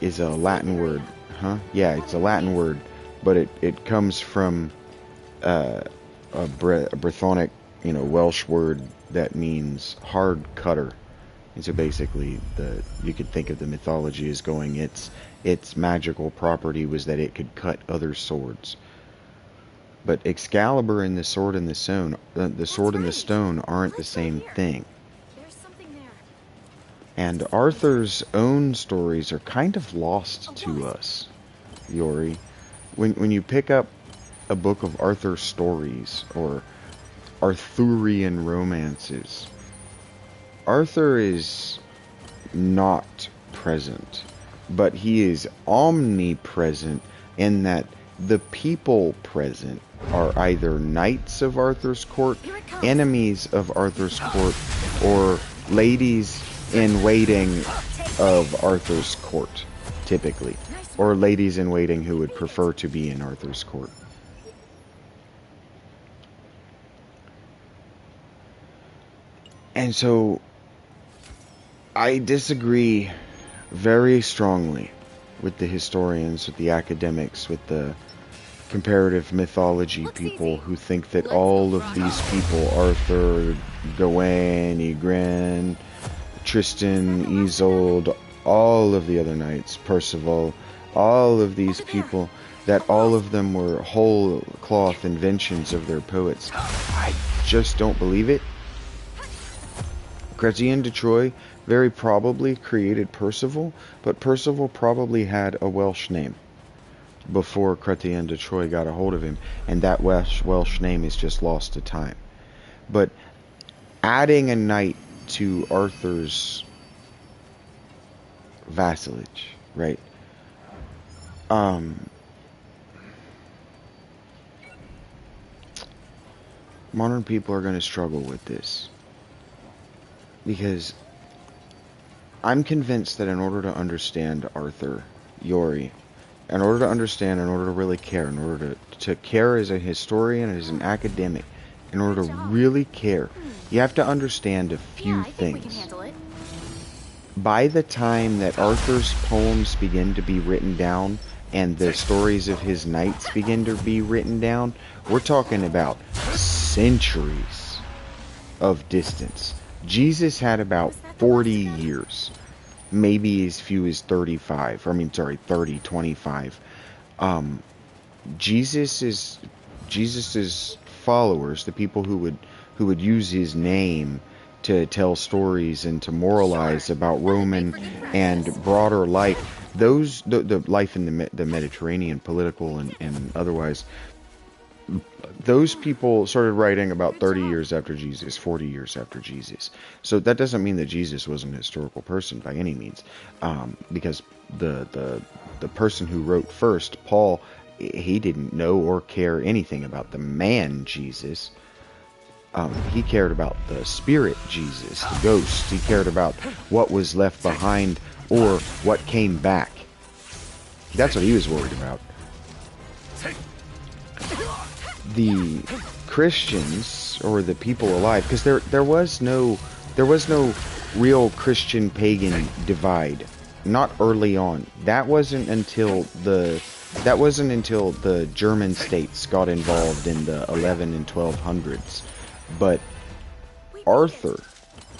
is a Latin word. Huh? Yeah, it's a Latin word, but it comes from a Brythonic, Welsh word that means hard cutter. And so basically, you could think of the mythology as going, its magical property was that it could cut other swords. But Excalibur and the sword and the stone, aren't the same thing. There's something there. And Arthur's own stories are kind of lost to us, Yori. When you pick up a book of Arthur's stories or Arthurian romances, Arthur is not present, but he is omnipresent in that the people present are either knights of Arthur's court, enemies of Arthur's court, or ladies in waiting of Arthur's court, typically. Or ladies in waiting who would prefer to be in Arthur's court. And so, I disagree very strongly with the historians, with the academics, with the comparative mythology people who think that all of these people, Arthur, Gawain, Egrin, Tristan, Isolde, all of the other knights, Percival, all of these people, that all of them were whole cloth inventions of their poets. I just don't believe it. Chrétien de Troyes very probably created Percival, but Percival probably had a Welsh name before Chrétien de Troyes got a hold of him, and that Welsh name is just lost to time. But adding a knight to Arthur's vassalage, right? Modern people are going to struggle with this, because I'm convinced that in order to understand Arthur, Yori, in order to really care, in order to care as a historian, as an academic, in order to really care, you have to understand a few things. By the time that Arthur's poems begin to be written down and the stories of his knights begin to be written down, we're talking about centuries of distance. Jesus had about 40 years, maybe as few as 25, 25. Jesus's followers, the people who would use his name to tell stories and to moralize about Roman and broader life. The life in the Mediterranean, political and otherwise. Those people started writing about 30 years after Jesus, 40 years after Jesus. So that doesn't mean that Jesus wasn't a historical person by any means, because the person who wrote first, Paul, he didn't know or care anything about the man Jesus. He cared about the spirit Jesus, the ghost. He cared about what was left behind or what came back. That's what he was worried about. The Christians, or the people alive, because there was no real Christian pagan divide, not early on. That wasn't until the German states got involved in the 11 and 1200s. But Arthur,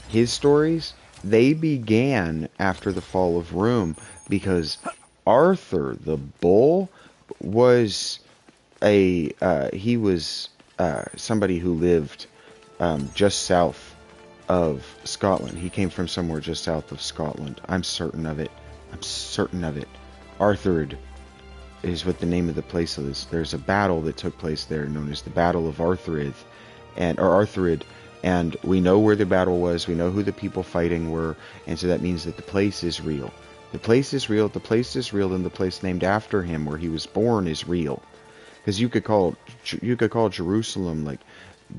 his stories, they began after the fall of Rome, because Arthur the Bull was somebody who lived just south of Scotland. He came from somewhere just south of Scotland. I'm certain of it. Arthur'd is what the name of the place is. There's a battle that took place there known as the Battle of Arthur'd, and we know where the battle was. We know who the people fighting were, and so that means that the place is real. The place is real, and the place named after him where he was born is real. Because you could call Jerusalem like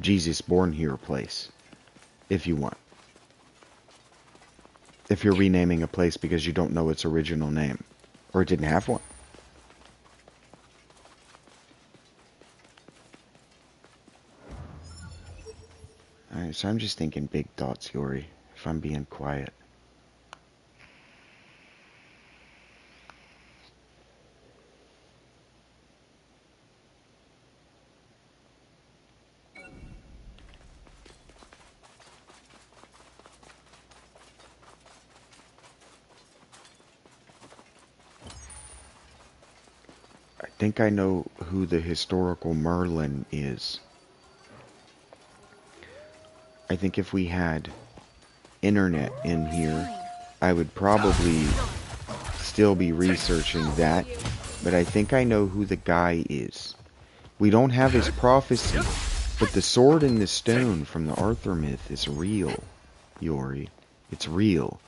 Jesus born here place, if you want. If you're renaming a place because you don't know its original name, or it didn't have one. Alright, so I'm just thinking big thoughts, Yori, if I'm being quiet. I think I know who the historical Merlin is. I think if we had internet in here, I would probably still be researching that, but I think I know who the guy is. We don't have his prophecy, but the sword and the stone from the Arthur myth is real, Yori. It's real.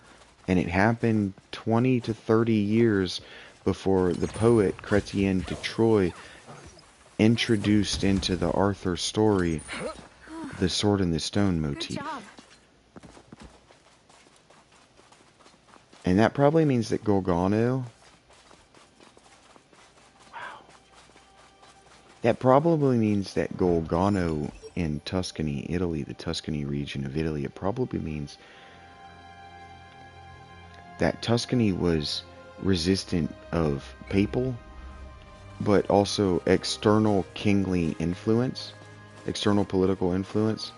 And it happened 20 to 30 years before the poet Chrétien de Troyes introduced into the Arthur story the sword and the stone motif. And that probably means that Golgano... Wow. That probably means that Golgano in Tuscany, Italy, the Tuscany region of Italy, it probably means that Tuscany was resistant of papal, but also external kingly influence, external political influence,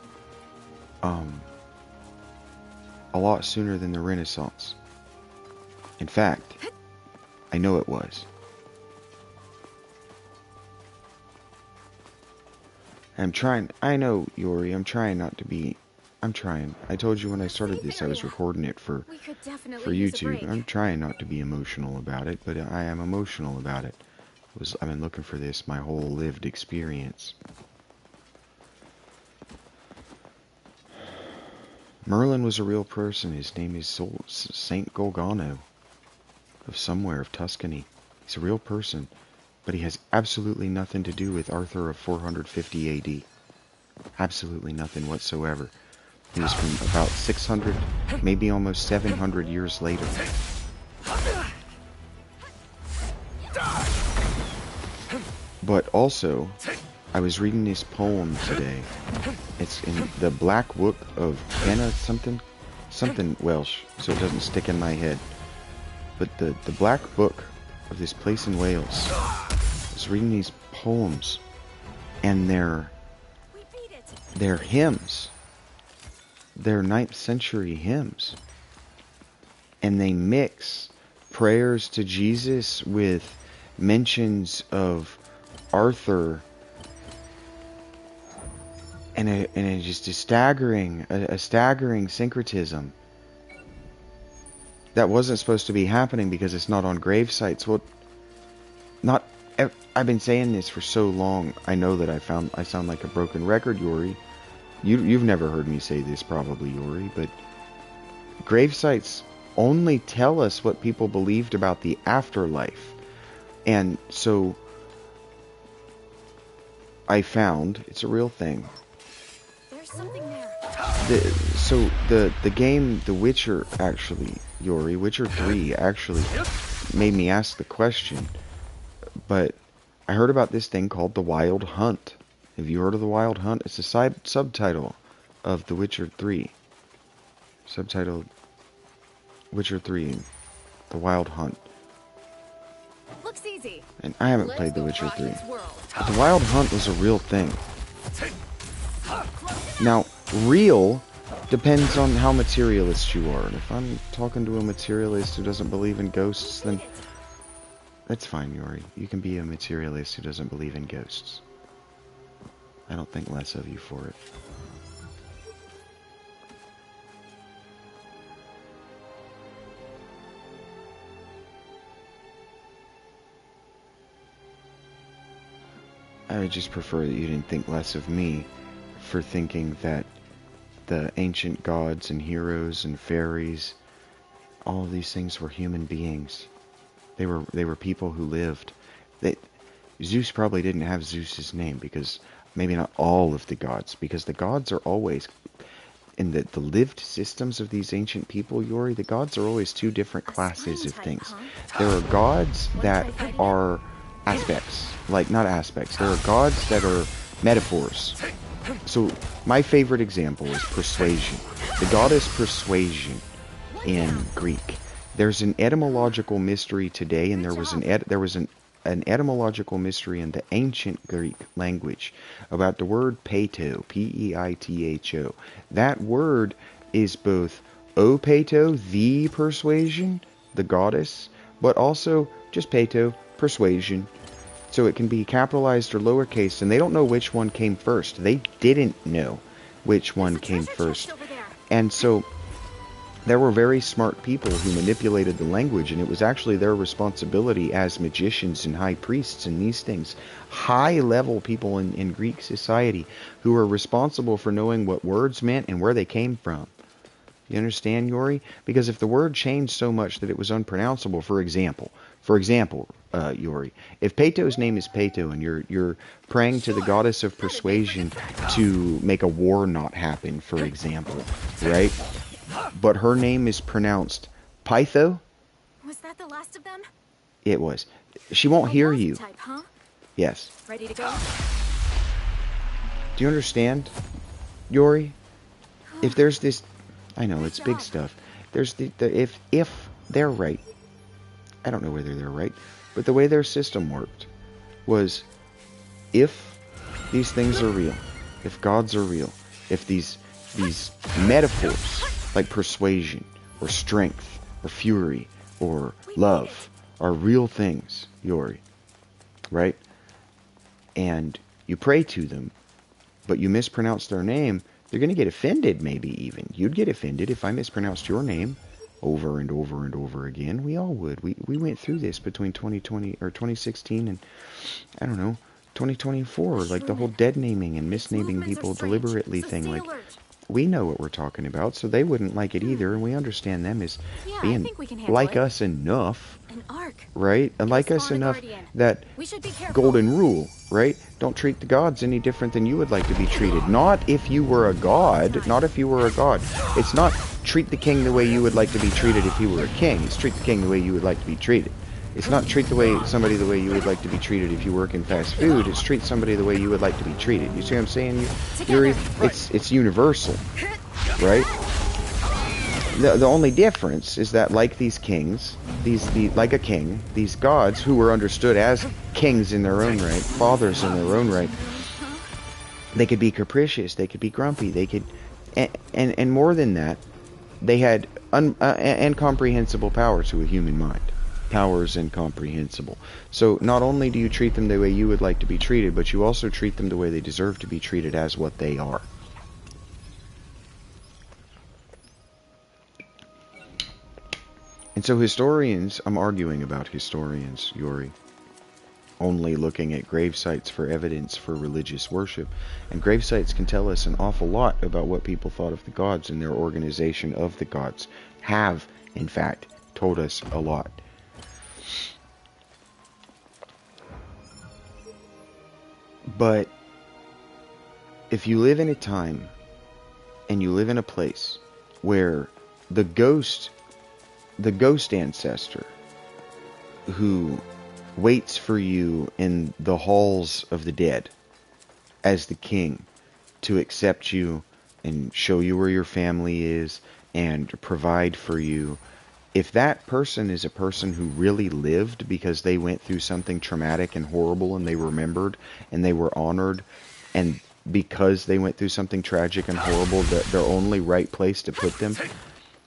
a lot sooner than the Renaissance. In fact, I know it was. I know, Yori, I'm trying. I told you when I started this I was recording it for YouTube. I'm trying not to be emotional about it, but I am emotional about it. I've been looking for this my whole lived experience. Merlin was a real person. His name is Saint Golgano of somewhere of Tuscany. He's a real person, but he has absolutely nothing to do with Arthur of 450 AD. Absolutely nothing whatsoever. He was from about 600, maybe almost 700 years later. But also, I was reading this poem today. It's in the Black Book of Kenna something Welsh, so it doesn't stick in my head. But the Black Book of this place in Wales. I was reading these poems, and they're hymns. They're 9th century hymns. And they mix prayers to Jesus with mentions of Arthur, and just a staggering syncretism that wasn't supposed to be happening because it's not on grave sites. Well, I've been saying this for so long. I know that I sound like a broken record, Yuri. You've never heard me say this, probably, Yuri, but grave sites only tell us what people believed about the afterlife. And so I found it's a real thing. There's something there. The game The Witcher, actually, Yuri, Witcher 3 actually made me ask the question. But I heard about this thing called The Wild Hunt. Have you heard of The Wild Hunt? It's a subtitle of The Witcher 3. Subtitle Witcher 3, The Wild Hunt. Looks easy. And I haven't played The Witcher 3. But The Wild Hunt was a real thing. Now, real depends on how materialist you are. And if I'm talking to a materialist who doesn't believe in ghosts, then that's fine, Yuri. You can be a materialist who doesn't believe in ghosts. I don't think less of you for it. I would just prefer that you didn't think less of me for thinking that the ancient gods and heroes and fairies, all of these things were human beings. They were people who lived. Zeus probably didn't have Zeus's name, because maybe not all of the gods, because the gods are always, in the lived systems of these ancient people, Yuri, the gods are always two different classes of things. There are gods that are aspects, not aspects. There are gods that are metaphors. So my favorite example is persuasion. The goddess persuasion in Greek. There's an etymological mystery today, and there was an etymological mystery in the ancient Greek language about the word peito, P-E-I-T-H-O. That word is both peito, the persuasion, the goddess, but also just peito, persuasion. So it can be capitalized or lowercase, and they don't know which one came first. They didn't know which one came first. And so there were very smart people who manipulated the language, and it was actually their responsibility as magicians and high priests and these things, high-level people in Greek society, who were responsible for knowing what words meant and where they came from. You understand, Yuri? Because if the word changed so much that it was unpronounceable, for example, Yuri, if Peito's name is Peito and you're praying to the goddess of persuasion to make a war not happen, for example, right? But her name is pronounced Pytho. Was that the last of them? It was. She won't hear you. Type, huh? Yes. Ready to go? Do you understand, Yuri? If there's this, I know it's big stuff. There's if they're right, I don't know whether they're right, but the way their system worked was, if these things are real, if gods are real, if these metaphors like persuasion or strength or fury or love are real things, Yuri, right? And you pray to them, but you mispronounce their name, they're going to get offended, maybe even. You'd get offended if I mispronounced your name over and over and over again. We all would. We went through this between 2020 or 2016 and, I don't know, 2024. Like the whole dead naming and misnaming people deliberately thing. Like, we know what we're talking about, so they wouldn't like it either, and we understand them as being like us enough, right? And like us enough that golden rule, right? Don't treat the gods any different than you would like to be treated. Not if you were a god, not if you were a god. It's not treat the king the way you would like to be treated if you were a king. It's treat the king the way you would like to be treated. It's not treat somebody the way you would like to be treated if you work in fast food. It's treat somebody the way you would like to be treated. You see what I'm saying, Yuri? It's universal, right? The only difference is that, like these kings, like a king, these gods who were understood as kings in their own right, fathers in their own right, they could be capricious, they could be grumpy, they could, and more than that, they had incomprehensible power to a human mind. powers incomprehensible. So not only do you treat them the way you would like to be treated, but you also treat them the way they deserve to be treated, as what they are. And so historians, I'm arguing about historians, Yuri, only looking at grave sites for evidence for religious worship. And grave sites can tell us an awful lot about what people thought of the gods and their organization of the gods. Have, in fact, told us a lot. But if you live in a time and you live in a place where the ghost ancestor who waits for you in the halls of the dead as the king to accept you and show you where your family is and provide for you, if that person is a person who really lived because they went through something traumatic and horrible and they remembered and they were honored, and because they went through something tragic and horrible, that their only right place to put them.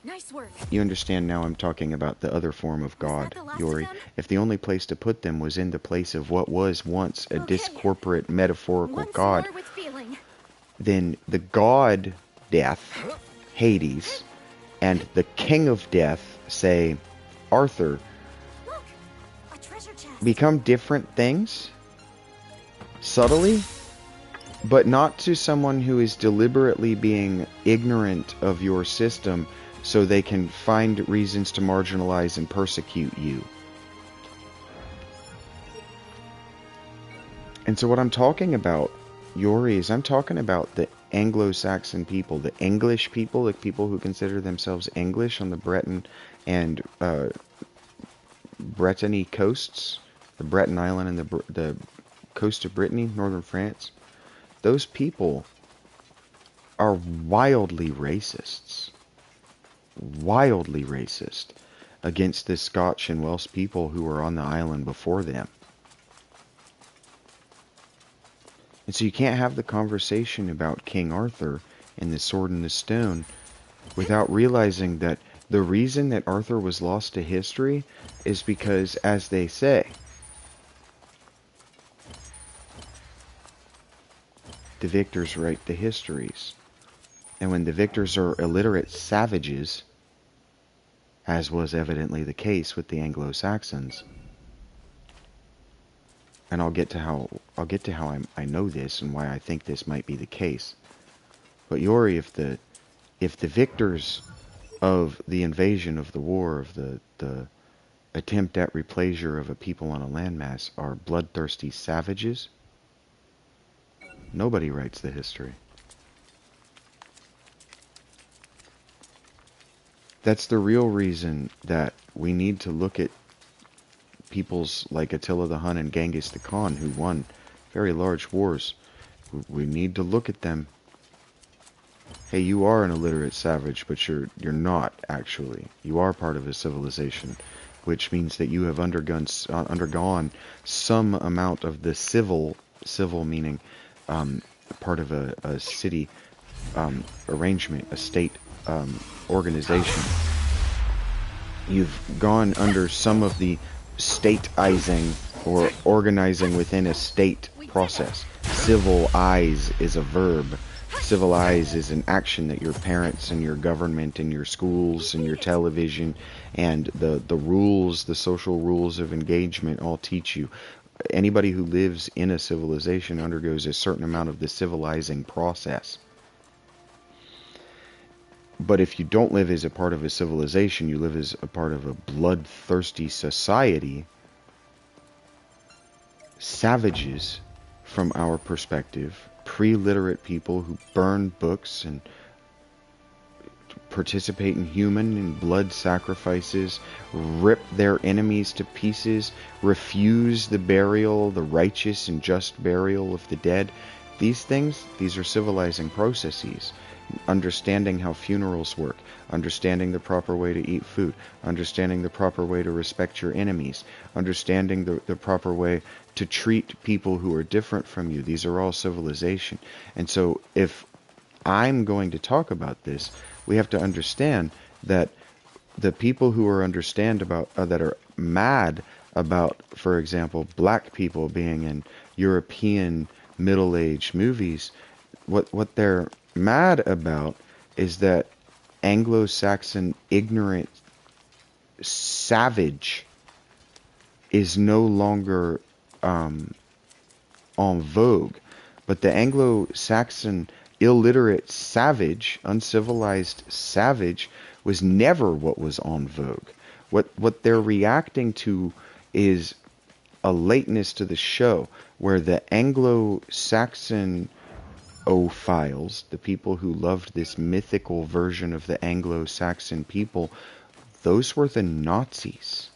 Nice work. You understand now I'm talking about the other form of God, Yuri. If the only place to put them was in the place of what was once a discorporate metaphorical God, then the god Death, Hades, and the king of death, say Arthur, become different things, subtly, but not to someone who is deliberately being ignorant of your system so they can find reasons to marginalize and persecute you. And so what I'm talking about, Yuri, is I'm talking about the Anglo-Saxon people, the English people, the people who consider themselves English on the Breton and Brittany coasts, the Breton Island and the coast of Brittany, northern France. Those people are wildly racist against the Scotch and Welsh people who were on the island before them. And so you can't have the conversation about King Arthur and the Sword and the Stone without realizing that the reason that Arthur was lost to history is because, as they say, the victors write the histories. And when the victors are illiterate savages, as was evidently the case with the Anglo-Saxons, and I'll get to how I know this and why I think this might be the case. But Yuri, if the victors of the invasion, of the war, of the attempt at repleasure of a people on a landmass are bloodthirsty savages, nobody writes the history. That's the real reason that we need to look at peoples like Attila the Hun and Genghis the Khan, who won very large wars. We need to look at them. Hey, you are an illiterate savage, but you're not, actually. You are part of a civilization, which means that you have undergone some amount of the civil meaning part of a city arrangement, a state organization. You've gone under some of the stateizing or organizing within a state process. Civilize is a verb. Civilize is an action that your parents and your government and your schools and your television and the rules, the social rules of engagement all teach you. Anybody who lives in a civilization undergoes a certain amount of the civilizing process. But if you don't live as a part of a civilization, you live as a part of a bloodthirsty society, savages, from our perspective, pre-literate people who burn books and participate in human and blood sacrifices, rip their enemies to pieces, refuse the burial, the righteous and just burial of the dead. These are civilizing processes. Understanding how funerals work, understanding the proper way to eat food, understanding the proper way to respect your enemies, understanding the proper way to treat people who are different from you. These are all civilization. And so if I'm going to talk about this, we have to understand that the people who are understand about that are mad about, for example, black people being in European middle-aged movies, what they're mad about is that Anglo-Saxon ignorant savage is no longer en vogue, but the Anglo-Saxon illiterate savage, uncivilized savage, was never what was en vogue. What they're reacting to is a lateness to the show, where the Anglo-Saxon ophiles, the people who loved this mythical version of the Anglo-Saxon people, those were the Nazis.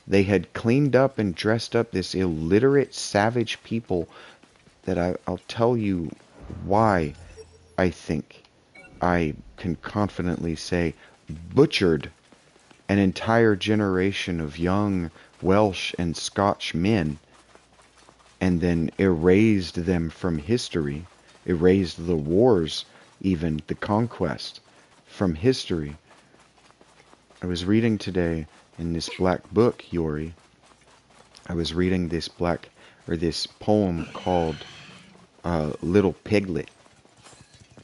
They had cleaned up and dressed up this illiterate, savage people that I'll tell you why I think I can confidently say butchered an entire generation of young Welsh and Scotch men and then erased them from history, erased the wars, even the conquest from history. I was reading today in this black book, Yori. I was reading this poem called Little Piglet,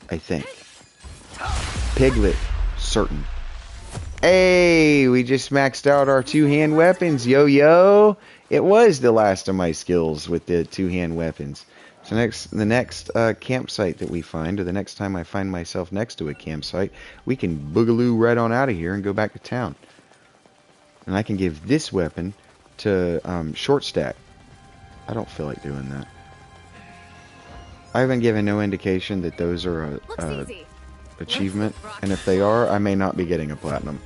I think. Piglet, certain. Hey, we just maxed out our two-hand weapons, yo. It was the last of my skills with the two-hand weapons. So the next campsite that we find, or the next time I find myself next to a campsite, we can boogaloo right on out of here and go back to town. And I can give this weapon to Short Stack. I don't feel like doing that. I haven't given no indication that those are a achievement, and if they are, I may not be getting a platinum.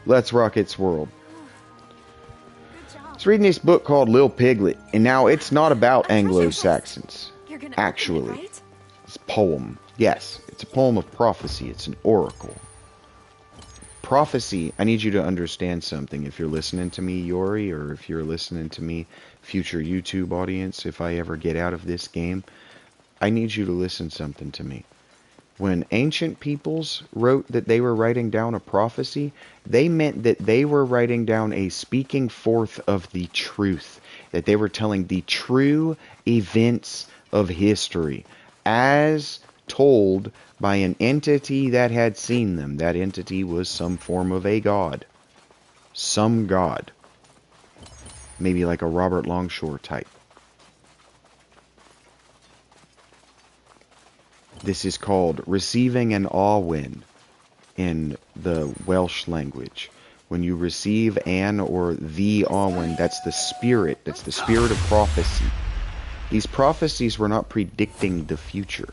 Let's rock its world. I was reading this book called Lil Piglet, and now it's not about Anglo-Saxons. Actually, it's a poem. Yes, it's a poem of prophecy. It's an oracle. Prophecy, I need you to understand something. If you're listening to me, Yori, or if you're listening to me, future YouTube audience, if I ever get out of this game, I need you to listen something to me. When ancient peoples wrote that they were writing down a prophecy, they meant that they were writing down a speaking forth of the truth, that they were telling the true events of history as told by an entity that had seen them. That entity was some form of a god. Some god. Maybe like a Robert Longshore type. This is called receiving an Awen in the Welsh language. When you receive an or the Awen, that's the spirit of prophecy. These prophecies were not predicting the future.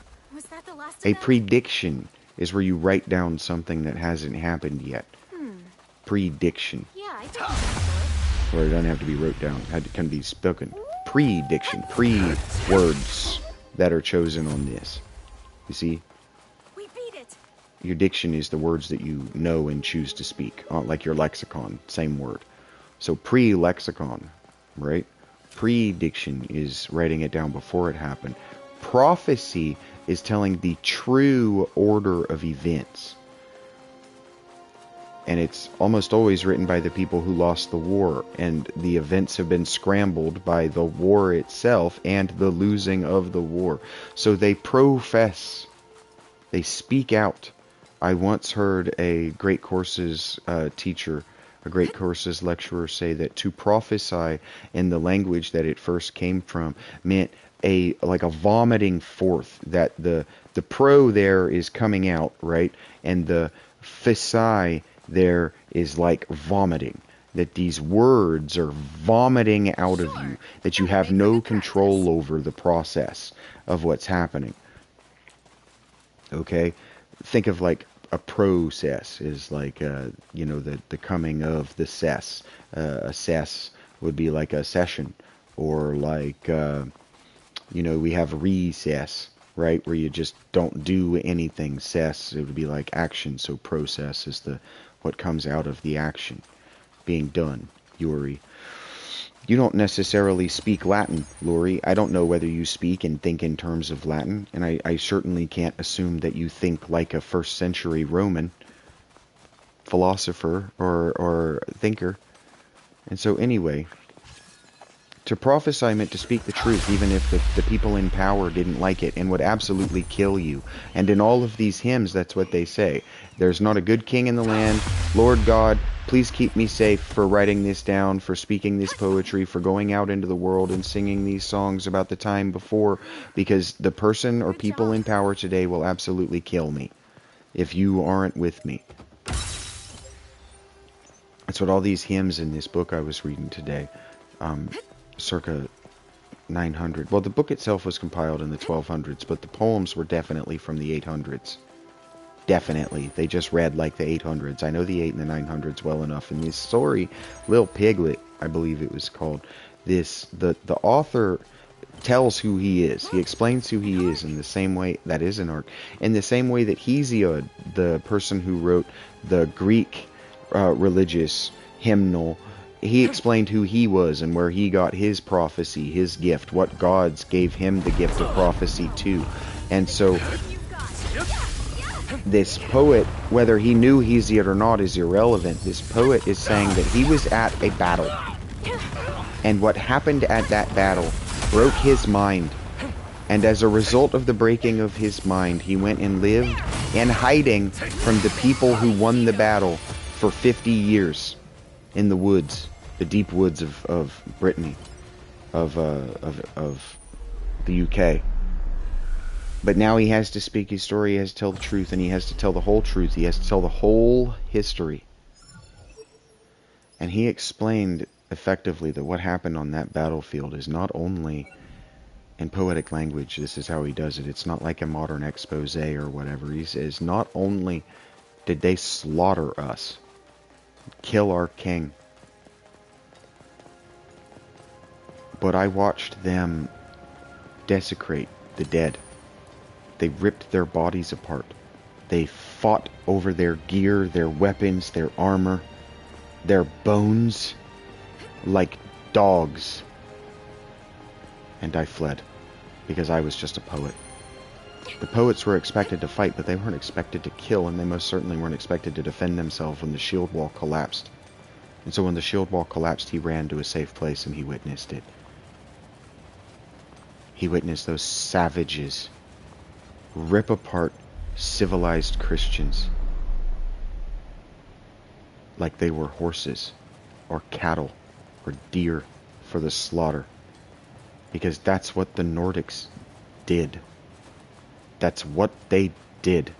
A prediction is where you write down something that hasn't happened yet. Prediction. Yeah, I think Or it doesn't have to be wrote down. It can be spoken. Prediction. Pre-words that are chosen on this. You see? we beat it. Your diction is the words that you know and choose to speak. Like your lexicon. Same word. So pre-lexicon. Right? Prediction is writing it down before it happened. Prophecy is telling the true order of events. And it's almost always written by the people who lost the war, and the events have been scrambled by the war itself and the losing of the war. So they profess, they speak out. I once heard a Great Courses teacher, a Great Courses lecturer say that to prophesy in the language that it first came from meant like a vomiting forth, that the pro there is coming out, right? And the physi there is like vomiting, that these words are vomiting out of you, that you have no control over the process of what's happening. Okay? Think of like a process is like, you know, the coming of the cess. A cess would be like a session, or like, you know, we have recess, right, where you just don't do anything. Cess, it would be like action, so process is what comes out of the action being done. Yuri, you don't necessarily speak Latin, Lori. I don't know whether you speak and think in terms of Latin, and I certainly can't assume that you think like a first century Roman. philosopher or thinker. And so anyway, to prophesy meant to speak the truth, even if the people in power didn't like it and would absolutely kill you. And in all of these hymns, that's what they say. There's not a good king in the land. Lord God, please keep me safe for writing this down, for speaking this poetry, for going out into the world and singing these songs about the time before, because the person or people in power today will absolutely kill me if you aren't with me. That's what all these hymns in this book I was reading today, circa 900. Well, the book itself was compiled in the 1200s, but the poems were definitely from the 800s. Definitely. They just read like the 800s. I know the 8 and the 900s well enough. And this story, Little Piglet, I believe it was called, the author tells who he is. He explains who he is in the same way, that is an arc, in the same way that Hesiod, the person who wrote the Greek religious hymnal, he explained who he was and where he got his prophecy, his gift, what gods gave him the gift of prophecy to. And so this poet, whether he knew Hesiod or not is irrelevant. This poet is saying that he was at a battle, and what happened at that battle broke his mind. And as a result of the breaking of his mind, he went and lived in hiding from the people who won the battle for 50 years in the woods, the deep woods of Brittany, of the UK. But now he has to speak his story, he has to tell the truth, and he has to tell the whole truth. He has to tell the whole history. And he explained effectively that what happened on that battlefield is not only in poetic language, this is how he does it. It's not like a modern expose or whatever. He says, not only did they slaughter us, kill our king, but I watched them desecrate the dead. They ripped their bodies apart. They fought over their gear, their weapons, their armor, their bones, like dogs. And I fled, because I was just a poet. The poets were expected to fight, but they weren't expected to kill, and they most certainly weren't expected to defend themselves when the shield wall collapsed. And so when the shield wall collapsed, he ran to a safe place and he witnessed it. He witnessed those savages rip apart civilized Christians like they were horses or cattle or deer for the slaughter. Because that's what the Nordics did. That's what they did.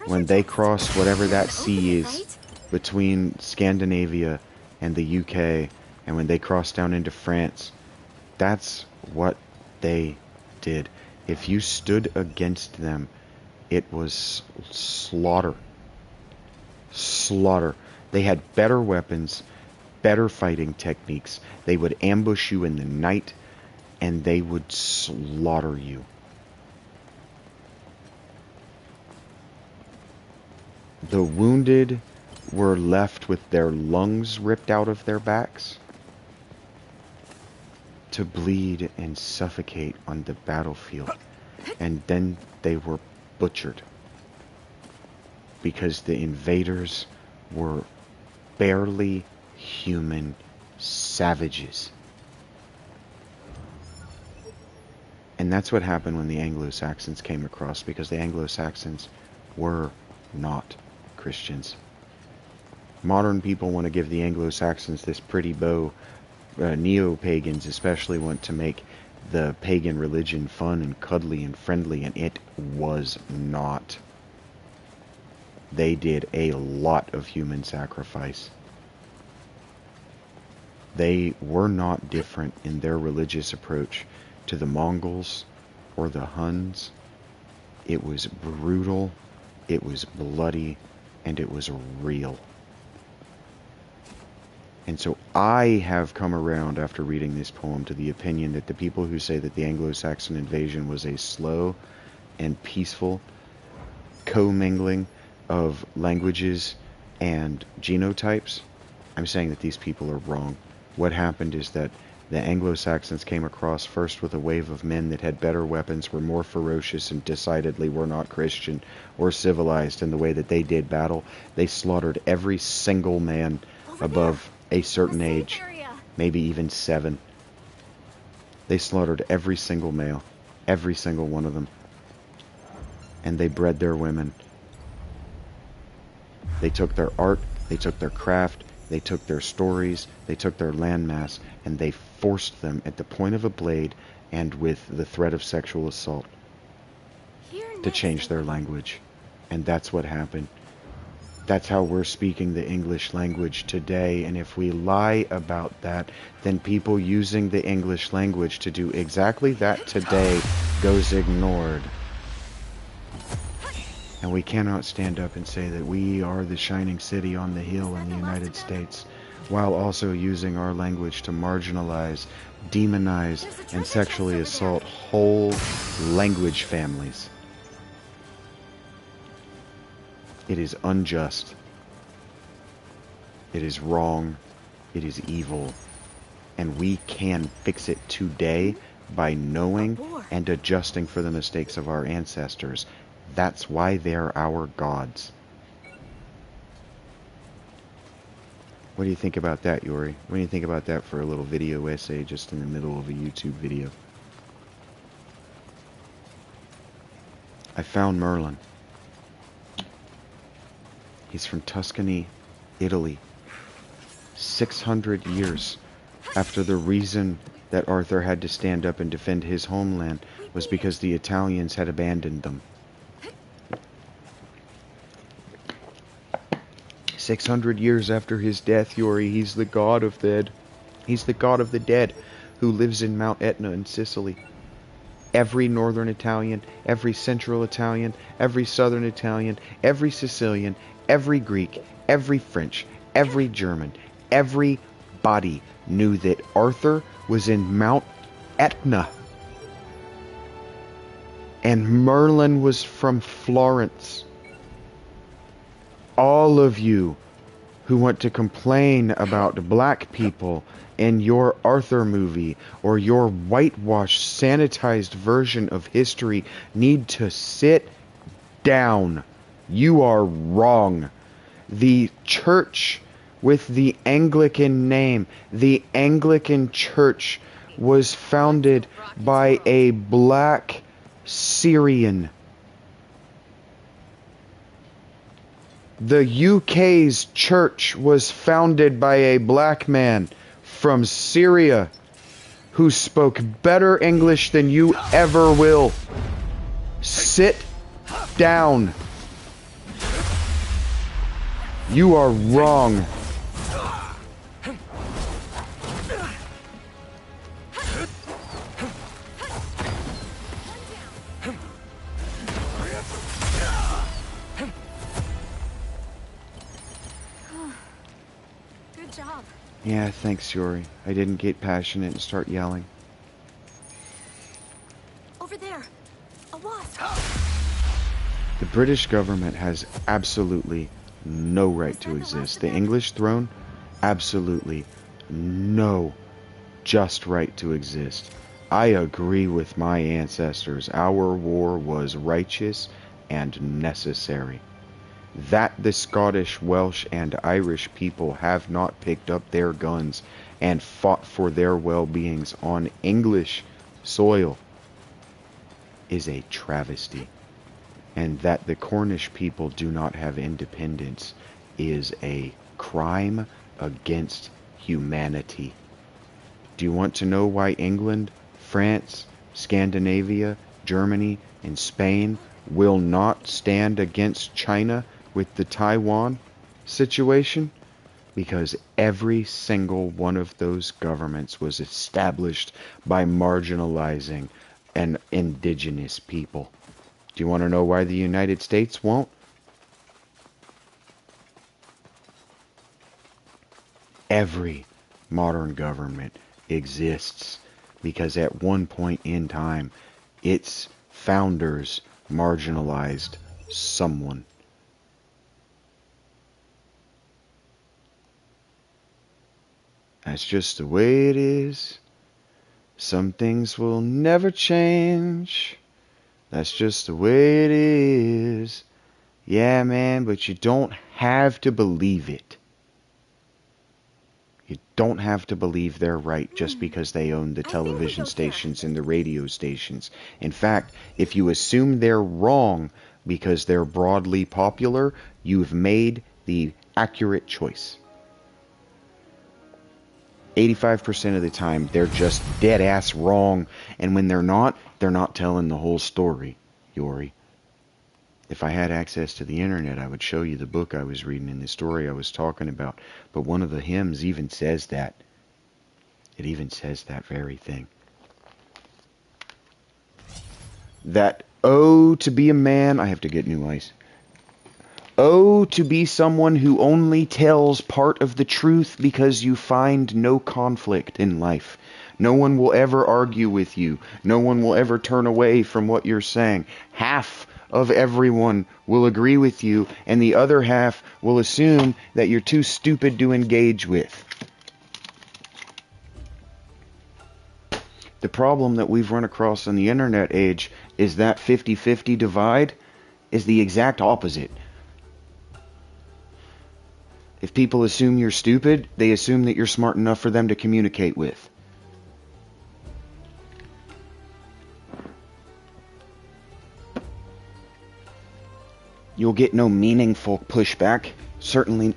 When they crossed whatever that sea is between Scandinavia and the UK, and when they crossed down into France, that's what they did. If you stood against them, it was slaughter. Slaughter. They had better weapons, better fighting techniques. They would ambush you in the night, and they would slaughter you. The wounded were left with their lungs ripped out of their backs to bleed and suffocate on the battlefield. And then they were butchered because the invaders were barely human savages. And that's what happened when the Anglo-Saxons came across, because the Anglo-Saxons were not Christians. Modern people want to give the Anglo-Saxons this pretty bow. Neo-pagans especially want to make the pagan religion fun and cuddly and friendly, and it was not. They did a lot of human sacrifice. They were not different in their religious approach to the Mongols or the Huns. It was brutal, it was bloody, and it was real. And so I have come around after reading this poem to the opinion that the people who say that the Anglo-Saxon invasion was a slow and peaceful commingling of languages and genotypes, I'm saying that these people are wrong. What happened is that The Anglo-Saxons came across first with a wave of men that had better weapons, were more ferocious, and decidedly were not Christian or civilized in the way that they did battle. They slaughtered every single man above a certain age, maybe even 7. They slaughtered every single male, every single one of them. And they bred their women. They took their art, they took their craft, they took their stories, they took their landmass, and they forced them at the point of a blade and with the threat of sexual assault to change their language. And that's what happened. That's how we're speaking the English language today. And if we lie about that, then people using the English language to do exactly that today goes ignored. And we cannot stand up and say that we are the shining city on the hill in the United States, while also using our language to marginalize, demonize, and sexually assault whole language families. It is unjust. It is wrong. It is evil. And we can fix it today by knowing and adjusting for the mistakes of our ancestors. That's why they're our gods. What do you think about that, Yuri? What do you think about that for a little video essay just in the middle of a YouTube video? I found Merlin. He's from Tuscany, Italy. 600 years after the reason that Arthur had to stand up and defend his homeland was because the Italians had abandoned them. 600 years after his death, Yuri, he's the god of He's the god of the dead who lives in Mount Etna in Sicily. Every northern Italian, every central Italian, every southern Italian, every Sicilian, every Greek, every French, every German, everybody knew that Arthur was in Mount Etna. And Merlin was from Florence. All of you who want to complain about black people in your Arthur movie or your whitewashed, sanitized version of history need to sit down. You are wrong. The church with the Anglican name, the Anglican Church, was founded by a black Syrian. The UK's church was founded by a black man from Syria who spoke better English than you ever will. Sit down. You are wrong. Good job. Yeah, thanks, Yuri. I didn't get passionate and start yelling. Over there. A wasp. The British government has absolutely no right to exist. The English throne, absolutely no just right to exist. I agree with my ancestors. Our war was righteous and necessary. That the Scottish, Welsh, and Irish people have not picked up their guns and fought for their well-beings on English soil is a travesty. And that the Cornish people do not have independence is a crime against humanity. Do you want to know why England, France, Scandinavia, Germany, and Spain will not stand against China with the Taiwan situation? Because every single one of those governments was established by marginalizing an indigenous people. Do you want to know why the United States won't? Every modern government exists because at one point in time, its founders marginalized someone. That's just the way it is. Some things will never change. That's just the way it is. Yeah, man, but you don't have to believe it. You don't have to believe they're right just because they own the television stations and the radio stations. In fact, if you assume they're wrong because they're broadly popular, you've made the accurate choice. 85% of the time, they're just dead-ass wrong, and when they're not telling the whole story, Yori. If I had access to the internet, I would show you the book I was reading and the story I was talking about. But one of the hymns even says that. It even says that very thing. That, oh, to be a man, I have to get new ice. Oh, to be someone who only tells part of the truth because you find no conflict in life. No one will ever argue with you. No one will ever turn away from what you're saying. Half of everyone will agree with you, and the other half will assume that you're too stupid to engage with. The problem that we've run across in the internet age is that 50-50 divide is the exact opposite. If people assume you're stupid, they assume that you're smart enough for them to communicate with. You'll get no meaningful pushback. Certainly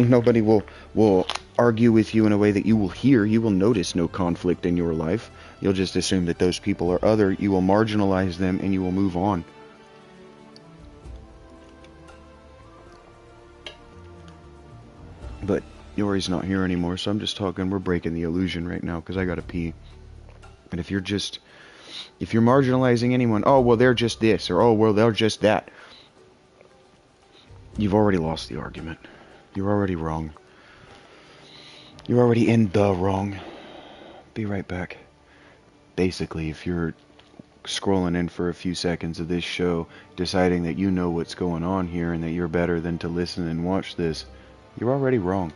nobody will argue with you in a way that you will hear. You will notice no conflict in your life. You'll just assume that those people are other. You will marginalize them and you will move on. But Yori's not here anymore, so I'm just talking. We're breaking the illusion right now because I gotta pee. But if you're marginalizing anyone, oh, well, they're just this, or oh, well, they're just that, you've already lost the argument. You're already wrong. You're already in the wrong. Be right back. Basically, if you're scrolling in for a few seconds of this show, deciding that you know what's going on here and that you're better than to listen and watch this, you're already wrong.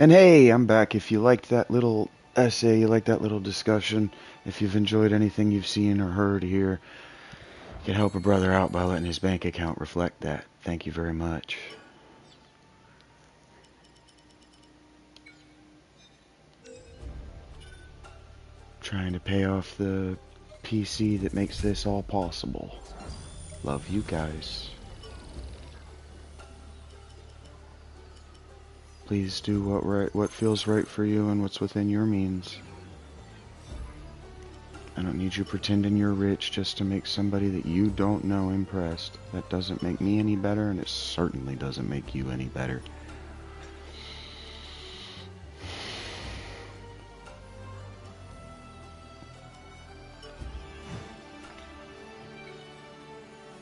And hey, I'm back. If you liked that little essay, you liked that little discussion, if you've enjoyed anything you've seen or heard here, you can help a brother out by letting his bank account reflect that. Thank you very much. Trying to pay off the PC that makes this all possible. Love you guys. Please do what feels right for you and what's within your means. I don't need you pretending you're rich just to make somebody that you don't know impressed. That doesn't make me any better, and it certainly doesn't make you any better.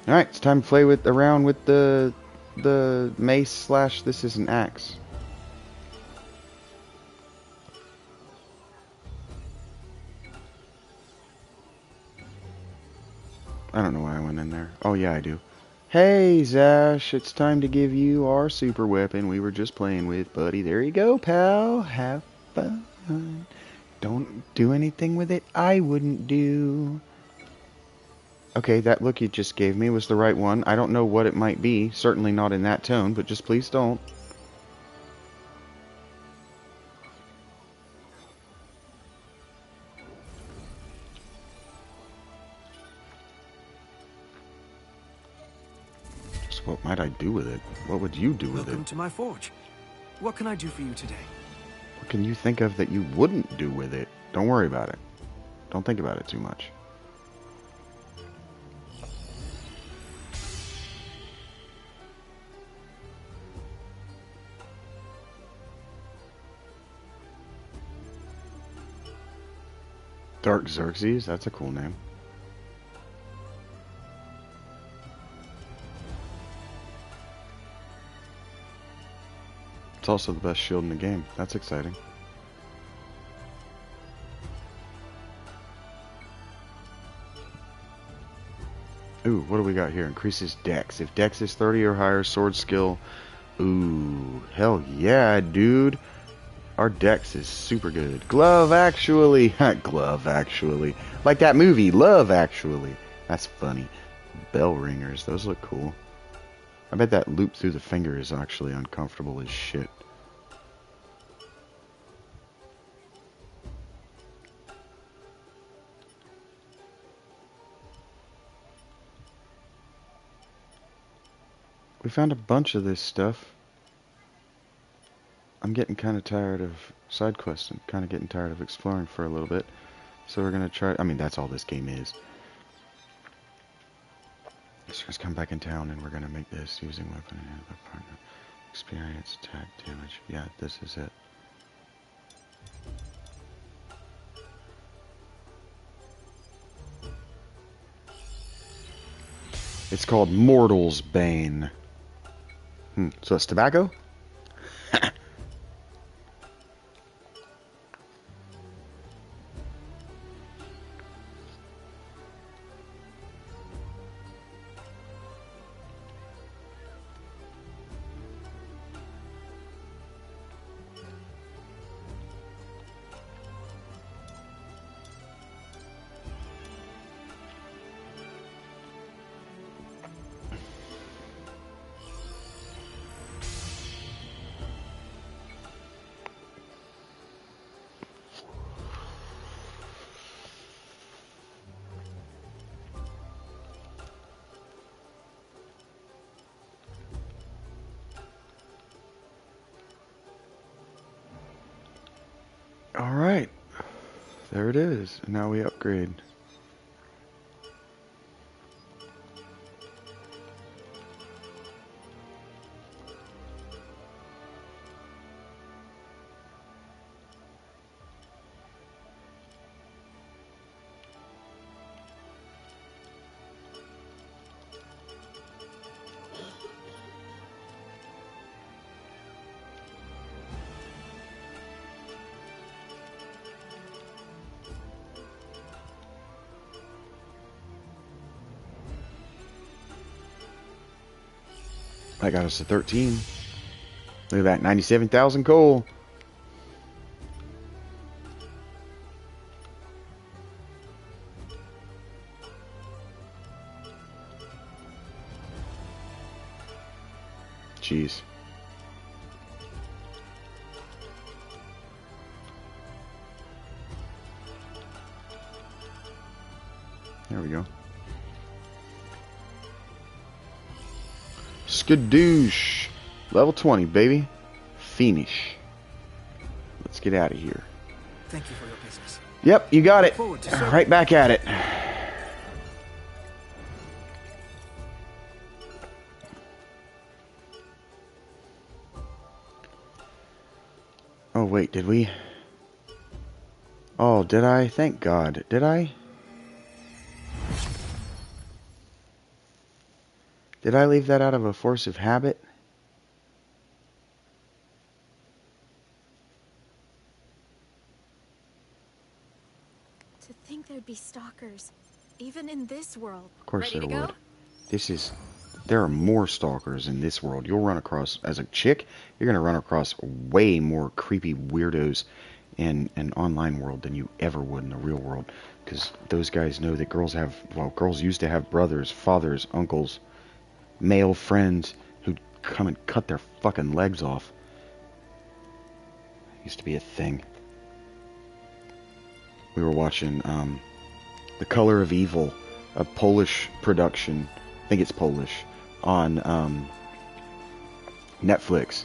Alright, it's time to play around with the mace / this is an axe. I don't know why I went in there. Oh, yeah, I do. Hey, Zash, it's time to give you our super weapon we were just playing with, buddy. There you go, pal. Have fun. Don't do anything with it I wouldn't do. Okay, that look you just gave me was the right one. I don't know what it might be. Certainly not in that tone, but just please don't. Just what might I do with it? What would you do with it? Welcome to my forge. What can I do for you today? What can you think of that you wouldn't do with it? Don't worry about it. Don't think about it too much. Dark Xerxes? That's a cool name. It's also the best shield in the game. That's exciting. Ooh, what do we got here? Increases dex. If dex is 30 or higher, sword skill. Ooh, hell yeah, dude. Our dex is super good. Glove Actually. Glove Actually. Like that movie, Love Actually. That's funny. Bell ringers. Those look cool. I bet that loop through the finger is actually uncomfortable as shit. We found a bunch of this stuff. I'm getting kind of tired of side quests and kind of getting tired of exploring for a little bit. So we're going to try... I mean, that's all this game is. So let's come back in town and we're going to make this using weapon and other partner. Experience, attack, damage. Yeah, this is it. It's called Mortal's Bane. So it's tobacco? Alright. There it is. And now we upgrade. That got us to 13. Look at that, 97,000 coal. Jeez. There we go. Skadoosh. Level 20, baby. Finish. Let's get out of here. Thank you for your business. Yep, you got it. Right back at it. Oh, wait, did we? Oh, did I? Thank God. Did I? Did I leave that out of a force of habit? To think there'd be stalkers. even in this world. Of course Ready there to would. go? There are more stalkers in this world. You'll run across, as a chick, you're going to run across way more creepy weirdos in an online world than you ever would in the real world. Because those guys know that girls used to have brothers, fathers, uncles, male friends who'd come and cut their fucking legs off. It used to be a thing. We were watching The Color of Evil, a Polish production, I think it's Polish, on Netflix.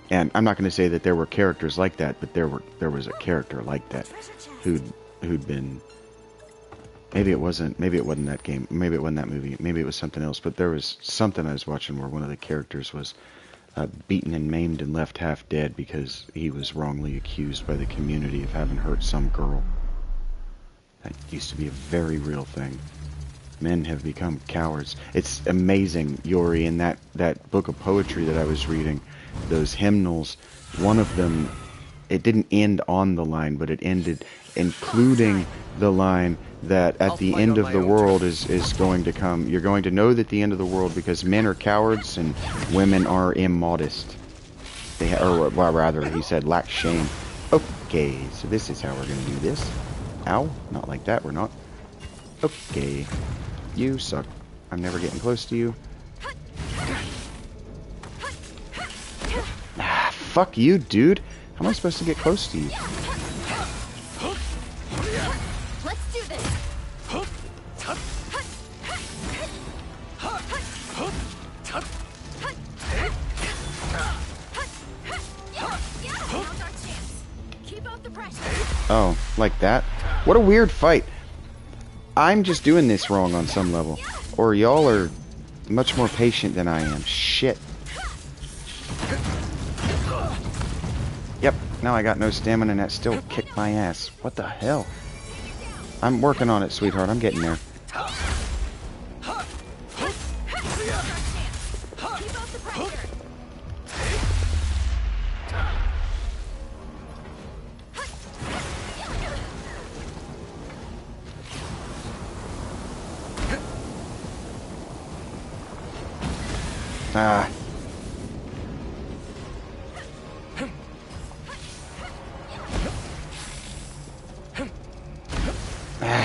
And I'm not going to say that there were characters like that, but there was a character like that who'd been, maybe it wasn't that game, maybe it wasn't that movie, maybe it was something else, but there was something I was watching where one of the characters was beaten and maimed and left half dead because he was wrongly accused by the community of having hurt some girl. That used to be a very real thing. Men have become cowards. It's amazing, Yori, in that book of poetry that I was reading, those hymnals, one of them, it didn't end on the line, but it ended including the line that at the end of the world is going to come. You're going to know that the end of the world because men are cowards and women are immodest. Rather, he said, lack shame. Okay, so this is how we're going to do this. Ow, not like that, we're not. Okay. You suck. I'm never getting close to you. Ah, fuck you, dude. How am I supposed to get close to you? Let's do this. Now's our chance. Keep up the pressure. Oh, like that? What a weird fight. I'm just doing this wrong on some level. Or y'all are much more patient than I am. Shit. Yep, now I got no stamina and that still kicked my ass. What the hell? I'm working on it, sweetheart. I'm getting there. Ah.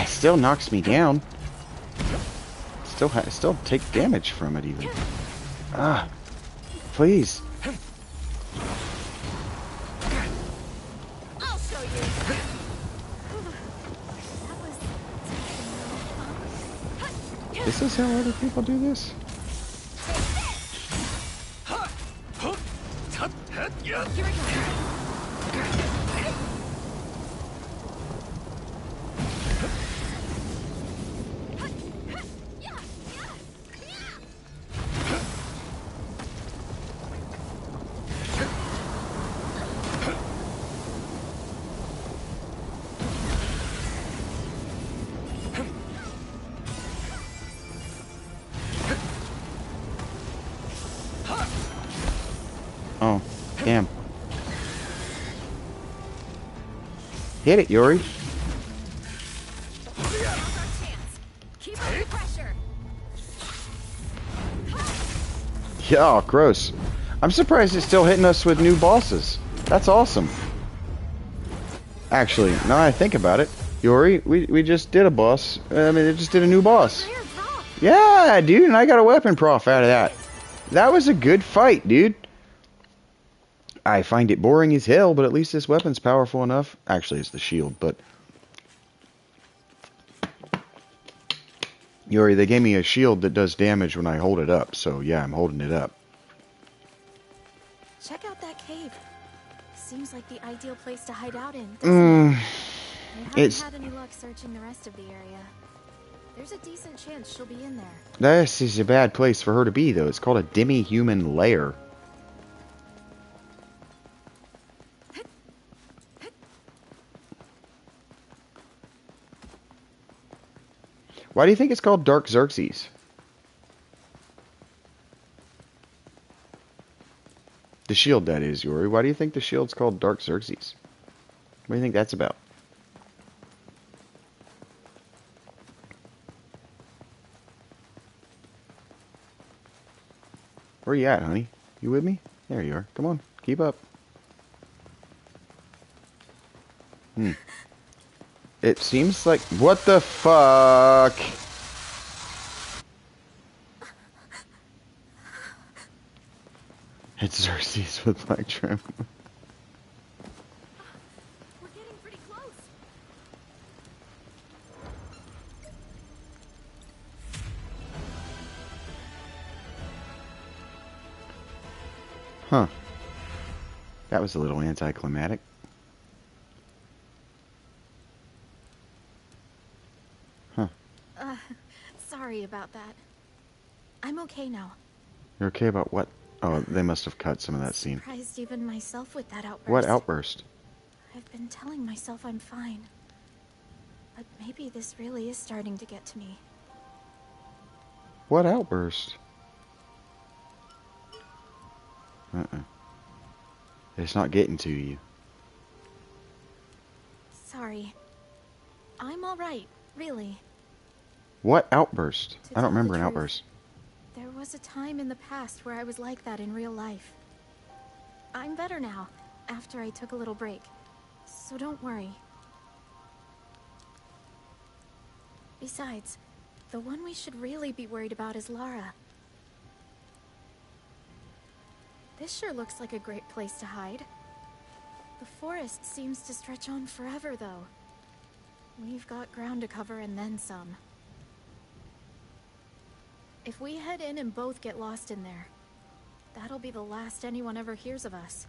Still knocks me down. Still take damage from it even. Ah. Please. I'll show you. This is how other people do this? Here we go. Oh, damn. Hit it, Yuri. Keep up the pressure. Yeah, gross. I'm surprised it's still hitting us with new bosses. That's awesome. Actually, now I think about it, Yuri, we just did a boss. I mean, it just did a new boss. Yeah, dude, and I got a weapon prof out of that. That was a good fight, dude. I find it boring as hell, but at least this weapon's powerful enough. Actually, it's the shield, but... Yuri, they gave me a shield that does damage when I hold it up, so yeah, I'm holding it up. Check out that cave. Seems like the ideal place to hide out in, doesn't it? I haven't had any luck searching the rest of the area. There's a decent chance she'll be in there. This is a bad place for her to be, though. It's called a demi-human lair. Why do you think it's called Dark Xerxes? The shield, that is, Yuri. Why do you think the shield's called Dark Xerxes? What do you think that's about? Where you at, honey? You with me? There you are. Come on. Keep up. It seems like... What the fuck? It's Xerxes with my trim. We're getting pretty close. Huh. That was a little anticlimactic. Huh. Sorry about that. I'm okay now. You're okay about what? Oh, they must have cut some of that scene. Surprised even myself with that outburst. What outburst? I've been telling myself I'm fine. But maybe this really is starting to get to me. What outburst? It's not getting to you. Sorry. I'm alright, really. What outburst? To I don't tell remember the an truth, outburst. There was a time in the past where I was like that in real life. I'm better now, after I took a little break. So don't worry. Besides, the one we should really be worried about is Lara. This sure looks like a great place to hide. The forest seems to stretch on forever, though. We've got ground to cover and then some. If we head in and both get lost in there, that'll be the last anyone ever hears of us.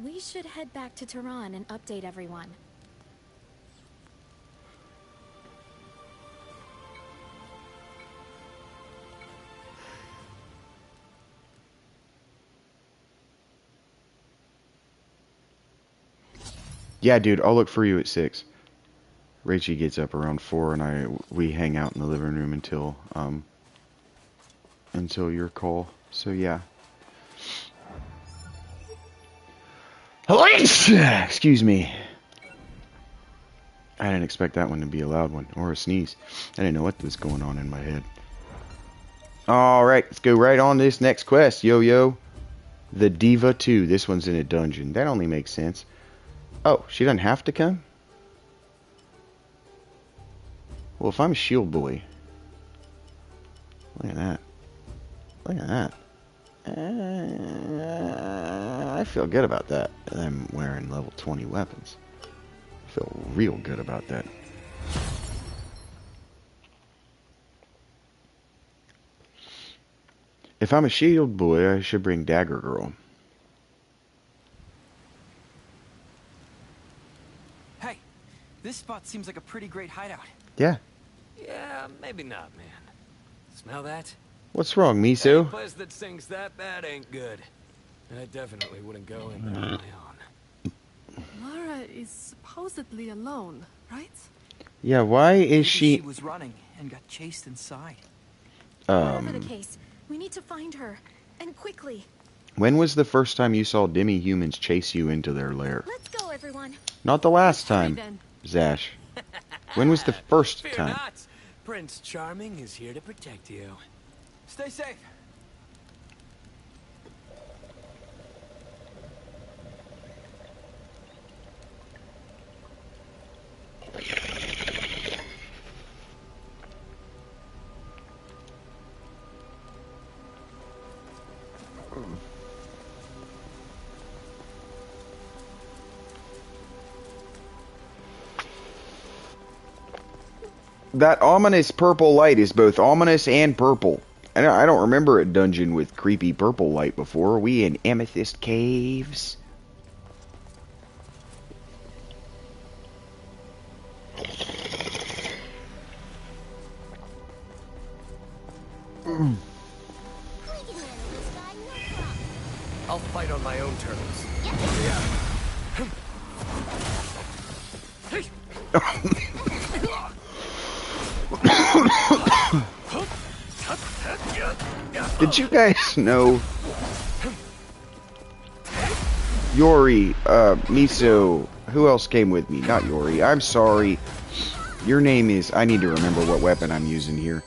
We should head back to Tehran and update everyone. Yeah, dude, I'll look for you at 6. Rachie gets up around 4, and we hang out in the living room until your call. So yeah. Excuse me. I didn't expect that one to be a loud one or a sneeze. I didn't know what was going on in my head. All right, let's go right on to this next quest. Yo, the Diva 2. This one's in a dungeon. That only makes sense. Oh, she doesn't have to come? Well, if I'm a shield boy... Look at that. Look at that. I feel good about that. I'm wearing level 20 weapons. I feel real good about that. If I'm a shield boy, I should bring Dagger Girl. Hey, this spot seems like a pretty great hideout. Yeah. Yeah, maybe not, man. Smell that? What's wrong, Any Miso? place that stinks that bad ain't good. I definitely wouldn't go in there on my own. Lara is supposedly alone, right? Yeah, why is Maybe she... She was running and got chased inside. Whatever the case, we need to find her, and quickly. When was the first time you saw demi-humans chase you into their lair? Let's go, everyone. Not the last time, then. Zash. When was the first Fear time? not. Prince Charming is here to protect you. Stay safe. That ominous purple light is both ominous and purple. I don't remember a dungeon with creepy purple light before. Are we in Amethyst Caves? We can handle this guy, no problem. I'll fight on my own terms. Did you guys know Yori, Miso, who else came with me? Not Yori, I'm sorry. Your name is, I need to remember what weapon I'm using here.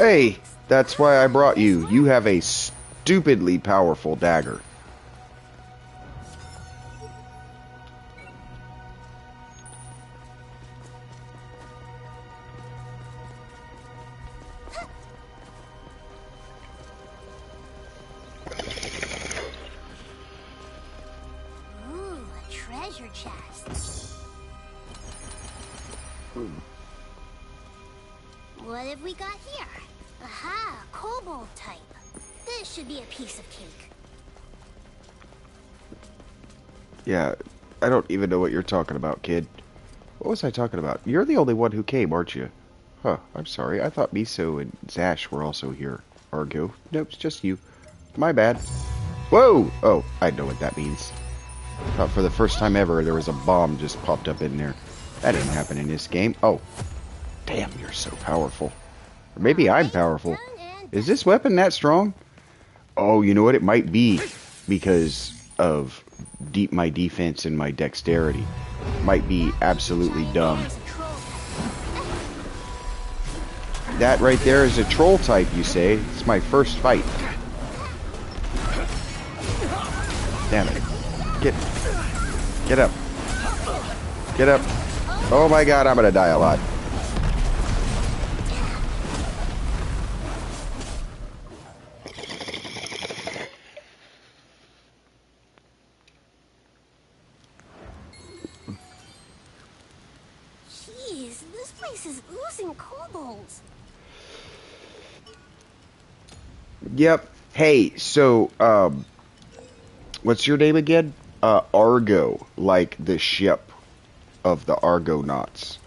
Hey, that's why I brought you. You have a stupidly powerful dagger. Ooh, a treasure chest. What have we got here? Aha, kobold type. This should be a piece of cake. Yeah, I don't even know what you're talking about, kid. What was I talking about? You're the only one who came, aren't you? Huh, I'm sorry. I thought Miso and Zash were also here. Argo. Nope, it's just you. My bad. Whoa! Oh, I know what that means. Thought for the first time ever there was a bomb just popped up in there. That didn't happen in this game. Oh. Damn, you're so powerful. Or maybe I'm powerful. Is this weapon that strong? Oh, you know what? It might be because of my defense and my dexterity. Might be absolutely dumb. That right there is a troll type, you say? It's my first fight. Damn it. Get up. Get up. Oh my god, I'm gonna die a lot. Jeez, this place is oozing kobolds. Yep. Hey, so, what's your name again? Argo, like the ship of the Argonauts.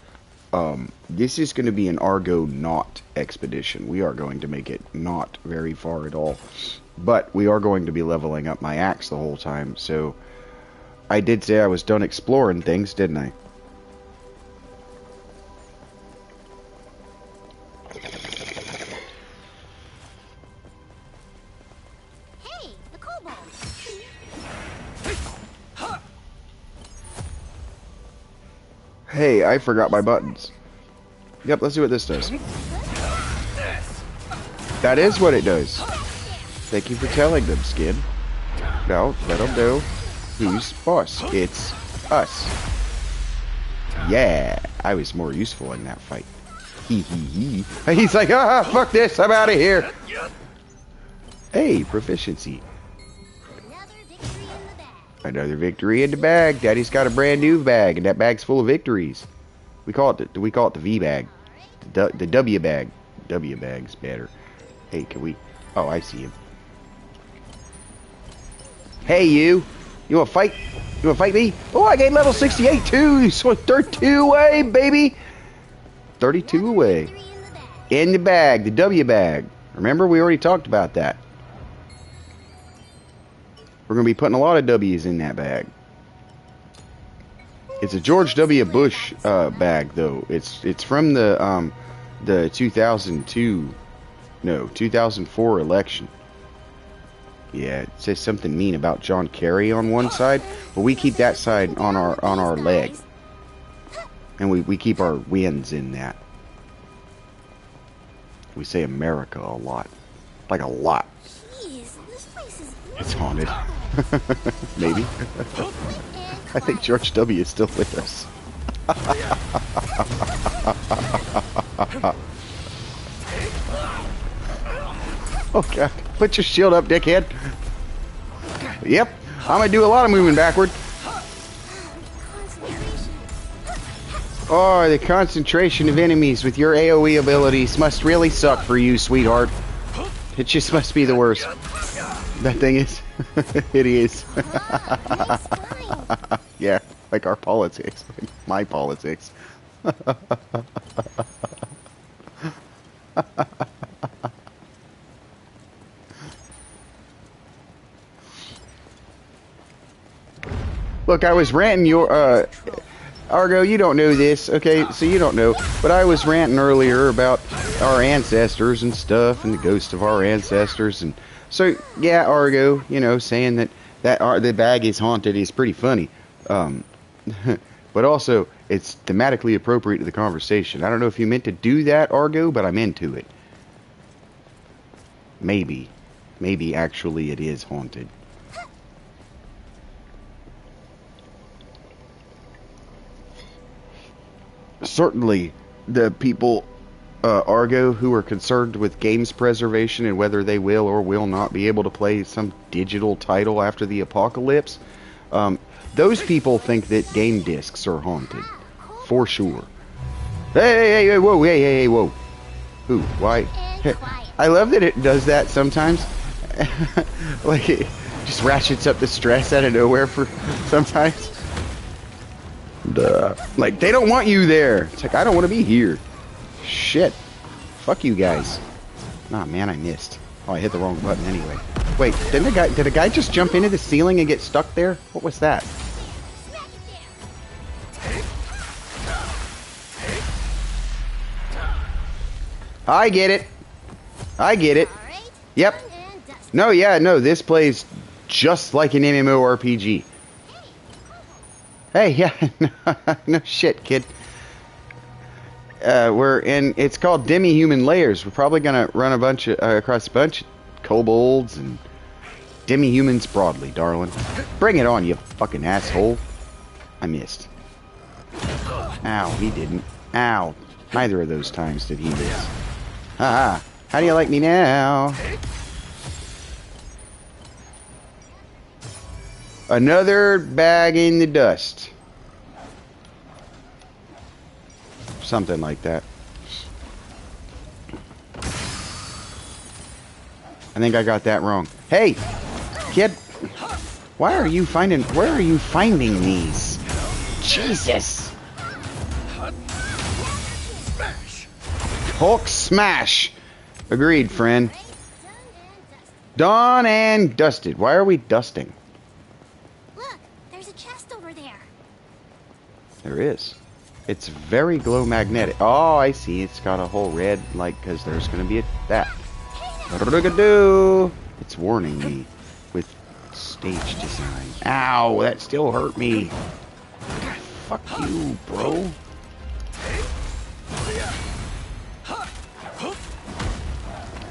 This is going to be an Argonaut expedition. We are going to make it not very far at all. But we are going to be leveling up my axe the whole time, so I did say I was done exploring things, didn't I? Hey, the kobold. Hey, I forgot my buttons. Yep, let's see what this does. That is what it does. Thank you for telling them, Skin. No, let them know who's boss. It's us. Yeah, I was more useful in that fight. Hee hee hee. He's like, ah, fuck this, I'm out of here. Hey, proficiency. Another victory in the bag. Daddy's got a brand new bag, and that bag's full of victories. We call it the V bag, the W bag. W bag's better. Hey, can we? Oh, I see him. Hey, you. You wanna fight? You wanna fight me? Oh, I gained level 68 too. So 32 away, baby. 32 away. In the bag, the W bag. Remember, we already talked about that. We're going to be putting a lot of W's in that bag. It's a George W. Bush bag, though. It's from the 2004 election. Yeah, it says something mean about John Kerry on one side, but we keep that side on our leg, and we keep our wins in that. We say America a lot, like a lot. It's haunted. Maybe. I think George W. is still with us. Oh god. Put your shield up, dickhead. Yep. I'm gonna do a lot of moving backward. Oh, the concentration of enemies with your AoE abilities must really suck for you, sweetheart. It just must be the worst. That thing is. It is. Yeah, like our politics. Like my politics. Look, I was ranting your, Argo, you don't know this, okay, so you don't know, but I was ranting earlier about our ancestors and stuff, and the ghosts of our ancestors, and so, yeah, Argo, you know, saying that the bag is haunted is pretty funny, but also, it's thematically appropriate to the conversation. I don't know if you meant to do that, Argo, but I'm into it. Maybe. Maybe actually it is haunted. Certainly, the people, Argo, who are concerned with games preservation and whether they will or will not be able to play some digital title after the apocalypse, those people think that game discs are haunted. For sure. Hey, whoa, hey, whoa. Who? Why? Hey, I love that it does that sometimes. Like, it just ratchets up the stress out of nowhere for sometimes. Duh. Like, they don't want you there. It's like, I don't want to be here. Shit. Fuck you guys. Nah, man, I missed. Oh, I hit the wrong button anyway. Wait, did a guy just jump into the ceiling and get stuck there? What was that? I get it. I get it. Yep. No, yeah, no, this plays just like an MMORPG. Hey, yeah, no shit, kid. It's called Demi-Human Layers. We're probably gonna run across a bunch of kobolds and demi-humans broadly, darling. Bring it on, you fucking asshole. I missed. Ow, he didn't. Ow. Neither of those times did he miss. Haha. How do you like me now? Another bag in the dust. Something like that. I think I got that wrong. Hey, kid. Where are you finding these? Jesus. Hulk smash. Agreed, friend. Done and dusted. Why are we dusting? Look, there's a chest over there. There is. It's very glow magnetic. Oh, I see. It's got a whole red, like, because there's going to be that. Ruggadoo! It's warning me with stage design. Ow, that still hurt me. Fuck you, bro.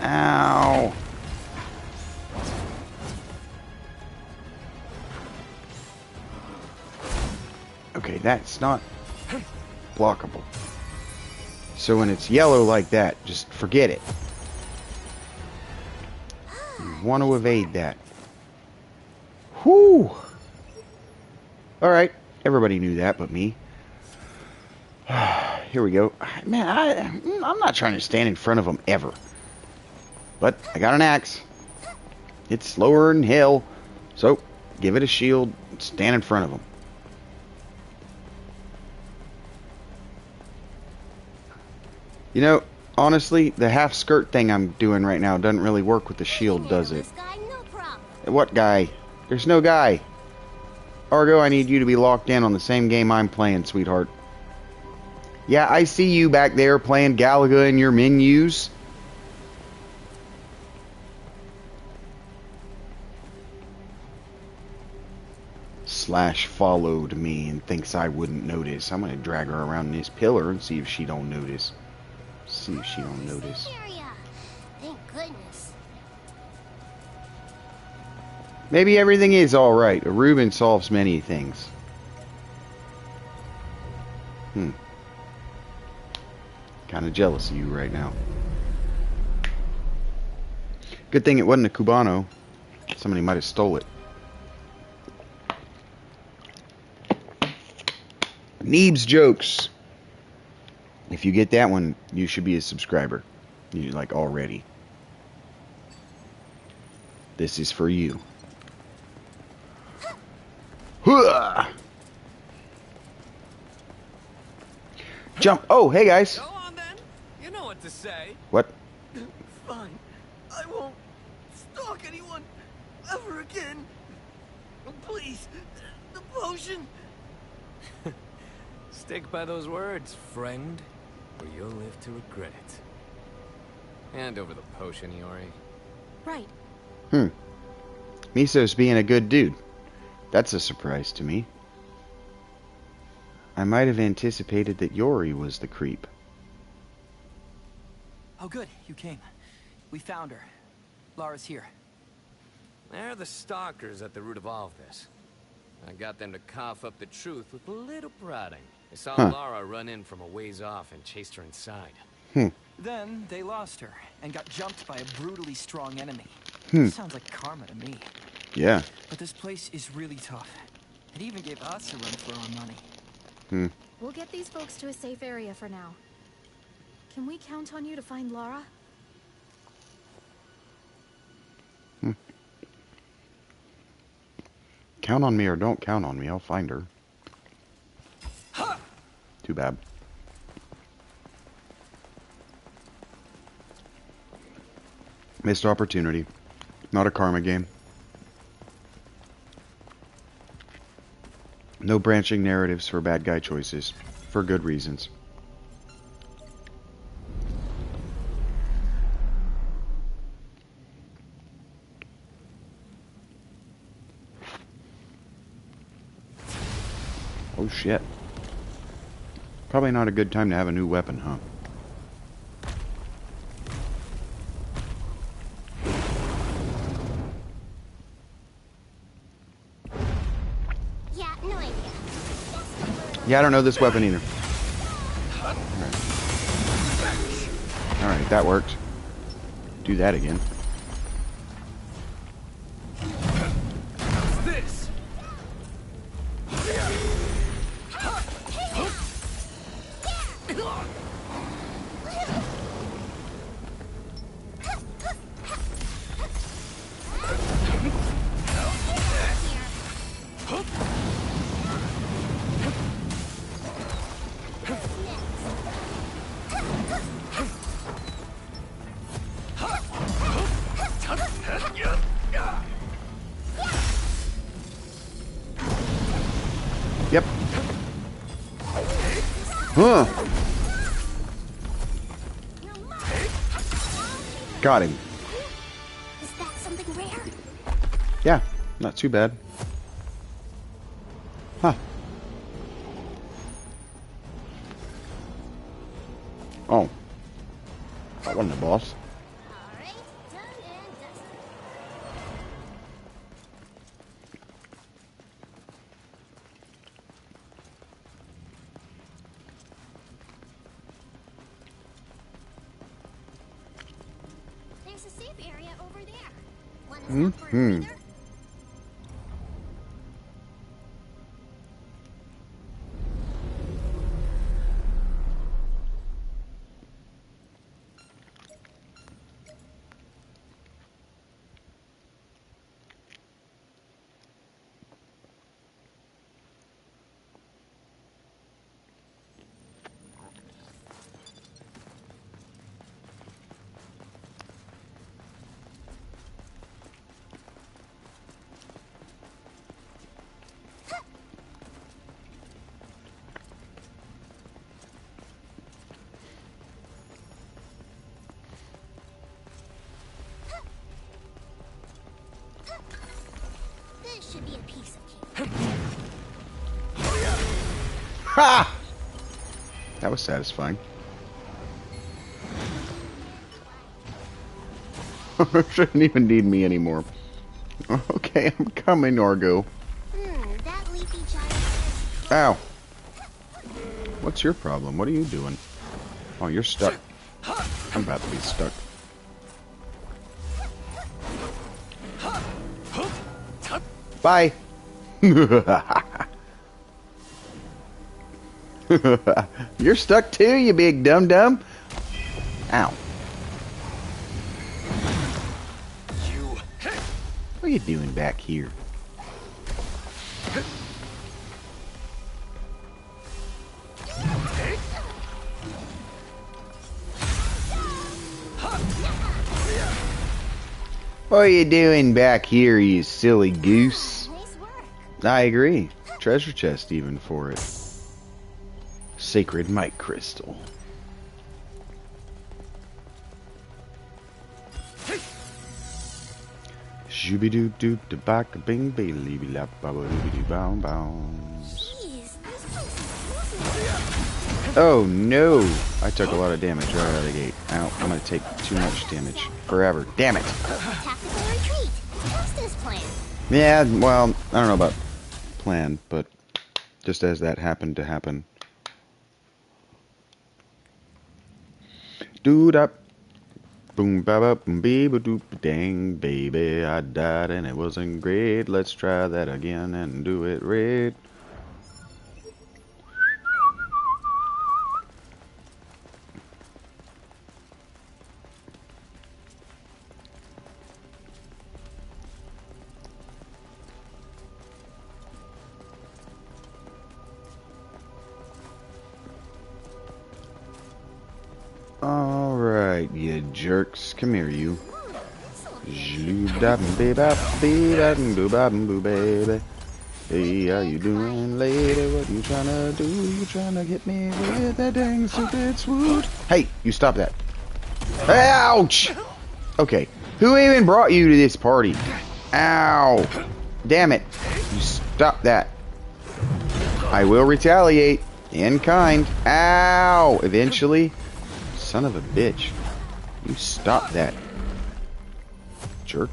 Ow. Okay, that's not blockable. So when it's yellow like that, just forget it. You want to evade that. Whew. Alright, everybody knew that but me. Here we go. Man, I'm not trying to stand in front of them ever. But I got an axe. It's slower than hell. So, give it a shield, stand in front of them. You know, honestly, the half skirt thing I'm doing right now doesn't really work with the shield, does it? What guy? There's no guy. Argo, I need you to be locked in on the same game I'm playing, sweetheart. Yeah, I see you back there playing Galaga in your menus. Slash followed me and thinks I wouldn't notice. I'm gonna drag her around this pillar and see if she don't notice. See if she don't notice. Thank goodness. Maybe everything is alright. A Reuben solves many things. Kinda jealous of you right now. Good thing it wasn't a Cubano. Somebody might have stole it. Neebs jokes. If you get that one, you should be a subscriber. You like already. This is for you. Hooah! Jump! Oh, hey guys. Go on then. You know what to say. What? Fine. I won't stalk anyone ever again. Please, the potion. Stick by those words, friend, or you'll live to regret it. Hand over the potion, Iori. Right. Miso's being a good dude. That's a surprise to me. I might have anticipated that Yori was the creep. Oh good, you came. We found her. Lara's here. They're the stalkers at the root of all of this. I got them to cough up the truth with a little prodding. They saw Lara run in from a ways off and chased her inside. Then they lost her and got jumped by a brutally strong enemy. Sounds like karma to me. Yeah. But this place is really tough. It even gave us a run for our money. We'll get these folks to a safe area for now. Can we count on you to find Lara? Count on me or don't count on me. I'll find her. Too bad. Missed opportunity. Not a karma game. No branching narratives for bad guy choices. For good reasons. Oh shit. Probably not a good time to have a new weapon, huh? Yeah, no idea. Yeah, I don't know this weapon either. Alright, that worked. Do that again. This. Yep. Huh. Got him. Is that something rare? Yeah, not too bad. Huh. Oh. That wasn't the boss. Alright, done and dusted. There's a safe area over there. Wanna stop for a breather? This should be a piece of cake. Ha! That was satisfying. Shouldn't even need me anymore. Okay, I'm coming, Argo. That leafy giant. Ow. What's your problem? What are you doing? Oh, you're stuck. I'm about to be stuck. Bye. You're stuck too, you big dum-dum. Ow. What are you doing back here? What are you doing back here, you silly goose? Nice work. I agree. Treasure chest even for it. Sacred mic crystal. Shooby doo doo da back bing baby lap baba doo bow bounds. Jeez, this place is closing. Oh no! I took a lot of damage right out of the gate. Ow, I'm gonna take too much damage. Forever. Damn it! Tactical retreat. Test this plan. Yeah, well, I don't know about plan, but just as that happened to happen. Dude up. Boom ba ba boom bee ba doop dang baby, I died and it wasn't great. Let's try that again and do it right. Alright, you jerks. Come here, you. Baby. Hey, how you doing, lady? What you trying to do? You trying to hit me with that dang stupid swoot? Hey, you stop that. Ouch! Okay, who even brought you to this party? Ow! Damn it. You stop that. I will retaliate. In kind. Ow! Eventually. Son of a bitch. You stop that. Jerk.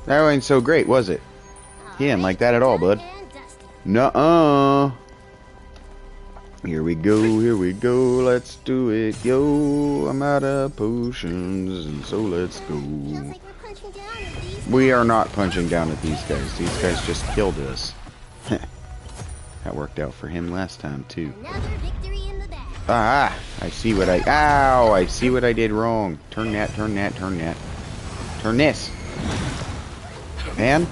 That ain't so great, was it? He didn't like that at all, bud. Nuh-uh. Here we go, let's do it, yo. I'm out of potions, and so let's go. We are not punching down at these guys. These guys just killed us. That worked out for him last time, too. Ah, I see what ow, I see what I did wrong. Turn that, turn that, turn that. Turn this. Man,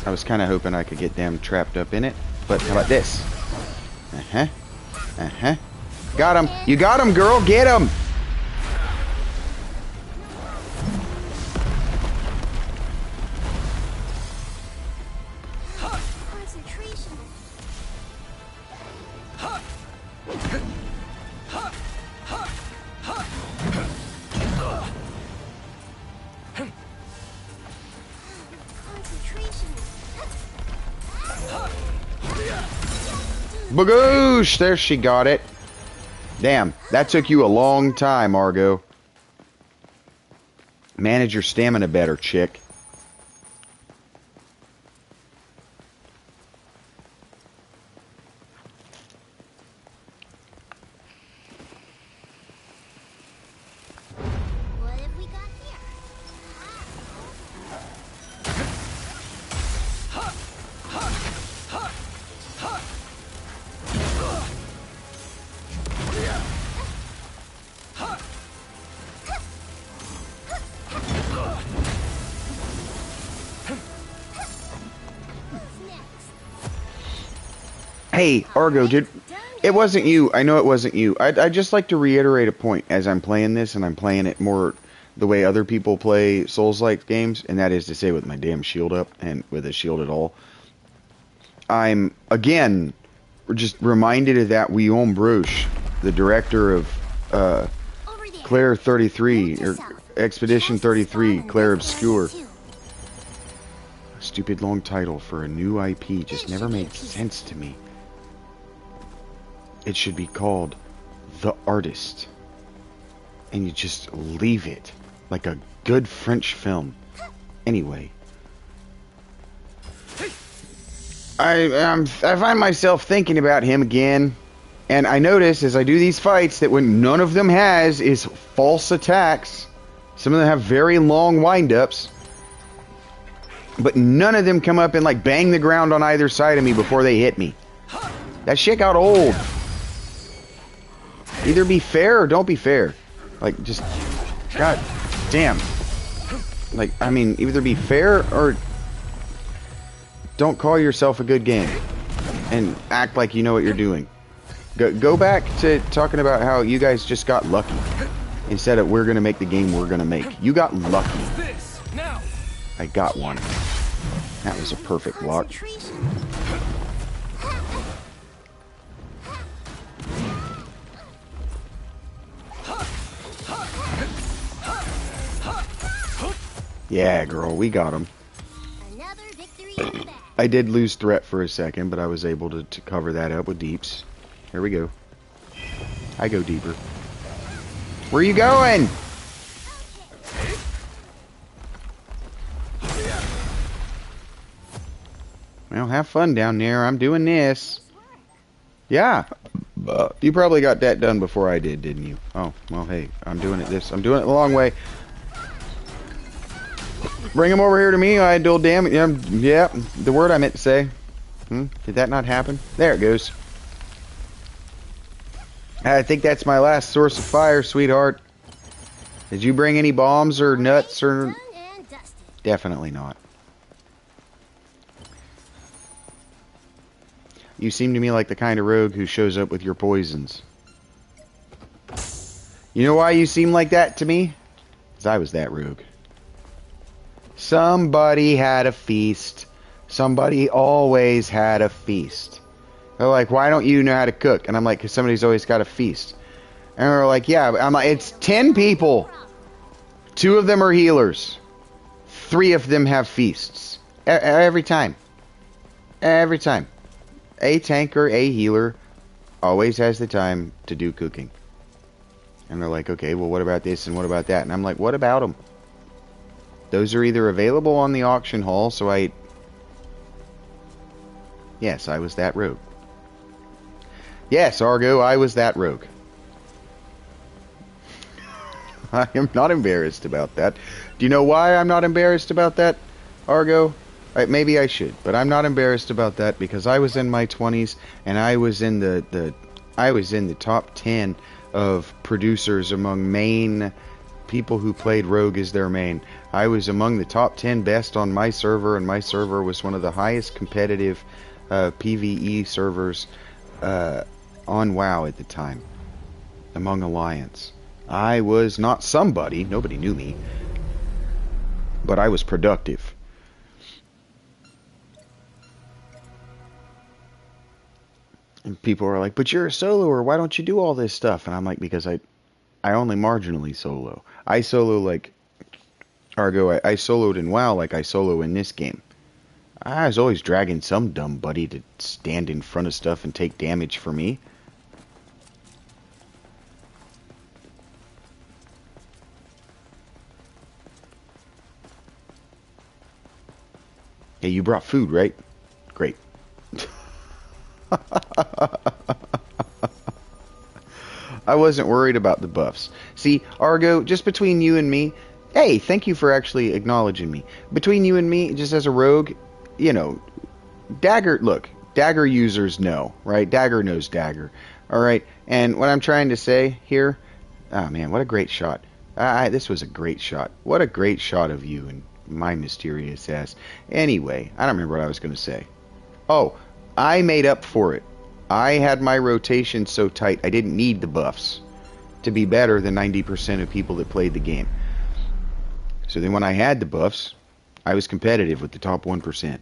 I was kind of hoping I could get damn trapped up in it, but how about this? Uh-huh. Uh-huh. Got him. You got him, girl. Get him. Bagoosh! There, she got it. Damn, that took you a long time, Argo. Manage your stamina better, chick. What have we got here? Hey, Argo, it wasn't you. I know it wasn't you. I'd just like to reiterate a point as I'm playing this, and I'm playing it more the way other people play Souls-like games, and that is to say with my damn shield up, and with a shield at all. I'm, again, just reminded of that Guillaume Broche, the director of Claire 33, or Expedition 33, Claire Obscure. A stupid long title for a new IP just never made sense to me. It should be called The Artist. And you just leave it like a good French film. Anyway. I find myself thinking about him again. And I notice as I do these fights that when none of them has is false attacks. Some of them have very long wind-ups. But none of them come up and like bang the ground on either side of me before they hit me. That shit got old. Either be fair or don't be fair. Like, just... God damn. Like, I mean, either be fair or... don't call yourself a good game. And act like you know what you're doing. Go back to talking about how you guys just got lucky. Instead of, we're gonna make the game we're gonna make. You got lucky. I got one. That was a perfect block. Yeah, girl, we got him. Another victory in the bag. I did lose threat for a second, but I was able to cover that up with deeps. Here we go. I go deeper. Where are you going? Well, have fun down there. I'm doing this. Yeah. You probably got that done before I did, didn't you? Oh, well, hey, I'm doing it the long way. Bring him over here to me. I deal damage. Yeah, the word I meant to say. Did that not happen? There it goes. I think that's my last source of fire, sweetheart. Did you bring any bombs or nuts or... Definitely not. You seem to me like the kind of rogue who shows up with your poisons. You know why you seem like that to me? Because I was that rogue. Somebody had a feast. Somebody always had a feast. They're like, why don't you know how to cook? And I'm like, because somebody's always got a feast. And they're like, yeah. I'm like, it's 10 people. 2 of them are healers. 3 of them have feasts. Every time. Every time. A tanker, a healer, always has the time to do cooking. And they're like, okay, well, what about this and what about that? And I'm like, what about them? Those are either available on the auction hall, so I... Yes, I was that rogue. Yes, Argo, I was that rogue. I am not embarrassed about that. Do you know why I'm not embarrassed about that, Argo? Maybe I should, but I'm not embarrassed about that because I was in my 20s and I was in the top 10 of producers among main people who played Rogue as their main. I was among the top 10 best on my server, and my server was one of the highest competitive PvE servers on WoW at the time, among Alliance. I was not somebody, nobody knew me, but I was productive. And people are like, but you're a soloer, why don't you do all this stuff? And I'm like, because I only marginally solo. I solo like Argo, I soloed in WoW like I solo in this game. I was always dragging some dumb buddy to stand in front of stuff and take damage for me. Hey, you brought food, right? Great. I wasn't worried about the buffs. See, Argo, just between you and me, hey, thank you for actually acknowledging me. Between you and me, just as a rogue, you know, Dagger, look, Dagger users know, right? Dagger knows Dagger, alright? And what I'm trying to say here, oh man, what a great shot. This was a great shot. What a great shot of you and my mysterious ass. Anyway, I don't remember what I was going to say. Oh, I made up for it. I had my rotation so tight I didn't need the buffs to be better than 90% of people that played the game. So then when I had the buffs, I was competitive with the top 1%.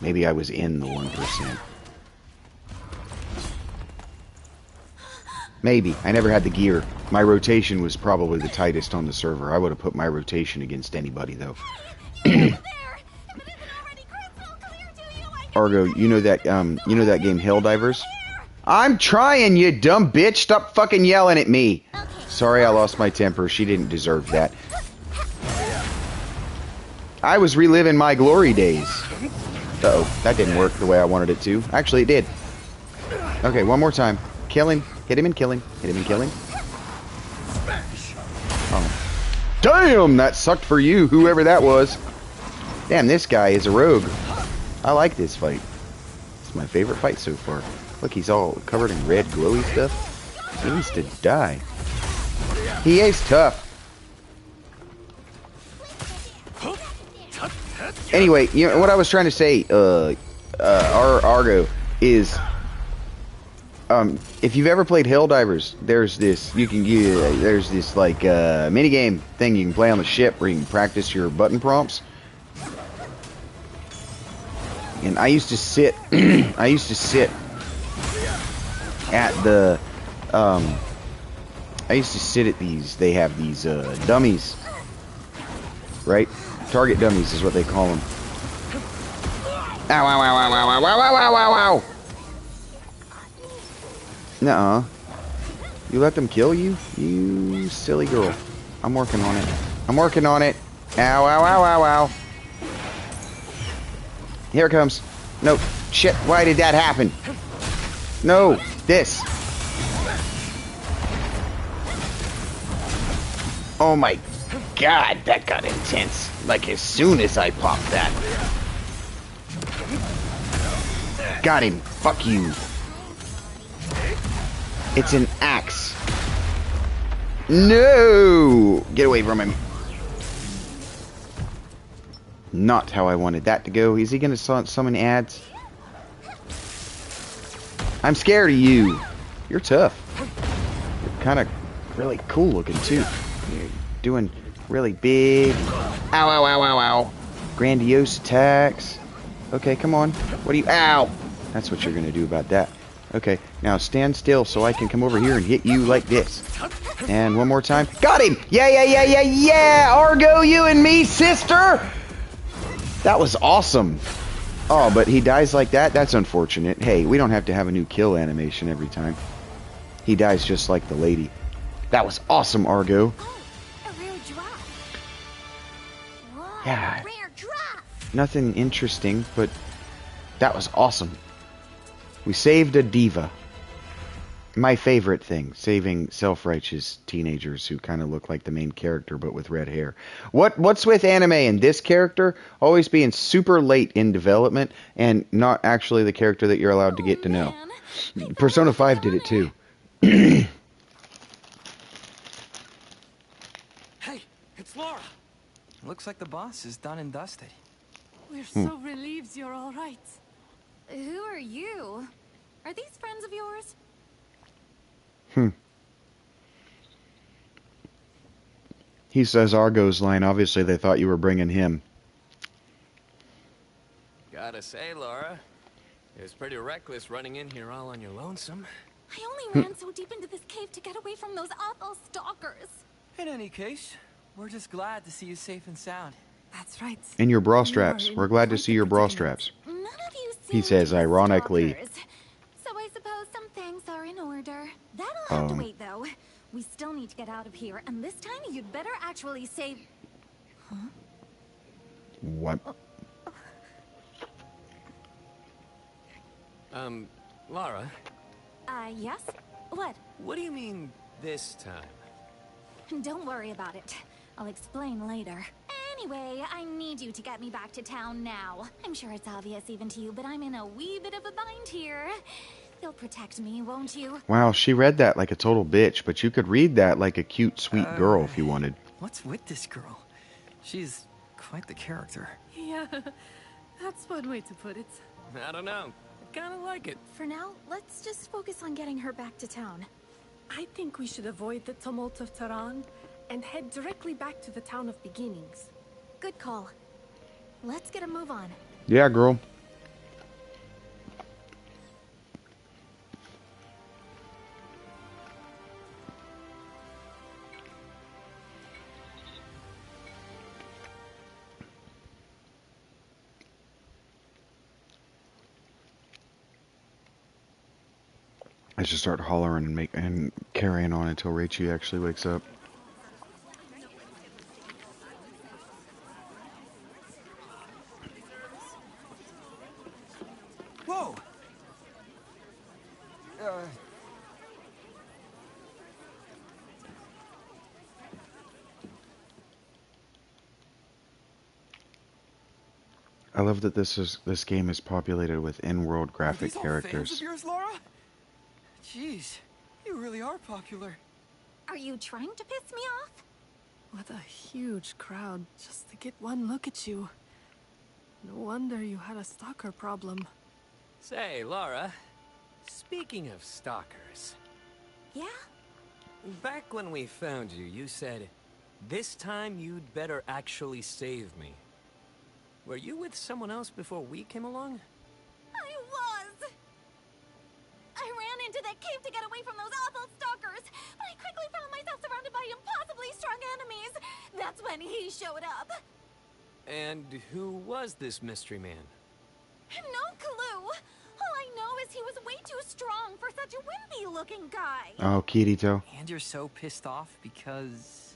Maybe I was in the 1%. Maybe. I never had the gear. My rotation was probably the tightest on the server. I would have put my rotation against anybody, though. Argo, you know that game Helldivers? I'm trying, you dumb bitch! Stop fucking yelling at me! Sorry I lost my temper. She didn't deserve that. I was reliving my glory days. Uh-oh, that didn't work the way I wanted it to. Actually, it did. Okay, one more time. Kill him. Hit him and kill him. Hit him and kill him. Oh. Damn, that sucked for you, whoever that was. Damn, this guy is a rogue. I like this fight. It's my favorite fight so far. Look, he's all covered in red glowy stuff. He needs to die. He is tough. Anyway, you know what I was trying to say, Argo, is if you've ever played Helldivers, there's this like mini game thing you can play on the ship where you can practice your button prompts. And I used to sit at the I used to sit at these, they have these dummies, right? Target dummies is what they call them. Ow, ow, ow, ow, ow, ow, ow, ow, ow, ow. Nuh-uh. You let them kill you? You silly girl. I'm working on it. I'm working on it. Ow, ow, ow, ow, ow. Here it comes. No. Shit. Why did that happen? No. This. Oh my god, that got intense. Like as soon as I popped that. Got him. Fuck you. It's an axe. No! Get away from him. Not how I wanted that to go. Is he gonna summon ads? I'm scared of you. You're tough. You're kind of really cool looking too. You're doing really big. Ow, ow, ow, ow, ow. Grandiose attacks. Okay, come on. What are you? Ow! That's what you're gonna do about that. Okay, now stand still so I can come over here and hit you like this. And one more time. Got him! Yeah, yeah, yeah, yeah, yeah! Argo, you and me, sister! That was awesome. Oh, but he dies like that? That's unfortunate. Hey, we don't have to have a new kill animation every time. He dies just like the lady. That was awesome, Argo. Oh, a rare drop. Whoa, Yeah. rare drop. Nothing interesting, but that was awesome. We saved a diva. My favorite thing, saving self-righteous teenagers who kind of look like the main character but with red hair. What's with anime and this character always being super late in development and not actually the character that you're allowed to get to know? Persona 5 did it too. Hey, it's Laura. Looks like the boss is done and dusted. We're so relieved you're all right. Who are you? Are these friends of yours? He says Argo's line. Obviously, they thought you were bringing him. Gotta say, Laura, it was pretty reckless running in here all on your lonesome. I only ran so deep into this cave to get away from those awful stalkers. In any case, we're just glad to see you safe and sound. That's right. And your bra You are straps. in We're glad to quite see a your bra predicament. straps. None of you He seem says to be ironically. stalkers. So I suppose some things are in order. That'll have to wait, though. We still need to get out of here, and this time you'd better actually save... What? Laura, Yes? What? what do you mean this time? Don't worry about it. I'll explain later. Anyway, I need you to get me back to town now. I'm sure it's obvious even to you, but I'm in a wee bit of a bind here. You'll protect me, won't you? Wow, she read that like a total bitch, but you could read that like a cute, sweet girl if you wanted. What's with this girl? She's quite the character. Yeah, that's one way to put it. I don't know. I kind of like it. For now, let's just focus on getting her back to town. I think we should avoid the tumult of Tehran and head directly back to the town of beginnings. Good call. Let's get a move on. Yeah, girl. I should start hollering and carrying on until Rachie actually wakes up. Whoa! I love that this game is populated with in-world graphic Are these all characters. fans of yours, Laura? Jeez, you really are popular. Are you trying to piss me off? What a huge crowd just to get one look at you. No wonder you had a stalker problem. Say, Laura, speaking of stalkers, Yeah? back when we found you, you said, this time you'd better actually save me. Were you with someone else before we came along? I was! I ran into that cave to get away from those awful stalkers, but I quickly found myself surrounded by impossibly strong enemies. That's when he showed up. And who was this mystery man? No clue. All I know is he was way too strong for such a wimpy-looking guy. Oh, Kirito. And you're so pissed off because...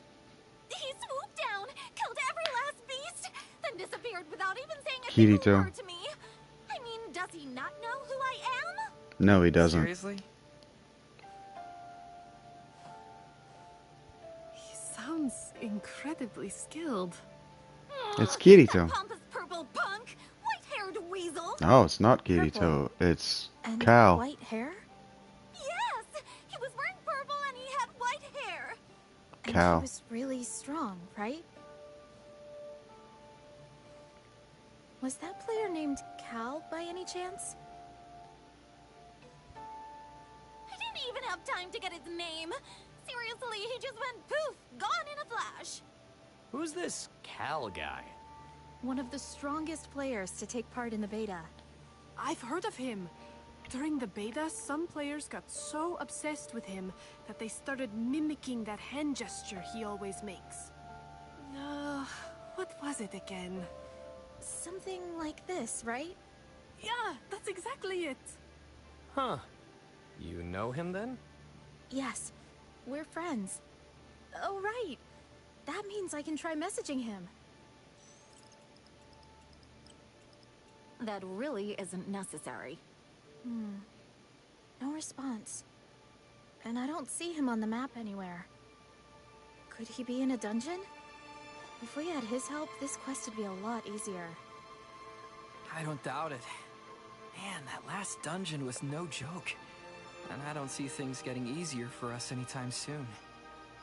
He swooped down, killed every last beast, then disappeared without even saying a Kirito. single word to me. I mean, does he not know who I am? No, he doesn't. Seriously? He sounds incredibly skilled. It's Kirito. That pompous purple punk, white-haired weasel. Oh, it's not Kirito. Purple. It's And Cal. white hair? Yes, he was wearing purple and he had white hair. And Cal. he was really strong, right? Was that player named Cal by any chance? I didn't even have time to get his name. Seriously, he just went poof, gone in a flash. Who's this Cal guy? One of the strongest players to take part in the beta. I've heard of him. During the beta, some players got so obsessed with him that they started mimicking that hand gesture he always makes. What was it again? Something like this, right? Yeah, that's exactly it. Huh. You know him then? Yes, we're friends. Oh, right. That means I can try messaging him. That really isn't necessary. No response. And I don't see him on the map anywhere. Could he be in a dungeon? If we had his help, this quest would be a lot easier. I don't doubt it. Man, that last dungeon was no joke. And I don't see things getting easier for us anytime soon.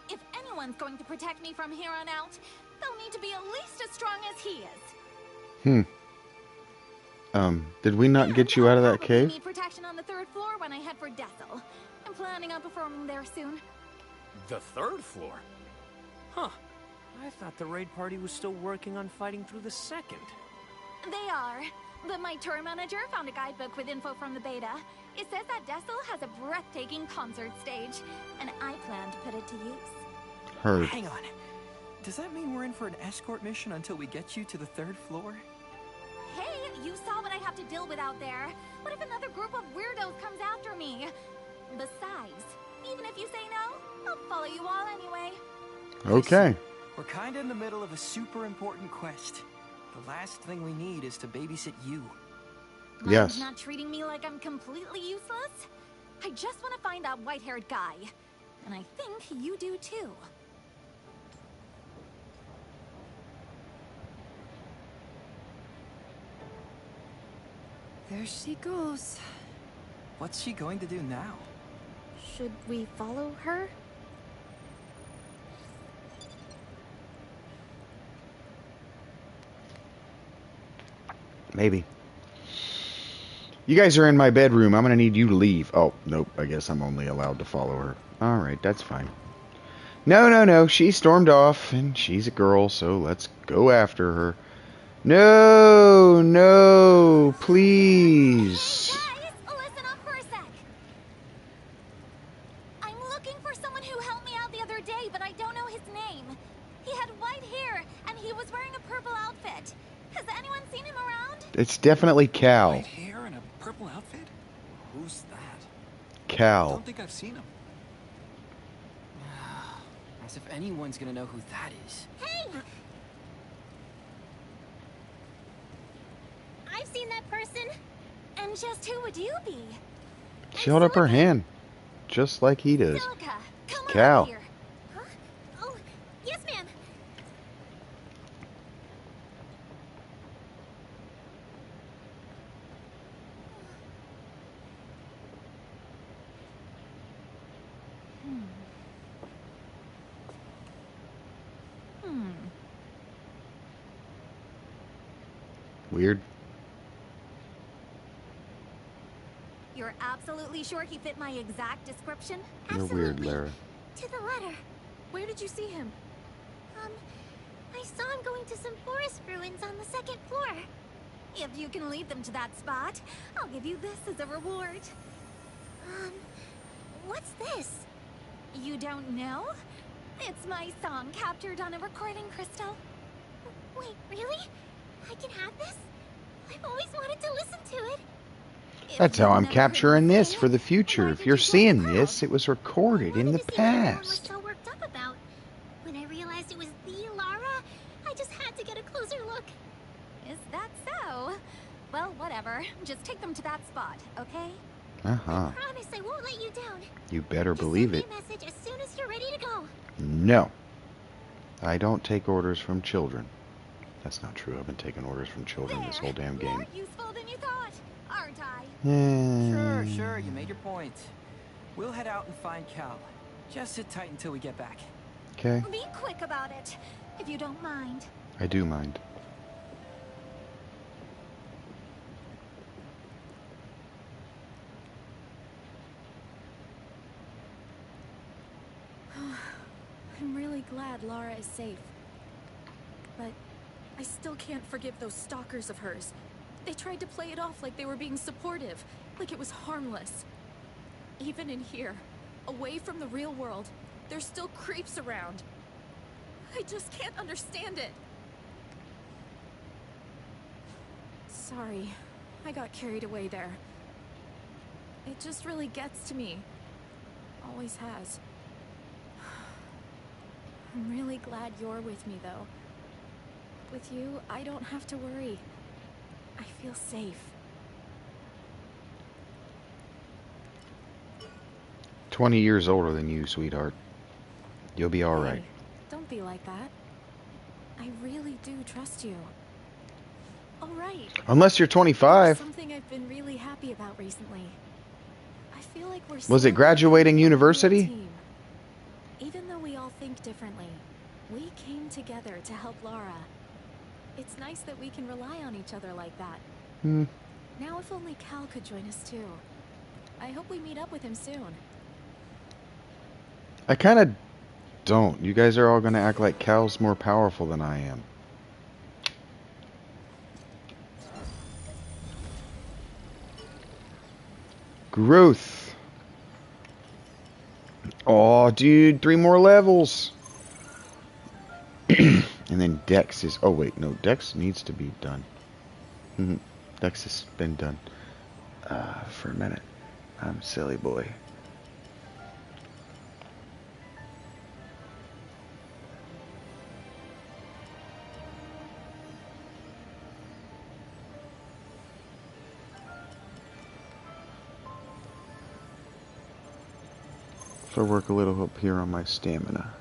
If anyone's going to protect me from here on out, they'll need to be at least as strong as he is. Did we not get you out of that Probably cave? need protection on the 3rd floor when I head for Dessel. I'm planning on performing there soon. The 3rd floor? Huh. I thought the raid party was still working on fighting through the 2nd. They are, but my tour manager found a guidebook with info from the beta. It says that Dessel has a breathtaking concert stage, and I plan to put it to use. Heard. Hang on. Does that mean we're in for an escort mission until we get you to the 3rd floor? Hey, you saw what I have to deal with out there. What if another group of weirdos comes after me? Besides, even if you say no, I'll follow you all anyway. Okay. We're kinda in the middle of a super important quest. The last thing we need is to babysit you. Yes. Mind's not treating me like I'm completely useless. I just want to find that white-haired guy. And I think you do too. There she goes. What's she going to do now? Should we follow her? Maybe. You guys are in my bedroom. I'm gonna need you to leave. Oh, nope. I guess I'm only allowed to follow her. Alright, that's fine. No. She stormed off, and she's a girl, so let's go after her. No, please. Guys, listen up for a sec. I'm looking for someone who helped me out the other day, but I don't know his name. He had white hair, and he was wearing a purple outfit. Has anyone seen him around? It's definitely Cal. White hair and a purple outfit? Who's that? I Cal. don't think I've seen him. As if anyone's gonna know who that is. Hey! I've seen that person. And just who would you be? She held up her hand, just like he does. Silica, come on Cal. up here. Huh? Oh, yes, ma'am. Weird. You're absolutely sure he fit my exact description? You're weird, Absolutely. Lara. To the letter. Where did you see him? I saw him going to some forest ruins on the 2nd floor. If you can lead them to that spot, I'll give you this as a reward. What's this? You don't know? It's my song captured on a recording crystal. Wait, really? I can have this? I've always wanted to listen to it. That's how I'm capturing this for the future. If you're seeing this, it was recorded in the To see what everyone was past. so worked up about. When I realized it was the Lara, I just had to get a closer look. Is that so? Well, whatever. Just take them to that spot, okay? Uh-huh. I promise I won't let you down. You better Just believe send me it. a message as soon as you're ready to go. No. I don't take orders from children. That's not true. I've been taking orders from children this whole damn game. More useful than you thought, aren't I? Sure, you made your point. We'll head out and find Cal. Just sit tight until we get back. Okay. Be quick about it, if you don't mind. I do mind. I'm really glad Lara is safe. But I still can't forgive those stalkers of hers. They tried to play it off like they were being supportive, like it was harmless. Even in here, away from the real world, there's still creeps around. I just can't understand it. Sorry, I got carried away there. It just really gets to me. Always has. I'm really glad you're with me, though. With you, I don't have to worry. I feel safe. 20 years older than you, sweetheart. You'll be all right. Hey, don't be like that. I really do trust you. All right. Unless you're 25. Something I've been really happy about recently. I feel like we're Was it graduating university? team. Even though we all think differently, we came together to help Lara. It's nice that we can rely on each other like that. Now if only Cal could join us too. I hope we meet up with him soon. I kind of don't. You guys are all going to act like Cal's more powerful than I am. Growth. Oh, dude, 3 more levels. And then Dex is... Oh, wait, no. Dex needs to be done. Dex has been done. For a minute. I'm silly boy. If I work a little up here on my stamina.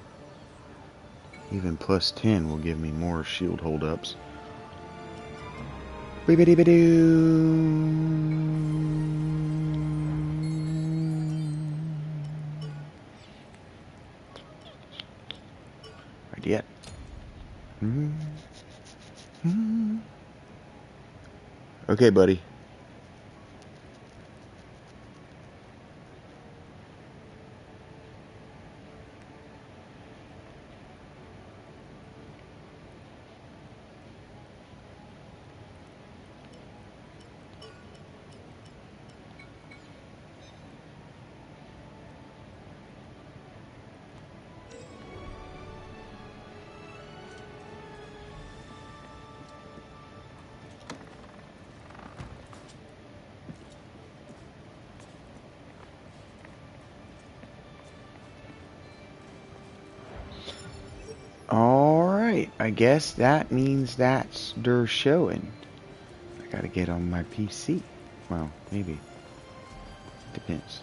Even plus 10 will give me more shield hold-ups. Weebity-bidoo. Right yet. Okay, buddy. Alright, I guess that means that's der showing. I gotta get on my PC. Well, maybe. Depends.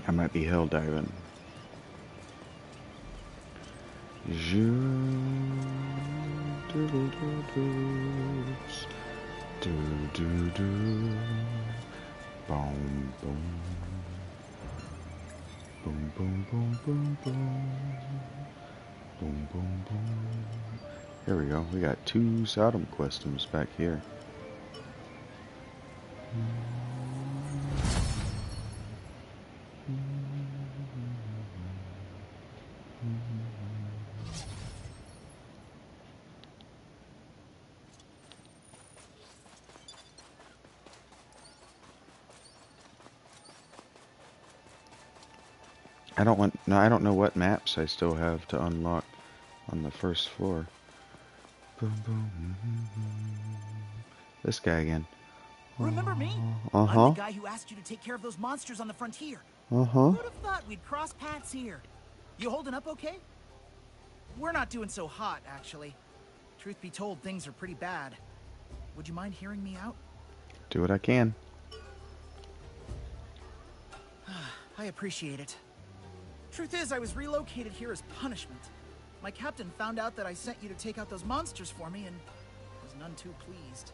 I might be hell diving. Boom, boom. Boom, boom, boom, boom, boom. Boom, boom, boom. There we go. We got 2 Sodom questions back here. I don't want. No, I don't know what maps I still have to unlock on the first floor. Boom, boom. This guy again. Remember me? I'm the guy who asked you to take care of those monsters on the frontier. Who'd have thought we'd cross paths here? You holding up okay? We're not doing so hot, actually. Truth be told, things are pretty bad. Would you mind hearing me out? Do what I can. I appreciate it. Truth is, I was relocated here as punishment. My captain found out that I sent you to take out those monsters for me and was none too pleased.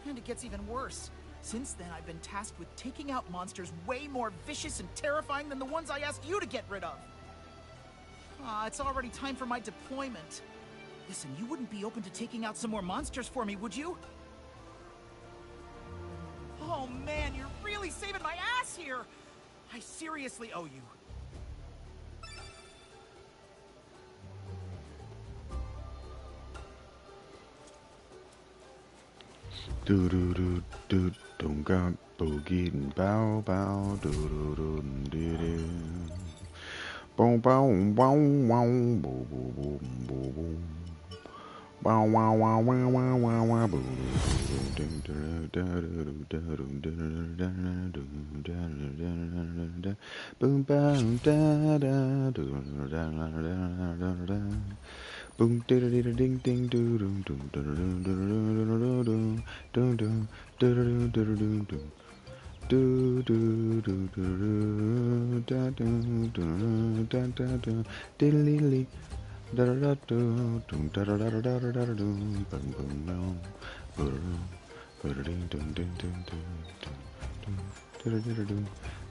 And it gets even worse. Since then, I've been tasked with taking out monsters way more vicious and terrifying than the ones I asked you to get rid of. It's already time for my deployment. Listen, you wouldn't be open to taking out some more monsters for me, would you? Oh man, you're really saving my ass here! I seriously owe you. Do do do do don't got boogie and bow bow do do do do do. Boom boom boom boom boom boom boom boom. Wow wow wow wow wow wow wow boom. Boom boom da da da. Boom ding ding ding ding doo doo doo doo doo doo doo doo doo doo doo. Do do do do da do do da da do diddly da da do da da da da da da do bum bum bum.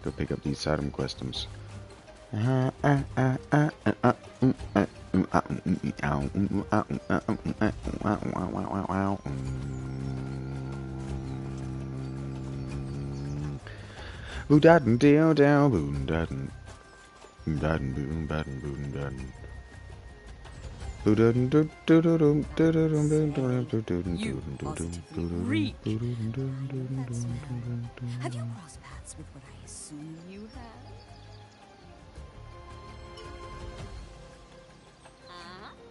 Go pick up these Sodom customs. Boo daddin deal down boom daddin boom daddin boom daddin. Have you crossed paths with what I assume you have?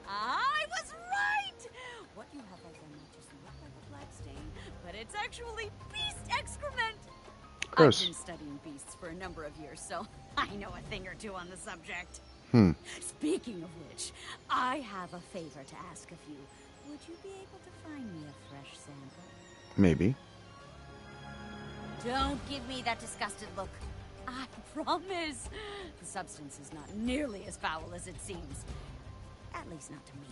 I was right! What you have right there might just look like a black stain, but it's actually beast excrement! Gross. I've been studying beasts for a number of years, so I know a thing or two on the subject. Speaking of which, I have a favor to ask of you. Would you be able to find me a fresh sample? Maybe. Don't give me that disgusted look. I promise. The substance is not nearly as foul as it seems. At least not to me,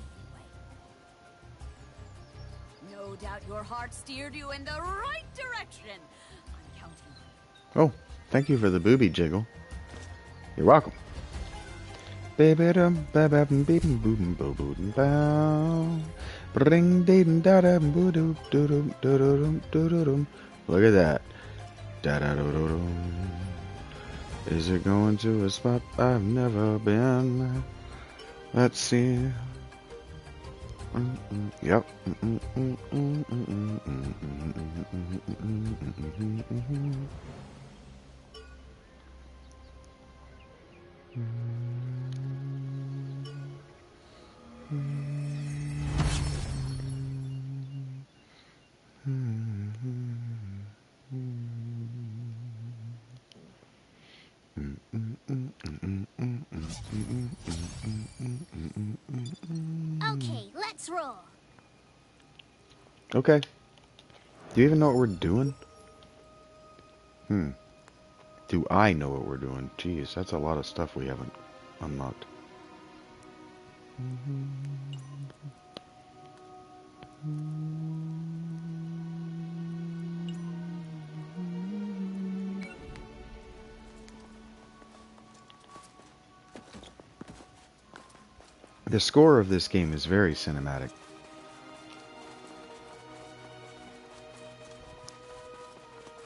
anyway. No doubt your heart steered you in the right direction. I'm counting on you. Oh, thank you for the booby jiggle. You're welcome. Baby dum ba ba bum bim boom boom boom bow. Bring ding da da boo doo doo doo doo doo doo. Look at that. Da da doo doo doo. Is it going to a spot I've never been? Let's see. Yep. Okay, let's roll. Okay. Do you even know what we're doing? Do I know what we're doing? Jeez, that's a lot of stuff we haven't unlocked. The score of this game is very cinematic.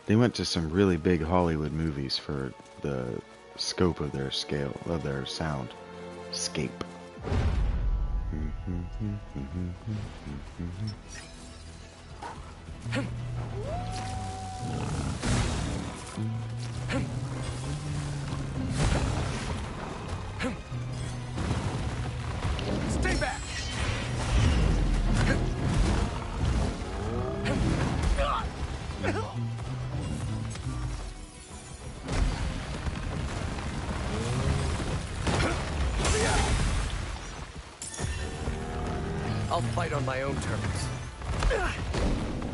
They went to some really big Hollywood movies for the scope of their scale, of their sound scape. I'll fight on my own terms.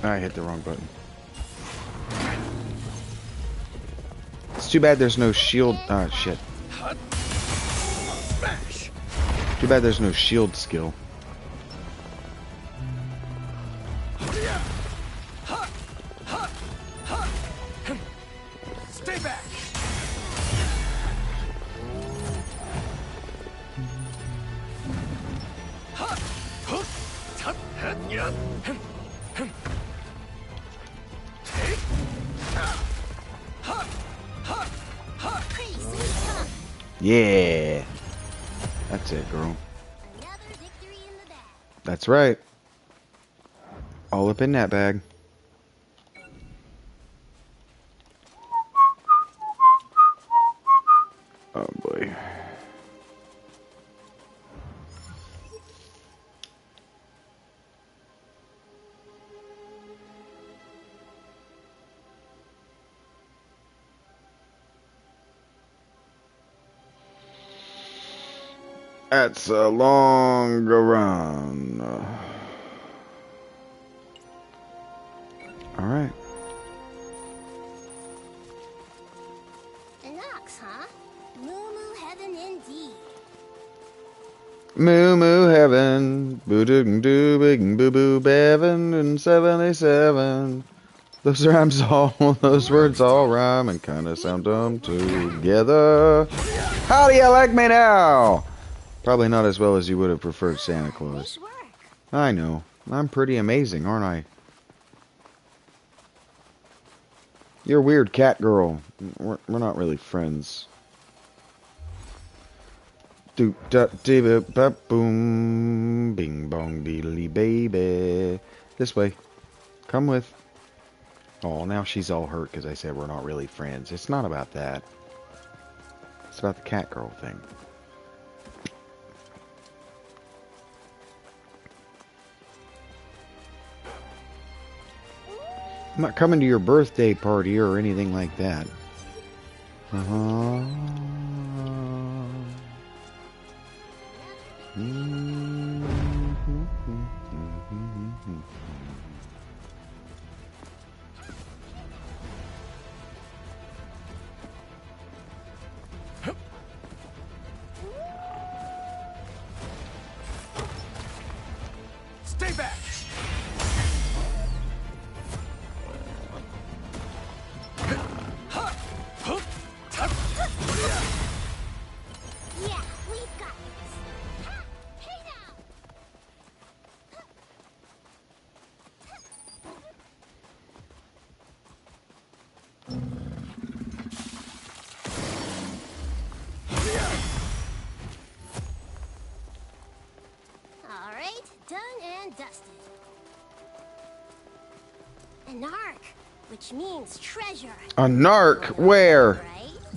I hit the wrong button. It's too bad there's no shield. Ah, shit. Smash. Too bad there's no shield skill. Stay back. Yeah. That's it, girl. That's right. All up in that bag. Oh boy. That's a long run. All right. An ox, huh? Moo heaven indeed. Moo moo heaven, boo doo doo big boo boo bevan and 77. Those rhymes all, those words all rhyme and kind of sound dumb together. How do you like me now? Probably not as well as you would have preferred Santa Claus. I know. I'm pretty amazing, aren't I? You're a weird cat girl. We're not really friends. Doop da dee ba boom, bing bong beedly baby. This way. Come with. Oh, now she's all hurt because I said we're not really friends. It's not about that. It's about the cat girl thing. I'm not coming to your birthday party or anything like that. Uh-huh. Stay back. Yeah, we've got this. Hey now! All right, done and dusted. An arc, which means treasure. A narc? Where? Right?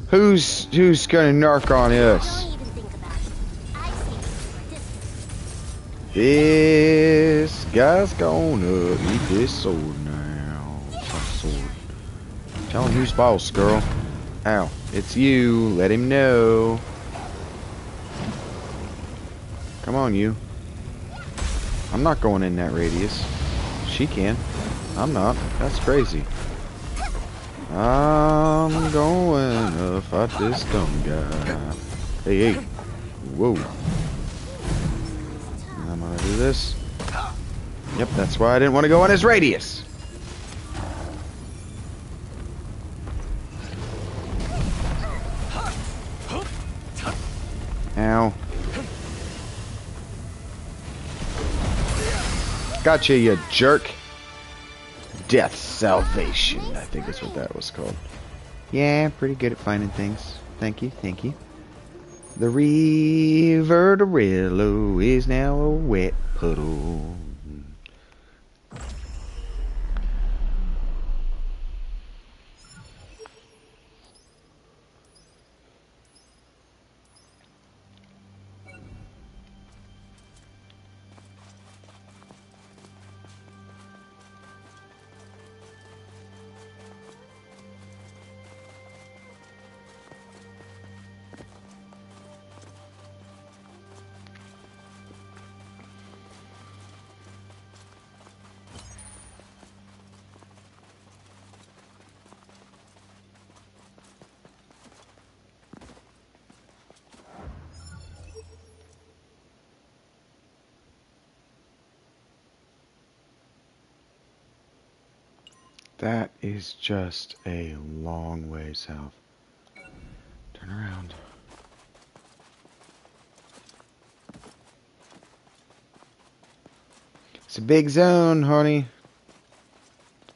Who's gonna narc on us? Don't even think about it. I see it for distance. This guy's gonna eat this sword now. Some sword. Tell him who's boss, girl. Ow. It's you. Let him know. Come on, you. I'm not going in that radius. She can. I'm not. That's crazy. I'm going to fight this dumb guy. Hey, hey. Whoa. I'm gonna do this. Yep, that's why I didn't want to go on his radius. Ow. Gotcha, you jerk. Death Salvation, I think that's what that was called. Yeah, pretty good at finding things. Thank you, thank you. The River Dorillo is now a wet puddle. That is just a long way south. Turn around. It's a big zone, honey.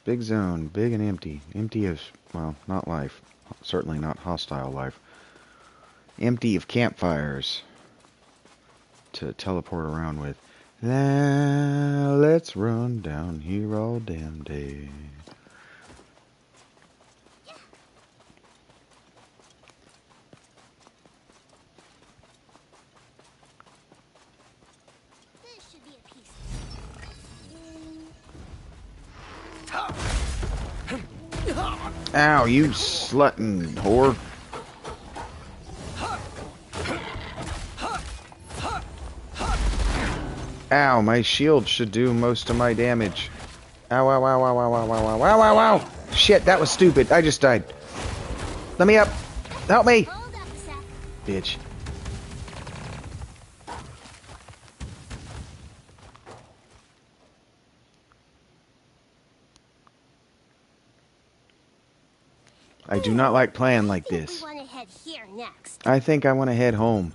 Big zone, big and empty. Empty of, well, not life. Certainly not hostile life. Empty of campfires to teleport around with. Now let's run down here all damn day. This should be a piece. Ow, you sluttin' whore. Ow, my shield should do most of my damage. Ow, ow, ow, ow, ow, ow, ow, ow, ow, ow, ow. Shit, that was stupid. I just died. Let me up. Help me. Bitch. I do not like playing like this. I think I want to head home.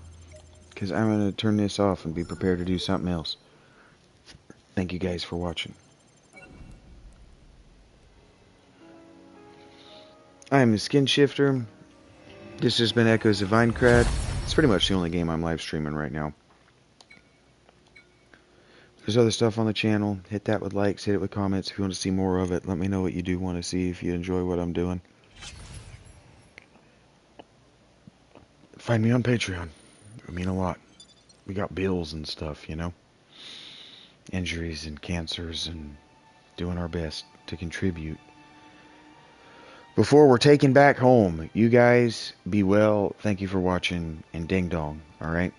Because I'm going to turn this off and be prepared to do something else. Thank you guys for watching. I'm the Skin Shifter. This has been Echoes of Aincrad. It's pretty much the only game I'm live streaming right now. There's other stuff on the channel. Hit that with likes, hit it with comments. If you want to see more of it, let me know what you do want to see if you enjoy what I'm doing. Find me on Patreon. It would mean a lot. We got bills and stuff, you know. Injuries and cancers and doing our best to contribute. Before we're taken back home, you guys be well. Thank you for watching and ding dong. Alright?